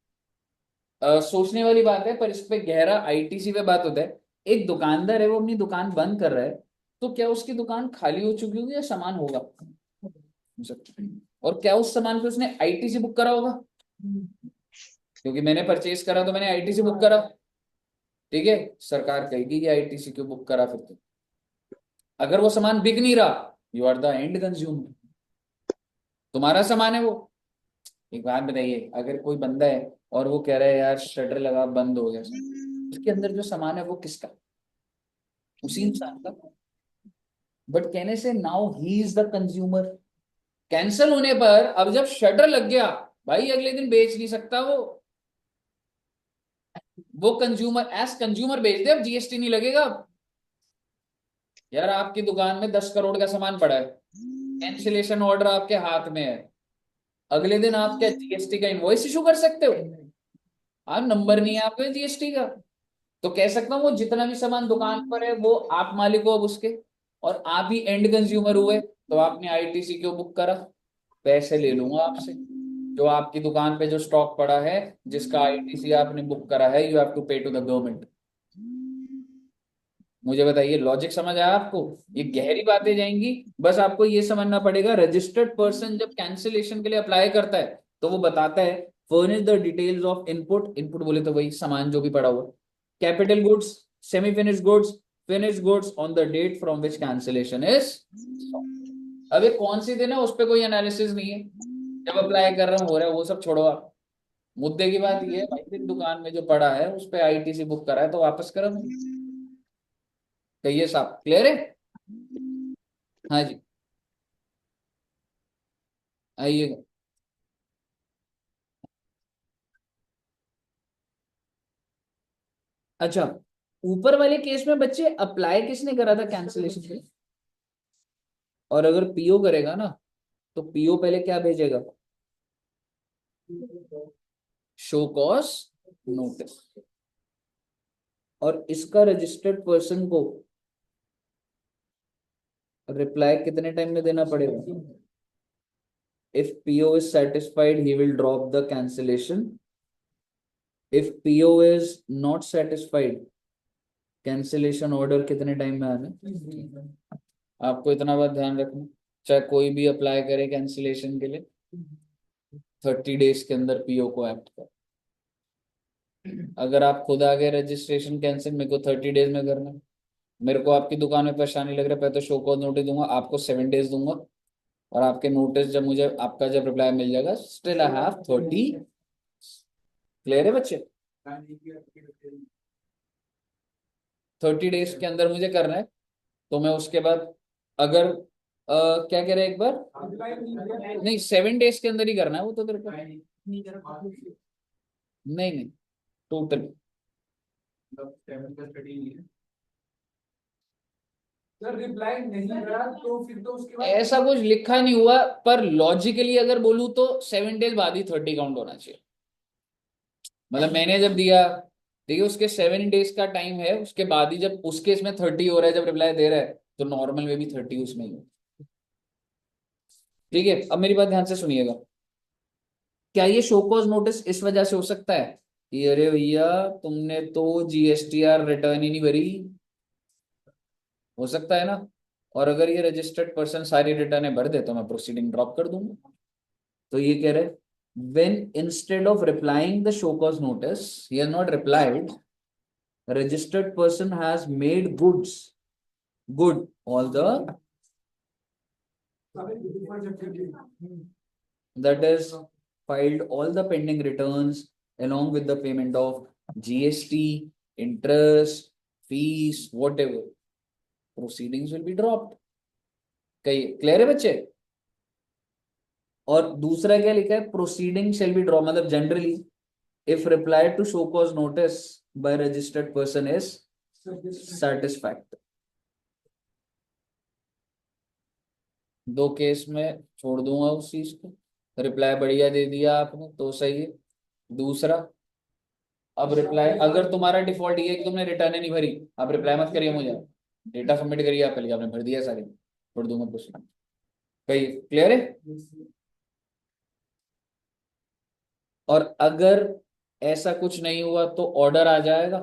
[SPEAKER 1] सोचने वाली बात है, पर इस पे गहरा आईटीसी पे बात होता है। एक दुकानदार है, वो अपनी दुकान बंद कर रहा है, तो क्या उसकी दुकान खाली हो चुकी होगी या सामान होगा? और क्या उस सामान पे उसने आईटीसी बुक करा होगा? क्योंकि मैंने परचेज करा तो मैंने आईटीसी बुक करा। ठीक है। सरकार कहेगी कि आईटीसी क्यों बुक करा फिर? तो अगर वो सामान बिक नहीं रहा, you are the end consumer, तुम्हारा सामान है वो। एक बात बताइए, अगर कोई बंदा है और वो कह रहा है यार शटर लगा बंद हो गया, उसके अंदर जो सामान है वो किसका? उसी इंसान का। बट कहने से now he is the consumer. Cancel होने पर अब जब शटर लग गया, भाई अगले दिन बेच नहीं सकता वो कंज्यूमर एज कंज्यूमर बेच दे, अब जीएसटी नहीं लगेगा। यार आपकी दुकान में 10 करोड़ का सामान पड़ा है, कैंसिलेशन ऑर्डर आपके हाथ में है, अगले दिन आप क्या जीएसटी का इनवॉइस इशू कर सकते हो? आप नंबर नहीं है आपके जीएसटी का, तो कह सकता हूँ वो जितना भी सामान दुकान पर है वो आप मालिक हो अब उसके, और आप ही एंड कंज्यूमर हुए, तो आपने आईटीसी क्यों बुक करा? पैसे ले लूंगा आपसे। जो आपकी दुकान पे जो स्टॉक पड़ा है, जिसका आईटीसी आपने बुक करा है, यू हैव टू पे टू द गवर्नमेंट। मुझे बताइए, लॉजिक समझ आया आपको? ये गहरी बातें जाएंगी। बस आपको ये समझना पड़ेगा, रजिस्टर्ड पर्सन जब कैंसिलेशन के लिए अप्लाई करता है तो वो बताता है furnish the details of input. Input बोले तो वही सामान जो भी पड़ा हुआ, capital goods, semi finish goods, finish goods on the date from which cancellation is. अब ये कौन सी दिन है उस पर कोई एनालिसिस नहीं है, जब अप्लाई कर रहा हूँ हो रहा है, वो सब छोड़ो आप। मुद्दे की बात ये है भाई, दिन दुकान में जो पड़ा है उस पर आईटीसी बुक करा है तो वापस करो। कहिए साहब, क्लियर है? हाँ जी आइएगा। अच्छा, ऊपर वाले केस में बच्चे अप्लाई किसने करा था कैंसिलेशन के लिए? और अगर पीओ करेगा ना, तो पीओ पहले क्या भेजेगा? Show cause notice. और इसका रजिस्टर्ड पर्सन को रिप्लाई कितने टाइम में देना पड़ेगा? If PO is satisfied he will drop the cancellation. If PO is not satisfied, cancellation order कितने टाइम में आना? आपको इतना बात ध्यान रखना, चाहे कोई भी अप्लाई करे कैंसिलेशन के लिए, 30 डेज के अंदर पीओ को एक्ट कर। अगर आप खुद आगे रजिस्ट्रेशन कैंसिल मेरे को 30 डेज में करना, मेरे को आपकी दुकान में परेशानी लग रहा है, पहले तो शो कॉज नोटिस दूंगा, आपको 7 डेज दूंगा, और आपके नोटिस जब मुझे आपका जब रिप्लाई मिल जाएगा, स्टिल आई हैव 30। क्लियर है बच्चे? 30 डेज के अंदर मुझे करना है, तो मैं उसके बाद अगर क्या कह रहे हैं एक बार, नहीं 7 डेज के अंदर ही करना है वो तो तेरे को। नहीं नहीं, टोटल।
[SPEAKER 4] सर रिप्लाई नहीं करा तो फिर तो उसके बाद
[SPEAKER 1] ऐसा कुछ लिखा नहीं हुआ, पर लॉजिकली अगर बोलूं तो 7 डेज बाद ही 30 काउंट होना चाहिए। मतलब मैंने जब दिया, देखिए उसके 7 डेज का टाइम है, उसके बाद ही जब उसके इसमें 30 हो रहा है, जब रिप्लाई दे रहा है, तो नॉर्मल में भी 30 उसमें ही हो। ठीक है, अब मेरी बात ध्यान से सुनिएगा। क्या ये शो कॉज नोटिस इस वजह से हो सकता है कि अरे भैया तुमने तो जीएसटीआर रिटर्न ही नहीं भरी, हो सकता है ना। और अगर ये रजिस्टर्ड पर्सन सारी रिटर्न भर दे तो मैं प्रोसीडिंग ड्रॉप कर दूंगा। तो ये कह रहे, when instead of replying the show cause notice he has not replied, registered person has made good all the, that is filed all the pending returns along with the payment of GST, interest, fees, whatever, proceedings will be dropped। कही clear है बच्चे। और दूसरा क्या लिखा है, proceeding shall be drop, मतलब generally if reply to show cause notice by registered person is satisfactory। दो केस में छोड़ दूंगा उस चीज को, रिप्लाई बढ़िया दे दिया आपने तो सही है। दूसरा, अब रिप्लाई अगर तुम्हारा डिफॉल्ट ये है कि तुमने रिटर्न नहीं भरी, आप रिप्लाई मत करिए मुझे, डेटा सबमिट करिए आप पहले, आपने भर दिया सारे, छोड़ दूंगा कुछ। कही क्लियर है। और अगर ऐसा कुछ नहीं हुआ तो ऑर्डर आ जाएगा,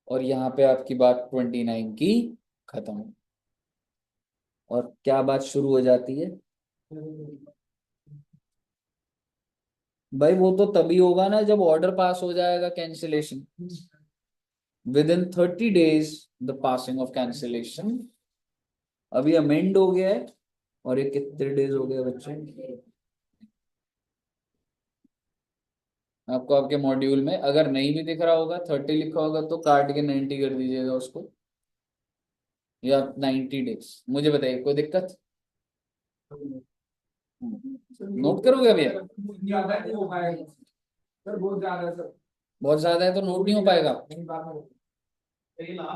[SPEAKER 1] और यहाँ पे आपकी बात 29 की खत्म हो, और क्या बात शुरू हो जाती है भाई, वो तो तभी होगा ना जब ऑर्डर पास हो जाएगा cancellation, with in 30 days the passing of cancellation. अभी अमेंड हो गया है, और ये कितने डेज हो गए बच्चे, आपको आपके मॉड्यूल में अगर नहीं भी दिख रहा होगा 30 लिखा होगा तो काट के 90 कर दीजिएगा उसको, या 90 days। मुझे बताइए कोई दिक्कत, नोट करोगे अभी।
[SPEAKER 4] ज्यादा नहीं हो पाएगा सर, बहुत ज्यादा है सर।
[SPEAKER 1] बहुत ज्यादा है तो नोट नहीं हो पाएगा।
[SPEAKER 4] नहीं बात है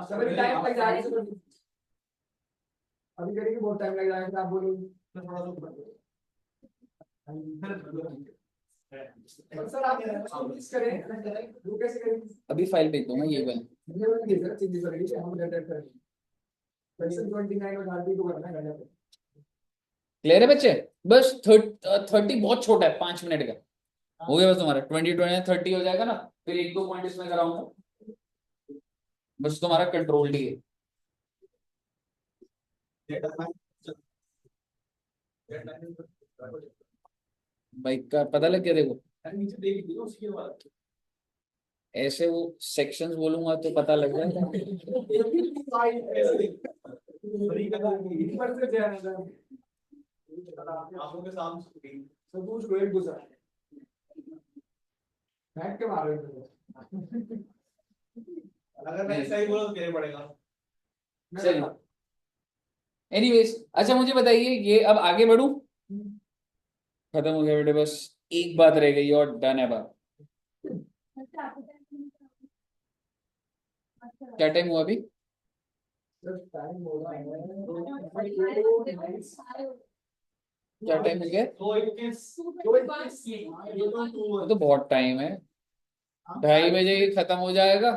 [SPEAKER 4] सर, अभी टाइम लग जाएगा सर, अभी करेंगे बहुत टाइम लग जाएगा सर, आप बोलोगे सर। आप चेंजेस करें, वो कैसे करेंगे?
[SPEAKER 1] अभी फाइल भेज दूंगा ये वाली।
[SPEAKER 4] मुझे वो नहीं सर, चेंजेस करेंगे हम लेटर करेंगे, सेक्शन 29 और 30 को करना है घर पे।
[SPEAKER 1] क्लियर है बच्चे। बस 30 बहुत छोटा है, 5 मिनट का हो गया बस तुम्हारा। 20 30 हो जाएगा ना, फिर 1-2 पॉइंट इसमें कराऊंगा, बस तुम्हारा कंट्रोल डी है। बाइक का पता लग गया, देखो ऐसे वो सेक्शंस बोलूंगा तो पता लग जाएगा।
[SPEAKER 4] बैठ के मारो
[SPEAKER 7] अगर मैं सही बोला तो तेरे पड़ेगा।
[SPEAKER 1] चलिए एनीवेज, अच्छा मुझे बताइए ये अब आगे बढ़ूं, खत्म हो गया बेटे, बस एक बात रह गई और डन है बात। क्या टाइम हुआ अभी? क्या टाइम हो गया? तो बहुत टाइम है, 2:30 बजे ही खत्म हो जाएगा,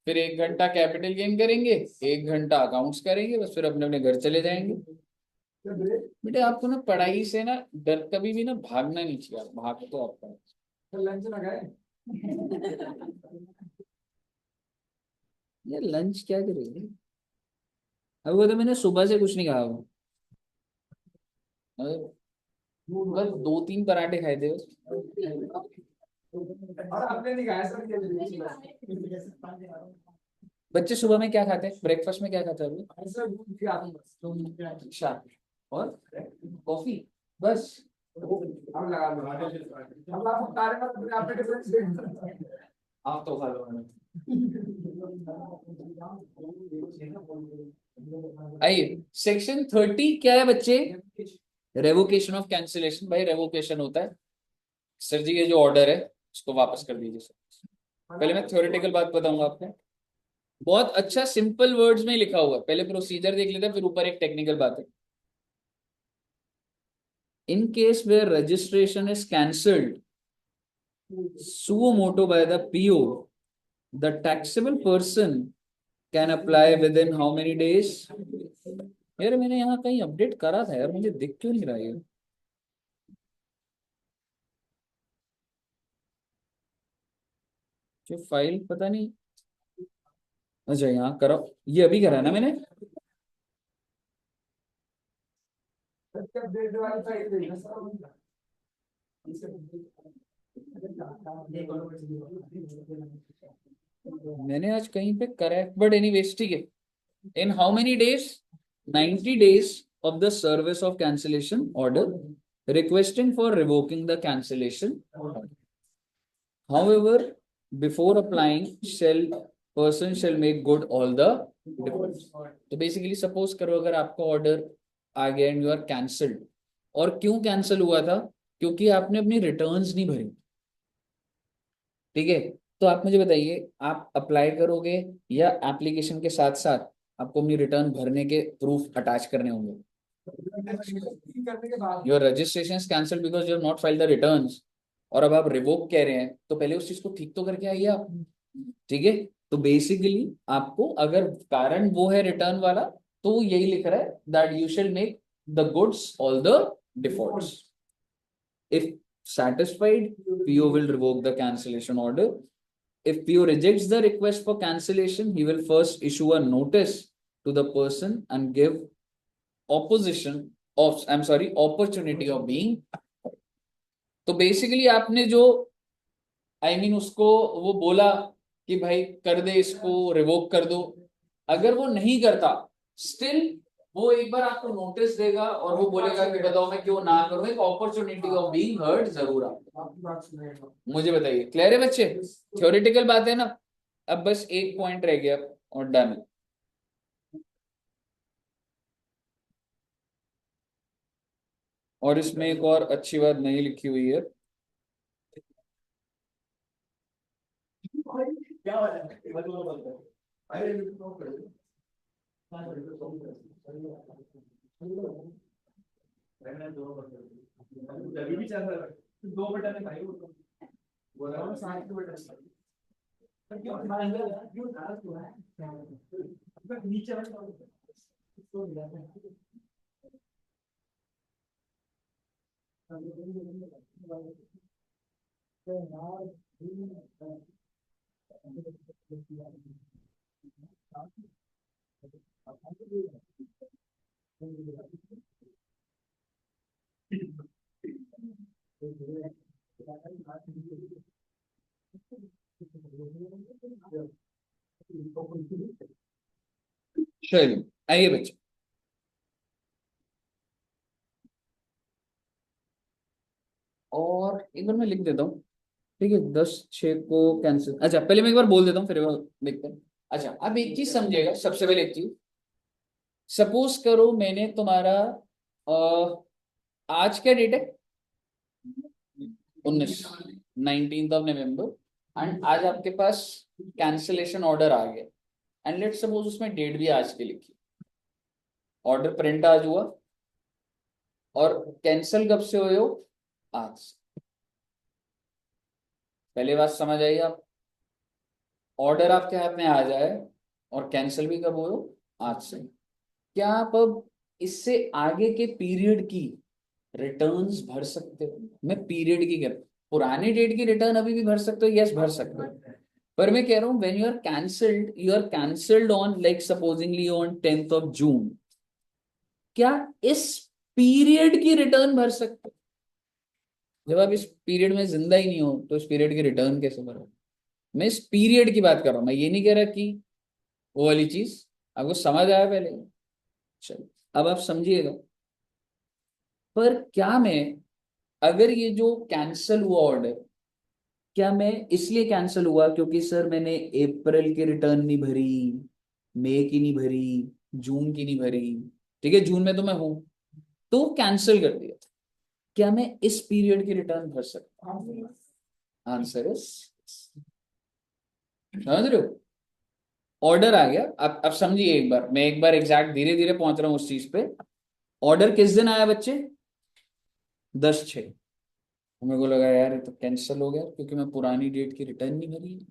[SPEAKER 1] फिर 1 घंटा कैपिटल गेन करेंगे, 1 घंटा अकाउंट्स करेंगे, बस फिर अपने अपने घर चले जाएंगे। बेटे आपको ना पढ़ाई से ना डर, कभी भी ना भागना नहीं चाहिए, भाग तो आपका।
[SPEAKER 4] लंच लगाए
[SPEAKER 1] ये लंच क्या करेगी? अब वो तो मैंने सुबह से कुछ नहीं खाया हुआ, बस 2-3 पराठे खाए थे बस।
[SPEAKER 4] और आपने नहीं खाया सर
[SPEAKER 1] बच्चे सुबह में क्या खाते हैं, ब्रेकफास्ट में क्या खाते हैं अभी? अच्छा, और कॉफी बस।
[SPEAKER 4] हम लगा लो, हम आपको कार्य में अपने आप पे
[SPEAKER 1] आप तो खा लो। आइए, सेक्शन 30 क्या है बच्चे? Revocation of cancellation. भाई रेवोकेशन होता है, सर जी ये जो ऑर्डर है उसको वापस कर दीजिए सर। पहले मैं थ्योरेटिकल बात बताऊंगा आपको। बहुत अच्छा सिंपल वर्ड्स में लिखा हुआ है, पहले प्रोसीजर देख लेते हैं फिर ऊपर एक टेक्निकल बात है। In case where registration is cancelled suo motu by the PO, the taxable person can apply within how many days? यार मैंने यहाँ कहीं अपडेट करा था यार, मुझे दिख क्यों नहीं रहा है जो फाइल, पता नहीं। अच्छा यहाँ करो, ये अभी करा ना मैंने।
[SPEAKER 4] अपडेट वाली फाइल देना सर।
[SPEAKER 1] मैंने आज कहीं पे करा है, बट एनीवेज ठीक है। इन how many days? 90 days of the service of cancellation order requesting for revoking the cancellation order. However, before applying, person shall make good all the defaults. तो बेसिकली सपोज करो अगर आपका ऑर्डर आ गया and you are cancelled, और क्यों cancel हुआ था? क्योंकि आपने अपनी रिटर्न्स नहीं भरी। ठीक है, तो आप मुझे बताइए, आप अप्लाई करोगे या एप्लीकेशन के साथ साथ आपको अपनी रिटर्न भरने के प्रूफ अटैच करने होंगे?
[SPEAKER 4] करने के बाद
[SPEAKER 1] your registration is cancelled because you have not filed the returns, और अब आप रिवोक कह रहे हैं, तो पहले उस चीज को ठीक तो करके आइए आप। ठीक है, तो बेसिकली आपको अगर कारण वो है रिटर्न वाला, तो यही लिख रहा है that you shall make the goods all the defaults. If satisfied, PO will revoke the cancellation order. If PO rejects the request for cancellation, he will first issue a notice to the person and give opportunity of being। तो basically आपने जो उसको वो बोला कि भाई कर दे, इसको रिवोक कर दो, अगर वो नहीं करता, स्टिल वो एक बार आपको नोटिस देगा और वो बोलेगा कि बताओ मैं क्यों ना करूं। एक अपॉर्चुनिटी ऑफ बीइंग हर्ड जरूर आपको।
[SPEAKER 4] आपकी बात सुनेगा।
[SPEAKER 1] मुझे बताइए, क्लियर है बच्चे? थ्योरेटिकल बात है ना। अब बस एक पॉइंट रह गया और डन है। और इसमें एक और अच्छी बात नहीं लिखी हुई है,
[SPEAKER 7] क्या हो रहा है? अरे अभी भी चल रहा है, दो बटन है भाई, वो साथ में बटन है। क्यों क्यों डाल क्यों है नीचे वाला तो जाता है।
[SPEAKER 1] चलिए आइए बच्चे, और एक बार मैं लिख देता हूँ। ठीक है, 10/6 को कैंसिल। अच्छा पहले मैं एक बार बोल देता हूँ फिर एक बार देखते हैं। अच्छा अब एक चीज समझिएगा, सबसे पहले एक चीज, सपोज करो मैंने तुम्हारा आज क्या डेट है? 19 नवंबर, एंड आज आपके पास कैंसिलेशन ऑर्डर आ गया, एंड लेट्स सपोज उसमें डेट भी आज की लिखी। ऑर्डर प्रिंट आज हुआ और कैंसिल कब से हुए हो? आज से। पहले बात समझ आई आप? ऑर्डर आपके हाथ में आ जाए और कैंसिल भी कब हुए हो? आज से। क्या आप अब इससे आगे के पीरियड की रिटर्न्स भर सकते हो? मैं पीरियड की कह रहा हूं, पुरानी डेट की रिटर्न अभी भी भर सकते हो, यस भर सकते हो, पर मैं कह रहा हूं when you are cancelled on like supposingly on 10th of June, क्या इस पीरियड की रिटर्न भर सकते हो? जब आप इस पीरियड में जिंदा ही नहीं हो तो इस पीरियड की रिटर्न कैसे भरो? मैं इस पीरियड की बात कर रहा हूं, मैं ये नहीं कह रहा कि वो वाली चीज। आपको समझ आया पहले? चलो अब आप समझिएगा। पर क्या मैं, अगर ये जो कैंसल हुआ ऑर्डर, क्या मैं इसलिए कैंसिल हुआ क्योंकि सर मैंने अप्रैल की रिटर्न नहीं भरी, मई की नहीं भरी, जून की नहीं भरी, ठीक है जून में तो मैं हूं, तो कैंसिल कर दिया, क्या मैं इस पीरियड की रिटर्न भर सकता हूं? आंसर इज समझ रहे हो? ऑर्डर आ गया, अब समझिए एक बार, मैं एक बार एग्जैक्ट धीरे धीरे पहुंच रहा हूं उस चीज पे। ऑर्डर किस दिन आया बच्चे? 10/6। मेरे को लगा यार ये तो कैंसिल हो गया क्योंकि मैं पुरानी डेट की रिटर्न नहीं भरी है।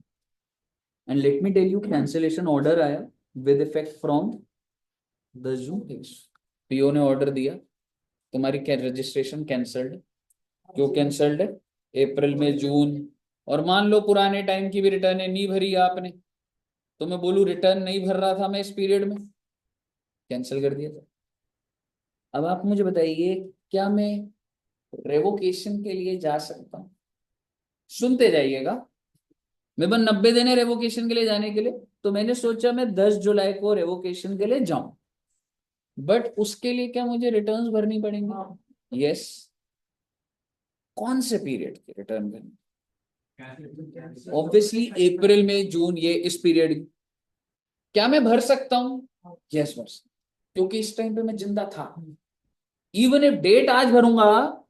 [SPEAKER 1] And let me tell you, cancellation order आया with effect from 10 June. PO ने ऑर्डर दिया, तुम्हारी रजिस्ट्रेशन कैंसल्ड। क्यों कैंसल्ड है? अप्रैल में, जून, और मान लो पुराने टाइम की भी रिटर्न नहीं भरी आपने, तो मैं बोलूं रिटर्न नहीं भर रहा था मैं इस पीरियड में, कैंसिल कर दिया था। अब आप मुझे बताइए, क्या मैं रेवोकेशन के लिए जा सकता हूँ? सुनते जाइएगा। मेरे पास 90 दिन है रेवोकेशन के लिए जाने के लिए, तो मैंने सोचा मैं 10 जुलाई को रेवोकेशन के लिए जाऊं। बट उसके लिए क्या मुझे रिटर्न्स भरनी पड़ेंगी? यस। कौन से पीरियड के रिटर्न भरने? ऑब्वियसली अप्रैल में, जून, ये इस पीरियड। क्या मैं भर सकता हूं? यस भर सकता, क्योंकि इस टाइम पे मैं जिंदा था। इवन इफ डेट आज भरूंगा,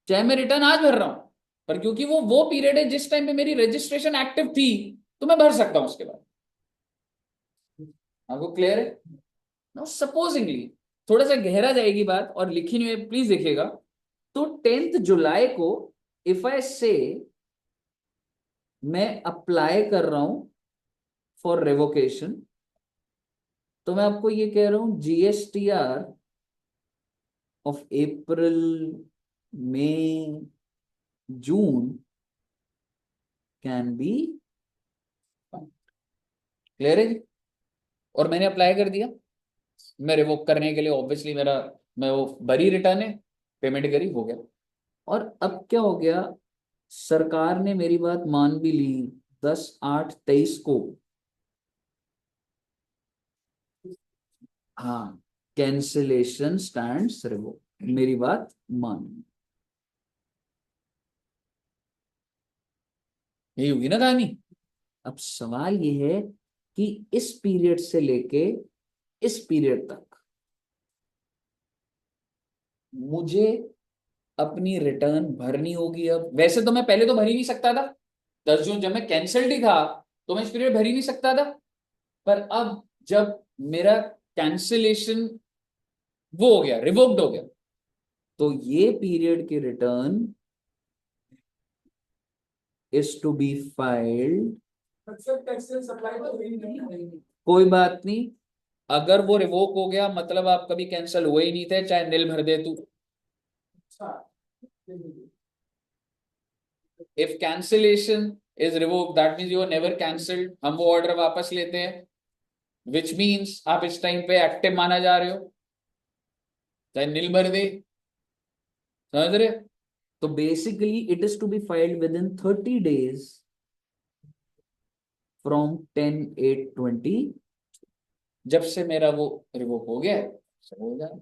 [SPEAKER 1] चाहे मैं रिटर्न आज भर रहा हूं, पर क्योंकि वो पीरियड है जिस टाइम पे मेरी रजिस्ट्रेशन एक्टिव थी, तो मैं भर सकता हूं उसके बाद। आपको क्लियर है? नो, सपोजिंगली थोड़ा सा गहरा जाएगी बात, और लिखी नहीं है प्लीज देखिएगा। तो 10 जुलाई को इफ आई से मैं अप्लाई कर रहा हूं फॉर रेवोकेशन, तो मैं आपको ये कह रहा हूं GSTR of April, May, June can be, clear है जी? और मैंने अप्लाई कर दिया, मैं रिवोक करने के लिए, ऑब्वियसली मेरा, मैं वो भरी रिटर्न है, पेमेंट करी, हो गया। और अब क्या हो गया, सरकार ने मेरी बात मान भी ली 10/8/23 को। हाँ, कैंसिलेशन स्टैंड्स रिवोक, मेरी बात मान, यही होगी ना कहानी। अब सवाल ये है कि इस पीरियड से लेके इस पीरियड तक मुझे अपनी रिटर्न भरनी होगी। अब वैसे तो मैं पहले तो भर ही नहीं सकता था, 10 जून जब मैं कैंसल्ड ही था तो मैं इस पीरियड भर ही नहीं सकता था। पर अब जब मेरा कैंसिलेशन वो हो गया, रिवोक्ड हो गया, तो ये पीरियड की return is to be filed. कोई बात नहीं, अगर वो रिवोक हो गया मतलब आप कभी कैंसिल हुए ही नहीं थे, चाहे नील भर दे तू। If cancellation is revoke that means you are never cancelled, हम वो ऑर्डर वापस लेते हैं, विच मीन्स आप इस टाइम पे एक्टिव माना जा रहे हो, चाहे नील भर दे। समझ रहे? तो basically it is to be filed within 30 days फ्रॉम 10/8/20, जब से मेरा वो रिवोक हो गया सब हो जाए।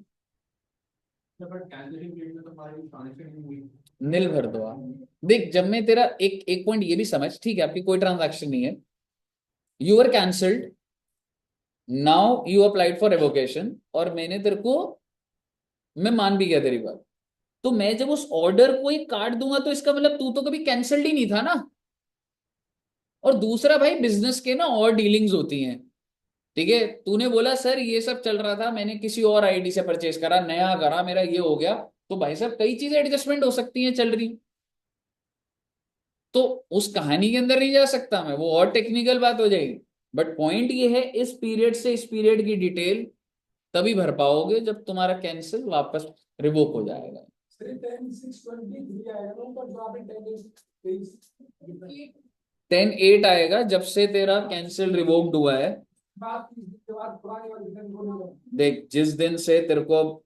[SPEAKER 1] नील भर दो आप। देख, जब मैं तेरा एक एक पॉइंट ये भी समझ, ठीक है, आपकी कोई ट्रांजैक्शन नहीं है, you are cancelled, now you applied for revocation, और मैंने तेरे को, मैं मान भी गया तेरी बात, तो मैं जब उस ऑर्डर को ही काट दूंगा तो इसका मतलब तू तो कभी कैंसल्ड ही नहीं था ना। और दूसरा भाई, बिजनेस के ना और डीलिंग्स होती हैं, ठीक है? तूने बोला सर ये सब चल रहा था, मैंने किसी और आईडी से परचेस करा, नया करा, मेरा ये हो गया, तो भाई साहब कई चीजें एडजस्टमेंट हो सकती हैं चल रही, तो उस कहानी के अंदर नहीं जा सकता मैं, वो और टेक्निकल बात हो जाएगी। बट पॉइंट ये है, इस पीरियड से इस पीरियड की डिटेल तभी भर पाओगे जब तुम्हारा कैंसिल वापस रिवोक हो जाएगा। 10/8 आएगा जब से तेरा कैंसिल रिवोक्ड हुआ है। देख, जिस दिन से तेरे को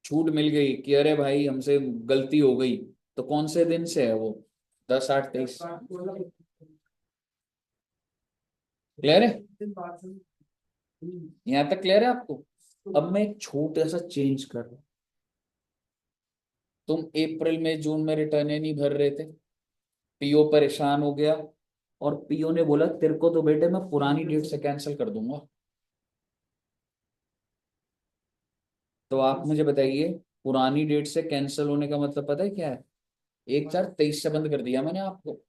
[SPEAKER 1] छूट मिल गई कि अरे भाई हमसे गलती हो गई, तो कौन से दिन से है वो? 10/8/23। क्लियर है? यहां तक क्लियर है आपको? अब मैं एक छोटा सा चेंज कर रहा हूं। तुम अप्रैल में, जून में रिटर्न नहीं भर रहे थे, पीओ परेशान हो गया, और पीओ ने बोला तेरे को तो बेटे मैं पुरानी डेट से कैंसिल कर दूंगा। तो आप मुझे बताइए, पुरानी डेट से कैंसिल होने का मतलब पता है क्या है? 1/4/23 से बंद कर दिया मैंने आपको।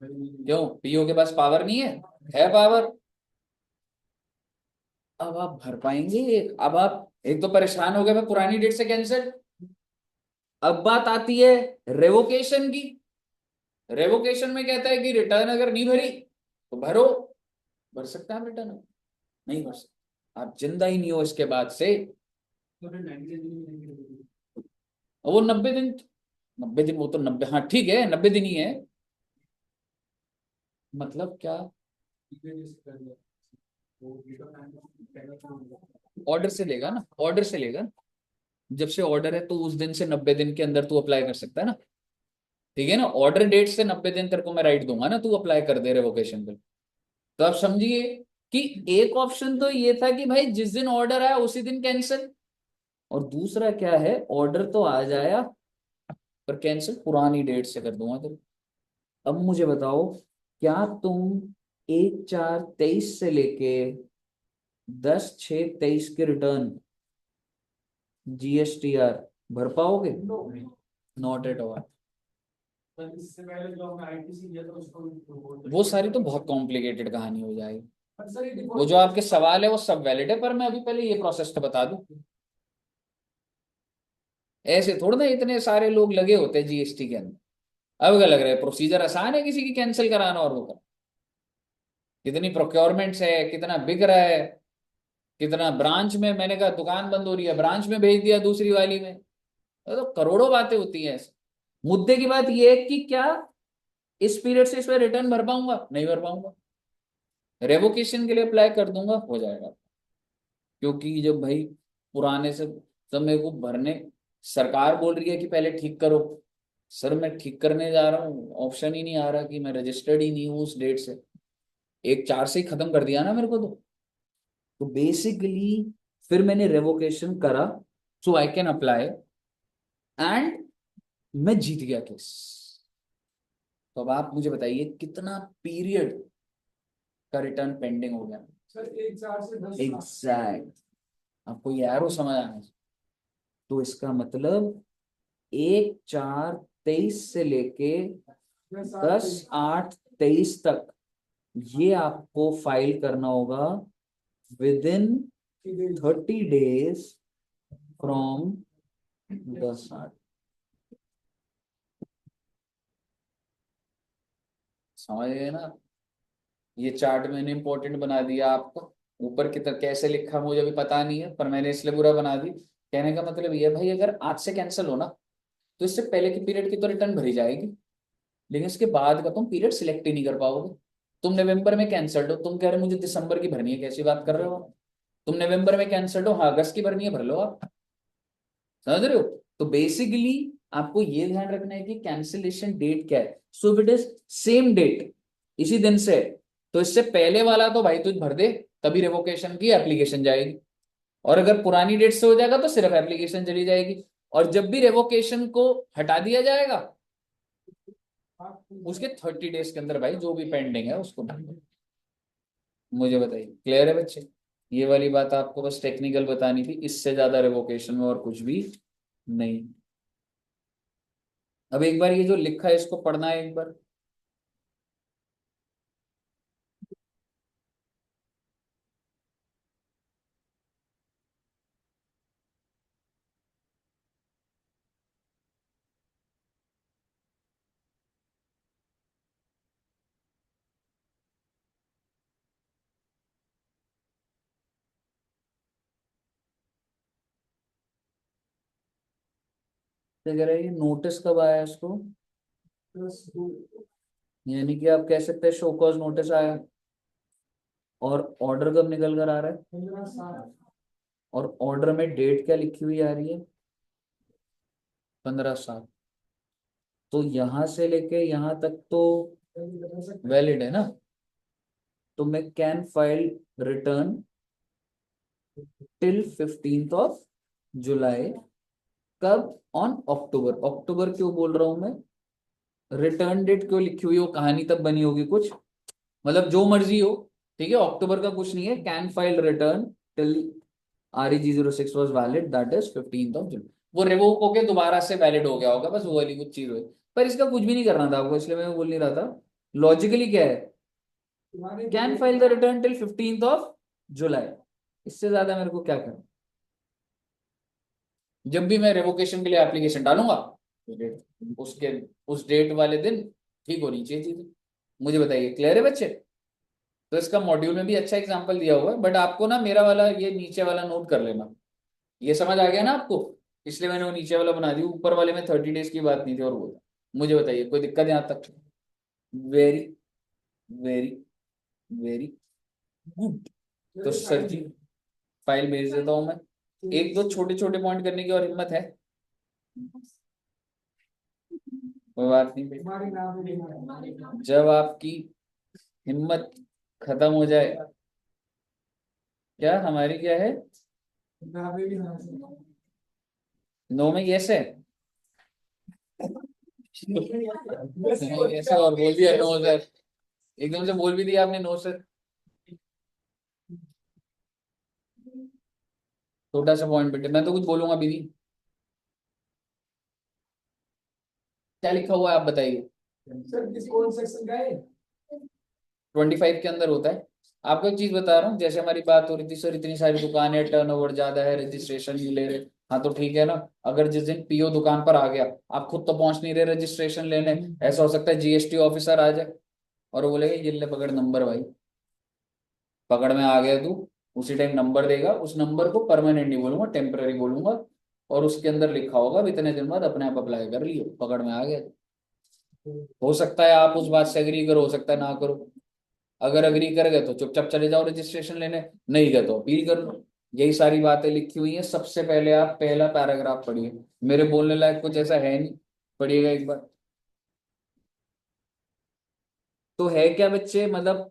[SPEAKER 1] क्यों? पीओ के पास पावर नहीं है पावर। अब आप भर पाएंगे? अब आप एक तो परेशान हो गए, मैं पुरानी डेट से कैंसिल। अब बात आती है रेवोकेशन की। रेवोकेशन में कहता है कि रिटर्न अगर नहीं भरी तो भरो। भर सकते हैं आप रिटर्न? नहीं भर सकते, आप जिंदा ही नहीं हो इसके बाद से।
[SPEAKER 4] तो फिर 90 दिन में नहीं करेगी।
[SPEAKER 1] वो 90 दिन, 90 दिन, वो तो 90, हाँ ठीक है 90 दिन ही है। मतलब क्या?
[SPEAKER 4] जैसे कर लिया वो रिटर्न पहले तो
[SPEAKER 1] ऑर्डर से लेगा ना, ऑर्डर से लेगा। जब से ऑर्डर है तो उस दिन से 90 दिन के अंदर तू अप्लाई कर सकता है ना। ठीक है ना, ऑर्डर डेट से 90 दिन तेरे को मैं राइट दूंगा ना, तू अप्लाई कर दे रेवोकेशन पे। तो आप समझिए कि एक ऑप्शन तो ये था कि भाई जिस दिन ऑर्डर आया उसी दिन कैंसिल, और दूसरा क्या है, ऑर्डर तो आ जाया पर कैंसिल पुरानी डेट से कर दूंगा तेरे। अब मुझे बताओ, क्या तुम 1/4/23 से लेके 10/6/23 के रिटर्न जीएसटीआर भर पाओगे? Not at all.
[SPEAKER 4] पर इससे पहले जो हमने आईटीसी लिया था उसको
[SPEAKER 1] वो सारी तो बहुत कॉम्प्लिकेटेड कहानी हो जाएगी।
[SPEAKER 4] पर सर ये
[SPEAKER 1] वो जो आपके सवाल है वो सब वैलिड है, पर मैं अभी पहले ये प्रोसेस तो बता दूं। ऐसे थोड़ा ना इतने सारे लोग लगे होते हैं जीएसटी के अंदर। अब क्या लग रहा है प्रोसीजर आसान है किसी की कैंसिल कराना और वो करना? कितनी प्रोक्योरमेंट्स है, कितना बिक रहा है, कितना ब्रांच में, मैंने कहा दुकान बंद हो रही है ब्रांच में भेज दिया दूसरी वाली में। तो करोड़ों बातें होती हैं ऐसे। मुद्दे की बात यह है कि क्या इस पीरियड से इसमें रिटर्न भर पाऊंगा? नहीं भर पाऊंगा। रेवोकेशन के लिए अप्लाई कर दूंगा, हो जाएगा। क्योंकि जब भाई पुराने से सब मेरे को भरने, सरकार बोल रही है कि पहले ठीक करो। सर मैं ठीक करने जा रहा हूँ, ऑप्शन ही नहीं आ रहा कि मैं रजिस्टर्ड ही नहीं हूँ उस डेट से। 1/4 से ही खत्म कर दिया ना मेरे को तो बेसिकली फिर मैंने रेवोकेशन करा सो आई कैन अप्लाई, एंड मैं जीत गया केस। तो अब आप मुझे बताइए कितना पीरियड का रिटर्न पेंडिंग हो गया?
[SPEAKER 4] सर 1/4 से 10
[SPEAKER 1] एग्जैक्ट। आपको ये एरो समझ आना चाहिए। तो इसका मतलब 1/4/23 से लेके 10/8/23 तक ये आपको फाइल करना होगा विद इन 30 डेज फ्रॉम 10/8। समझ गए ना? ये चार्ट मैंने इंपॉर्टेंट बना दिया आपको। ऊपर की तरफ कैसे लिखा मुझे भी पता नहीं है, पर मैंने इसलिए पूरा बना दी। कहने का मतलब ये है भाई, अगर आज से कैंसिल हो ना तो इससे पहले की पीरियड की तो रिटर्न भरी जाएगी, लेकिन इसके बाद का तुम पीरियड सिलेक्ट ही नहीं कर पाओगे। तुम नवंबर में कैंसल्ड हो, तुम कह रहे हो मुझे दिसंबर की भरनी है, कैसी बात कर रहे हो आप? तुम नवंबर में कैंसल्ड हो, हाँ अगस्त की भरनी है, भर लो आप। समझ रहे हो? तो बेसिकली आपको ये ध्यान रखना है कि कैंसिलेशन डेट क्या है। So if it is same date, इसी दिन से, तो इससे पहले वाला तो भाई तुझ भर दे, तभी रेवोकेशन की एप्लीकेशन जाएगी। और अगर पुरानी डेट से हो जाएगा तो सिर्फ एप्लीकेशन चली जाएगी। और जब भी रेवोकेशन को हटा दिया जाएगा उसके 30 डेज के अंदर भाई जो भी पेंडिंग है उसको भर दो। मुझे बताइए, क्लियर है बच्चे? ये वाली बात आपको बस टेक्निकल बतानी थी, इससे ज्यादा रेवोकेशन में और कुछ भी नहीं। अब एक बार ये जो लिखा है इसको पढ़ना है एक बार। तो कह रहे हैं नोटिस कब आया इसको, यानी कि आप कह सकते हैं शो कॉज नोटिस आया, और ऑर्डर कब निकल कर आ रहा है,
[SPEAKER 4] 15/7
[SPEAKER 1] और ऑर्डर में डेट क्या लिखी हुई आ रही है, 15/7। तो यहां से लेके यहां तक तो वैलिड है ना। तो मैं कैन फाइल रिटर्न टिल 15 जुलाई। कब? On October. अक्टूबर क्यों बोल रहा हूं मैं? रिटर्न डेट क्यों लिखी हुई, वो कहानी तब बनी होगी कुछ, मतलब जो मर्जी हो। ठीक है, अक्टूबर का कुछ नहीं है। Can file return till REG06 was valid, that is 15 जुलाई। वो रिवोक होके दोबारा से वैलिड हो गया होगा, बस वो वाली कुछ चीज हुई। पर इसका कुछ भी नहीं करना था आपको, इसलिए मैं बोल नहीं रहा था। लॉजिकली क्या है, can file the return till 15th of July. इससे ज्यादा मेरे को क्या करना। जब भी मैं रेवोकेशन के लिए एप्लीकेशन डालूंगा उसके उस डेट वाले दिन ठीक होनी चाहिए चीजें। मुझे बताइए, क्लियर है बच्चे? तो इसका मॉड्यूल में भी अच्छा एग्जांपल दिया हुआ है, बट आपको ना मेरा वाला ये नीचे वाला नोट कर लेना। ये समझ आ गया ना आपको? इसलिए मैंने वो नीचे वाला बना दिया, ऊपर वाले में 30 डेज की बात नहीं थी और वो था। मुझे बताइए कोई दिक्कत यहाँ तक? Very very very good. तो सर जी फाइल भेज देता हूं मैं। एक दो छोटे छोटे पॉइंट करने की और हिम्मत है? कोई बात नहीं बेटा।
[SPEAKER 4] हमारे नाम में नहीं है।
[SPEAKER 1] जब आपकी हिम्मत खत्म हो जाए, क्या हमारी क्या है,
[SPEAKER 4] नाम में भी नहीं है।
[SPEAKER 1] नो में यस है, ऐसे और बोल दिया नो सर, एकदम से बोल भी दिया आपने नो सर। छोटा सा पॉइंट बेटे, मैं तो कुछ बोलूंगा भी नहीं। क्या लिखा हुआ है आप बताइए?
[SPEAKER 4] सर किस कौन सेक्शन का है?
[SPEAKER 1] 25 के अंदर होता है। आपको एक चीज बता रहा हूँ, जैसे हमारी बात हो रही थी सर इतनी सारी दुकानें, टर्नओवर ज्यादा है, रजिस्ट्रेशन नहीं ले रहे। हाँ तो ठीक है ना, अगर जिस दिन पीओ दुकान पर आ गया, आप खुद तो पहुंच नहीं रहे रजिस्ट्रेशन लेने, ऐसा हो सकता है जीएसटी ऑफिसर आ जाए और वो बोलेगा ये ले पकड़ नंबर भाई, पकड़ में आ गया तू। उसी टाइम नंबर देगा, उस नंबर को परमानेंट नहीं बोलूंगा, टेम्पररी बोलूंगा, और उसके अंदर लिखा होगा अब इतने दिन बाद अपने आप अप्लाई कर लियो, पकड़ में आ गया। हो सकता है आप उस बात से एग्री करो, हो सकता है ना करो। अगर अग्री कर गए तो चुपचाप चले जाओ रजिस्ट्रेशन लेने, नहीं गए तो अपील कर लो। यही सारी बातें लिखी हुई हैं। सबसे पहले आप पहला पैराग्राफ पढ़िए, मेरे बोलने लायक कुछ ऐसा है नहीं, पढ़िएगा एक बार। तो है क्या बच्चे, मतलब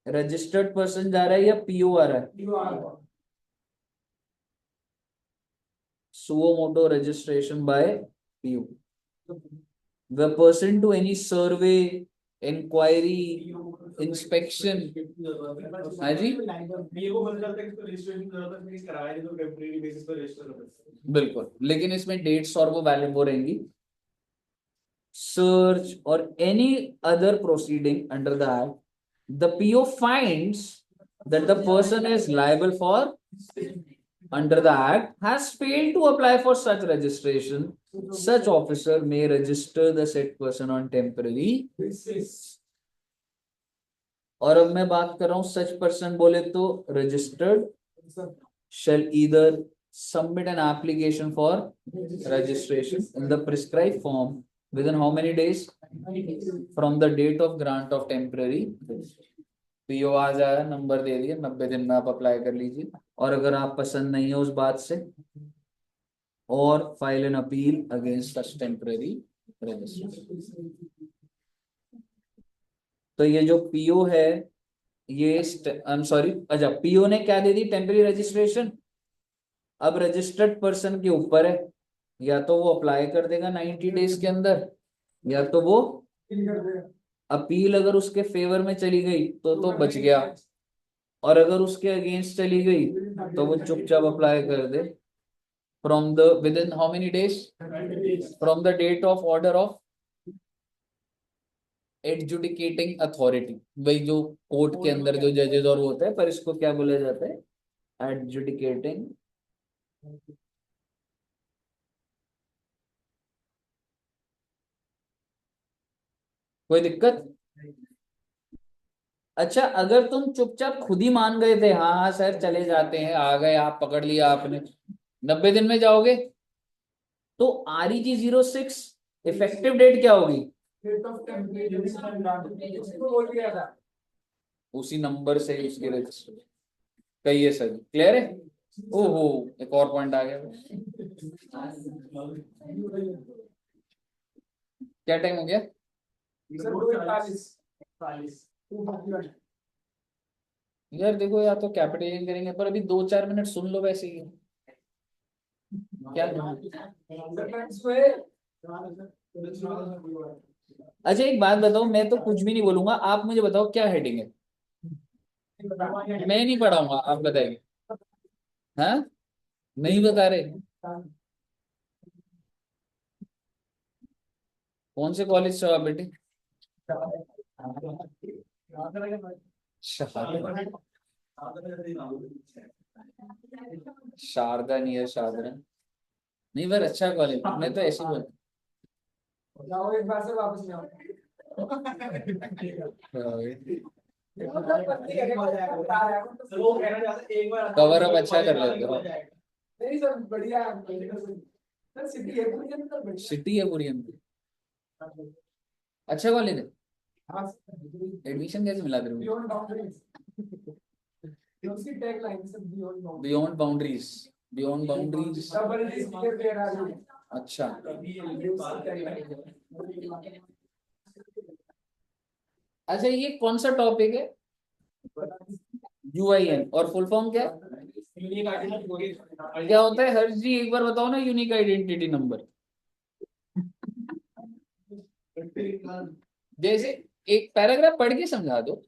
[SPEAKER 1] रजिस्टर्ड पर्सन जा रहा है या पीओ आ रहा है? Suo motu registration by PO, the person to any survey, inquiry, inspection. हाँ जी
[SPEAKER 7] मेरे को पता चलता है कि इसको रजिस्ट्रेशन की जरूरत है, प्लीज करवाया नहीं तो टेम्परेरी बेसिस पर रजिस्टर कर सकते हैं।
[SPEAKER 1] बिल्कुल, लेकिन इसमें डेट्स और वो वैलिड वो रहेंगी। search or any other proceeding under the act, the PO finds that the person is liable for under the act has failed to apply for such registration, such officer may register the said person on temporary। और अब मैं बात कर रहा हूं such person बोले तो registered shall either submit an application for registration in the prescribed form within how many days from the date of grant of temporary। PO आ जाए, नंबर दे दिया, 90 दिन में आप अप्लाई कर लीजिए। और अगर आप पसंद नहीं है उस बात से, और file an appeal against such temporary registration. तो ये जो पीओ है, ये आई एम सॉरी, अच्छा पीओ ने क्या दे दी, टेम्पररी रजिस्ट्रेशन। अब रजिस्टर्ड पर्सन के ऊपर है, या तो वो अप्लाई कर देगा 90 डेज के अंदर, या तो वो अपील अगर उसके फेवर में चली गई तो बच गया, और अगर उसके अगेंस्ट चली गई तो वो चुपचाप अप्लाई कर दे। From the within how many days from the date of order of adjudicating authority. वही जो कोर्ट के अंदर जो जजेस और वो होता है, पर इसको क्या बोला जाता है, एडजुडिकेटिंग। कोई दिक्कत? अच्छा अगर तुम चुपचाप खुद ही मान गए थे, हाँ हाँ सर चले जाते हैं, आ गए आप, पकड़ लिया आपने, 90 दिन में जाओगे, तो REG 06 इफेक्टिव डेट क्या होगी? उसी नंबर से उसके रजिस्टर। कहिए सर, क्लियर है? ओहो एक और पॉइंट आ गया। क्या टाइम हो गया? यार देखो, या तो कैपिटलाइज करेंगे, पर अभी 2-4 मिनट सुन लो वैसे ही। क्या? अच्छा एक बात बताओ, मैं तो कुछ भी नहीं बोलूंगा, आप मुझे बताओ क्या हेडिंग है। मैं नहीं पढ़ाऊंगा, आप बताइए। हाँ नहीं बता रहे? कौन से कॉलेज से हो आप बेटे? शारदा नहीं है, शारदा नहीं, पर अच्छा कॉलेज, मैं तो ऐसे ही बोल
[SPEAKER 4] जाओ एक बार से वापस नहीं आओ।
[SPEAKER 1] कवर अप अच्छा कर लेते हो।
[SPEAKER 4] नहीं सर, बढ़िया है सर, सिटी है पूरी अंदर बढ़िया।
[SPEAKER 1] सिटी है पूरी अंदर, अच्छा कॉलेज है।
[SPEAKER 4] हाँ सर,
[SPEAKER 1] एडमिशन कैसे मिला तेरे को?
[SPEAKER 4] बियॉन्ड बाउंड्रीज, उसकी tag line sir, beyond boundaries.
[SPEAKER 1] Beyond boundaries, beyond boundaries.
[SPEAKER 4] Double display पे आ रही है।
[SPEAKER 1] अच्छा, अच्छा ये कौन सा टॉपिक है? यूआईएन, और फुल फॉर्म क्या है? क्या होता है हर्ष जी, एक बार बताओ ना, यूनिक आइडेंटिटी नंबर। जैसे एक पैराग्राफ पढ़ के समझा दो।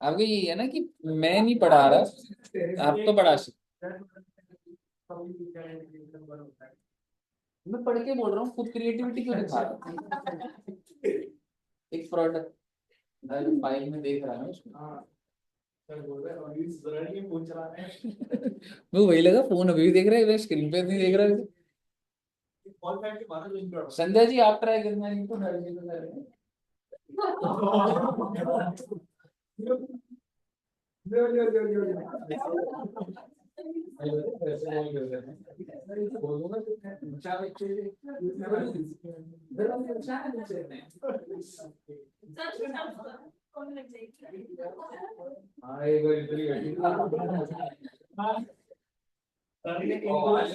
[SPEAKER 1] आपको यही है ना कि मैं नहीं पढ़ा रहा, आप तो पढ़ा सकते। मैं पढ़ के बोल रहा हूँ, खुद क्रिएटिविटी क्यों दिखा रहा हूँ? एक प्रोडक्ट फाइल में देख रहा हूँ उसमें। वो वही लगा, फोन अभी भी देख रहा है, स्क्रीन पे नहीं देख रहा है। संध्या जी आप ट्राई करना, नहीं तो हर जी को कर रहे हैं।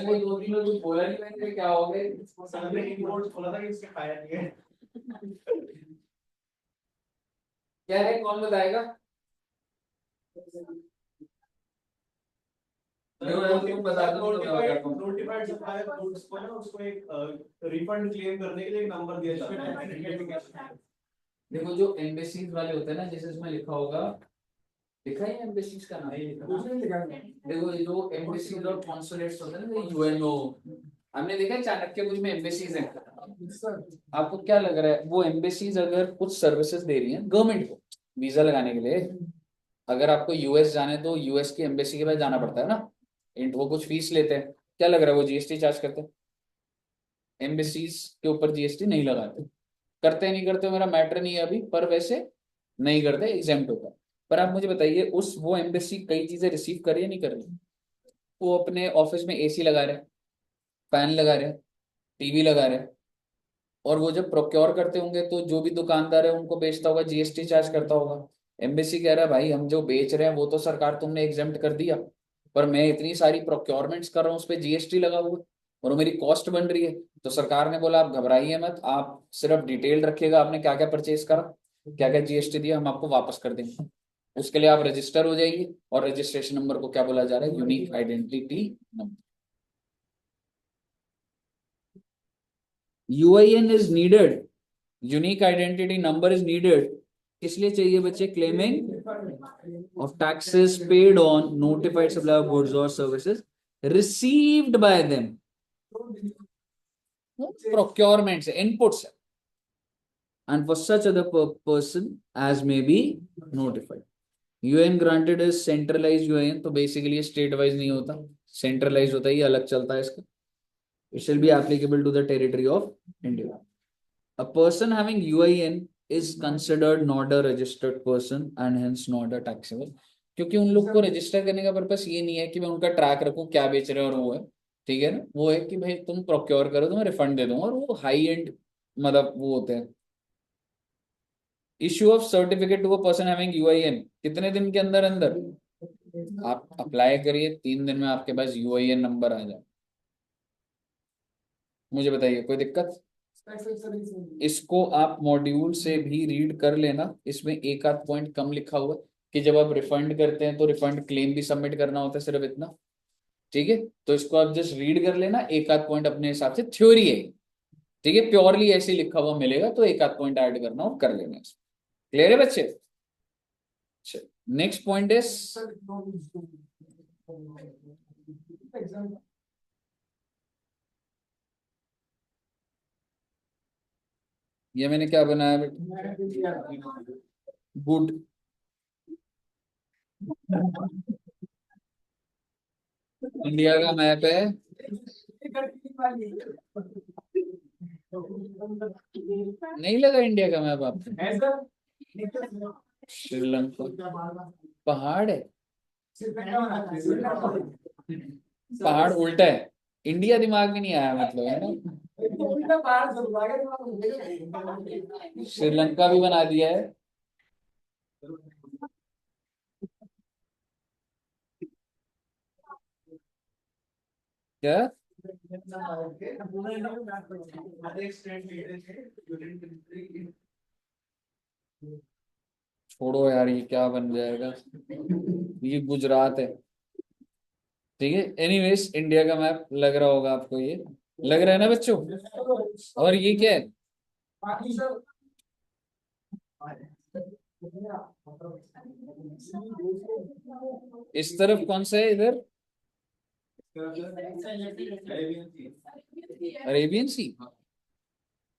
[SPEAKER 1] वो दो दिन में कुछ बोला नहीं मैंने, क्या हो गए? क्या है, कौन बताएगा? बता दो,
[SPEAKER 7] नोटिफाइड सप्लायर गुड्स को ना, उसको एक रिफंड क्लेम करने के लिए एक नंबर दिया जाता है।
[SPEAKER 1] देखो जो एम्बेसीज वाले होते हैं ना, जैसे इसमें लिखा होगा, लिखा है एम्बेसीज का नाम?
[SPEAKER 4] कुछ नहीं लिखा है।
[SPEAKER 1] देखो ये जो एम्बेसीज और कॉन्सुलेट्स होते हैं ना, यूएनओ, हमने देखा है चाणक्य कुछ में एम्बेसीज हैं।
[SPEAKER 4] सर
[SPEAKER 1] आपको क्या लग रहा है, वो एम्बेसीज अगर कुछ सर्विसेज दे रही हैं गवर्नमेंट को वीजा लगाने के लिए, अगर आपको यूएस जाने तो यूएस की एम्बेसी के पास जाना पड़ता है ना, वो कुछ फीस लेते हैं, क्या लग रहा है वो जीएसटी चार्ज करते हैं? एम्बेसीज के ऊपर जीएसटी नहीं लगाते, करते नहीं करते मेरा मैटर नहीं है अभी, पर वैसे नहीं करते, एग्जेम्प्ट होता है। पर आप मुझे बताइए, उस वो एम्बेसी कई चीजें रिसीव कर रही है नहीं कर रही? वो अपने ऑफिस में एसी लगा रहे हैं, फैन लगा रहे हैं, टीवी लगा रहे हैं, और वो जब प्रोक्योर करते होंगे तो जो भी दुकानदार है उनको बेचता होगा, जीएसटी चार्ज करता होगा। एम्बेसी कह रहा है भाई हम जो बेच रहे हैं वो तो सरकार तुमने एग्जेम्प्ट कर दिया, पर मैं इतनी सारी प्रोक्योरमेंट्स कर रहा हूँ, उस पर जीएसटी लगा हुआ है और वो मेरी कॉस्ट बन रही है। तो सरकार ने बोला आप घबराइए मत, आप सिर्फ डिटेल रखिएगा आपने क्या क्या परचेज करा, क्या क्या जीएसटी दिया, हम आपको वापस कर देंगे। उसके लिए आप रजिस्टर हो जाइए, और रजिस्ट्रेशन नंबर को क्या बोला जा रहा है? Unique identity number. UIN is needed, unique identity number is needed, किस लिए चाहिए बच्चे? Claiming of taxes paid on notified supply of goods और services received by them, procurement से, इनपुट से, and for such other person as may be notified. UN granted is centralise UN, तो basically state wise नहीं होता, centralise होता है, ये अलग चलता है इसका। It shall be applicable to the territory of India. A person having UIN is considered not a registered person and hence not a taxable, क्योंकि उन लोग को रजिस्टर करने का पर्पस ये नहीं है कि मैं उनका ट्रैक रखूं क्या बेच रहे हैं और वो है, ठीक है ना, वो है कि भाई तुम प्रोक्योर करो तो मैं रिफंड दे दूंगा, और वो हाई एंड मतलब वो होते हैं। Issue of certificate to a person having UIN, कितने दिन के अंदर अंदर आप अप्लाई करिए, 3 दिन में आपके पास यूआईएन नंबर आ जाए। मुझे बताइए कोई दिक्कत? इसको आप मॉड्यूल से भी रीड कर लेना, इसमें एक आध पॉइंट कम लिखा हुआ है कि जब आप रिफंड करते हैं तो रिफंड क्लेम भी सबमिट करना होता है, सिर्फ इतना, ठीक है? तो इसको आप जस्ट रीड कर लेना, एक आध पॉइंट अपने हिसाब से, थ्योरी है, ठीक है, प्योरली ऐसे ही लिखा हुआ मिलेगा तो एक आध पॉइंट ऐड करना और कर लेना। क्लियर है बच्चे? नेक्स्ट पॉइंट इज ये मैंने क्या बनाया बेटा? गुड। इंडिया का मैप है, नहीं लगा इंडिया का मैप आपको? श्रीलंका पहाड़ है, पहाड़ उल्टा है, इंडिया दिमाग में नहीं आया मतलब, है ना? श्रीलंका भी बना दिया है। क्या? छोड़ो यार, ये क्या बन जाएगा, ये गुजरात है। ठीक है, एनीवेज इंडिया का मैप लग रहा होगा आपको, ये लग रहा है ना बच्चों? और ये क्या है? इस तरफ कौन सा है इधर? अरेबियन सी।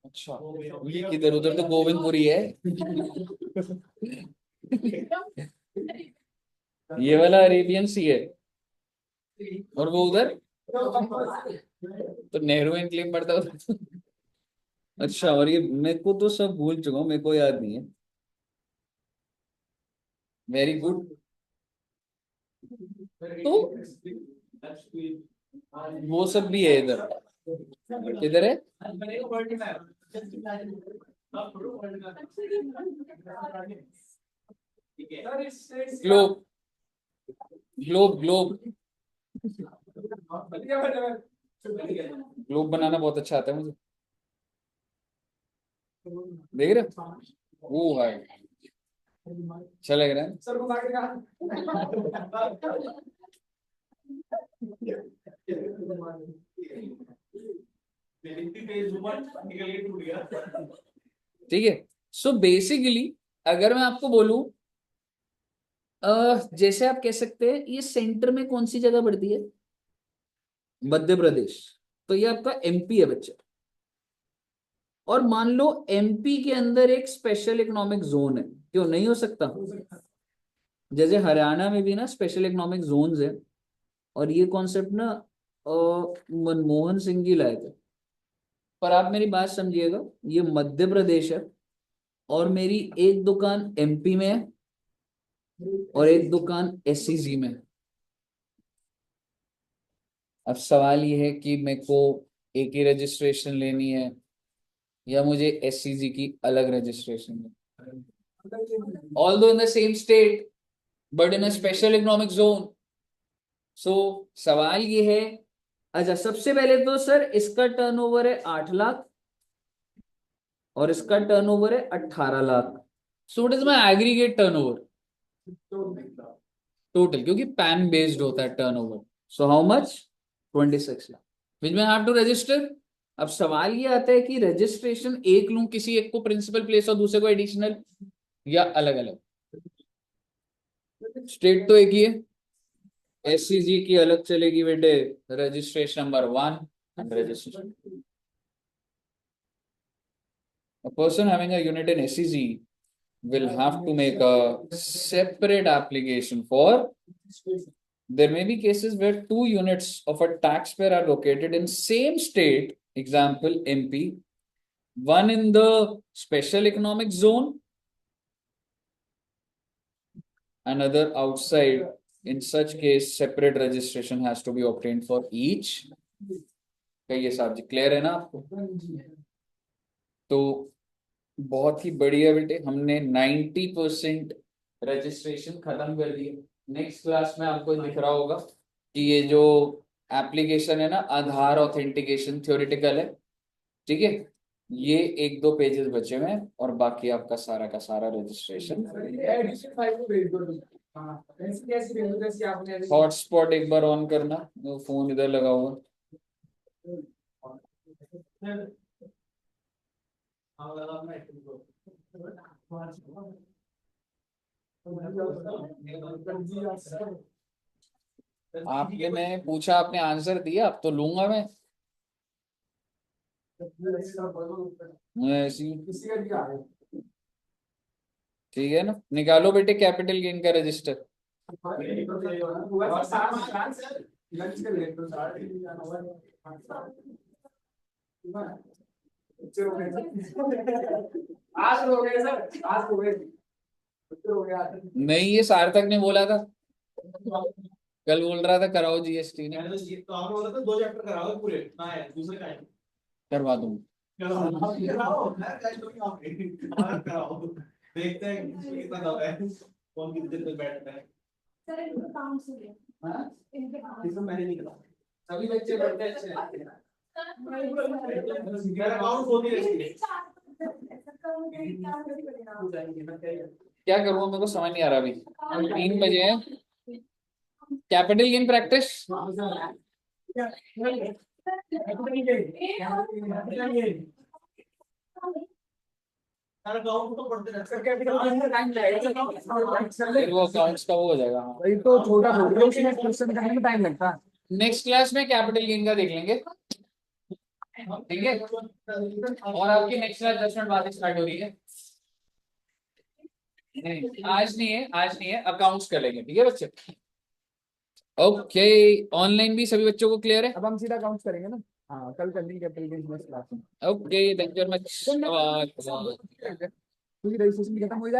[SPEAKER 1] अच्छा, ये किधर? उधर तो गोविंदपुरी है। ये वाला अरेबियन सी है, और वो उधर तो नेहरू एनक्लेव पड़ता है उधर। अच्छा, और ये मेरे को तो सब भूल चुका हूँ, मेरे को याद नहीं है। Very good. तो वो सब भी है इधर, किधर है? Globe, globe, globe. ग्लोब बनाना बहुत अच्छा आता है मुझे, देख रहे हो? वो है, अच्छा लग रहा है। ठीक है, सो बेसिकली अगर मैं आपको बोलूं, जैसे आप कह सकते हैं ये सेंटर में कौन सी जगह पड़ती है? मध्य प्रदेश। तो ये आपका एमपी है बच्चे। और मान लो एमपी के अंदर एक स्पेशल इकोनॉमिक जोन है, क्यों नहीं हो सकता? जैसे हरियाणा में भी ना स्पेशल इकोनॉमिक जोन्स है, और ये कॉन्सेप्ट ना मनमोहन सिंह जी लाए थे। पर आप मेरी बात समझिएगा, ये मध्य प्रदेश है, और मेरी एक दुकान एमपी में है और एक दुकान एससीजी में है। अब सवाल ये है कि मेरे को एक ही रजिस्ट्रेशन लेनी है या मुझे एससीजी की अलग रजिस्ट्रेशन है, although in the same state but in a special economic zone. So सवाल ये है, अच्छा सबसे पहले तो सर इसका टर्नओवर है 8 लाख और इसका टर्नओवर है 18 lakh. So it is my aggregate turnover total, क्योंकि पैन बेस्ड होता है turnover. So how much? 26 lakh which में हैव टू रजिस्टर। अब सवाल ये आता है कि रजिस्ट्रेशन एक लूं, किसी एक को प्रिंसिपल प्लेस और दूसरे को एडिशनल, या अलग अलग? स्टेट तो एक ही है, एससीजी की अलग चलेगी बेटे, registration number 1 and registration. A person having a unit in SEZ will have to make a separate application for. There may be cases where 2 units of a taxpayer are located in same state, example MP, one in the special economic zone, another outside. In such case, separate registration has to be obtained for each. क्या ये subject clear है ना आपको? तो बहुत ही बढ़िया बेटे, हमने 90% रजिस्ट्रेशन खत्म कर दिए। नेक्स्ट क्लास में आपको दिख रहा होगा कि ये जो एप्लीकेशन है ना, आधार ऑथेंटिकेशन थ्योरेटिकल है, ठीक है? ये 1-2 पेजेस बचे हुए हैं और बाकी आपका सारा का सारा रजिस्ट्रेशन। हॉटस्पॉट एक बार ऑन करना, फोन इधर लगा हुआ। आपने मैं पूछा, आपने आंसर दिया, अब तो लूंगा मैं। ऐसी
[SPEAKER 4] किसी का दिया है
[SPEAKER 1] ठीक है ना, निकालो बेटे कैपिटल गेन का रजिस्टर।
[SPEAKER 4] लंच के लिए तो साढ़े तीन जाना हुआ बच्चे हो गए आज हो गए सर, आज हो गए बच्चे हो गए आज।
[SPEAKER 1] नहीं, ये सार्थक ने बोला था, कल बोल रहा था कराओ जीएसटी ने।
[SPEAKER 7] मैंने तो आपने बोला था 2 चैप्टर कराओगे पूरे ना है दूसरे का है
[SPEAKER 1] करवा दूंगा।
[SPEAKER 7] कराओ मैं क्या करूंगा हमारा कराओ देखते हैं कितना दब है कौन कितनी देर तक बैठता है
[SPEAKER 4] हाँ?
[SPEAKER 7] इसमें मैंने नहीं करा
[SPEAKER 4] सभी बच्चे बैठे अच्छे हैं।
[SPEAKER 7] मेरा अकाउंट खोल दिया इसलिए
[SPEAKER 1] क्या करूँ मेरे को समझ नहीं आ रहा, अभी 3 बजे हैं। कैपिटल गेन प्रैक्टिस
[SPEAKER 7] मेरा अकाउंट तो पढ़ते रहते
[SPEAKER 1] फिर वो अकाउंट्स का वो हो जाएगा।
[SPEAKER 4] वही तो छोटा थोड़ी है, उसमें क्वेश्चन करने में टाइम लगता है।
[SPEAKER 1] नेक्स्ट क्लास में कैपिटल गेन का देख लेंगे, ठीक है। और आपकी नेक्स्ट क्लास 10 मिनट बाद स्टार्ट हो रही है। नहीं आज नहीं है, आज नहीं है, अकाउंट्स कर लेंगे, ठीक है बच्चे। ओके, ऑनलाइन भी सभी बच्चों को क्लियर है?
[SPEAKER 4] अब हम सीधा काउंट करेंगे ना। हाँ कल कर लेंगे कैपिटल गेन नेक्स्ट क्लास में।
[SPEAKER 1] Okay, thank you very much.
[SPEAKER 4] क्योंकि रजिस्ट्रेशन भी खत्म हो जाए।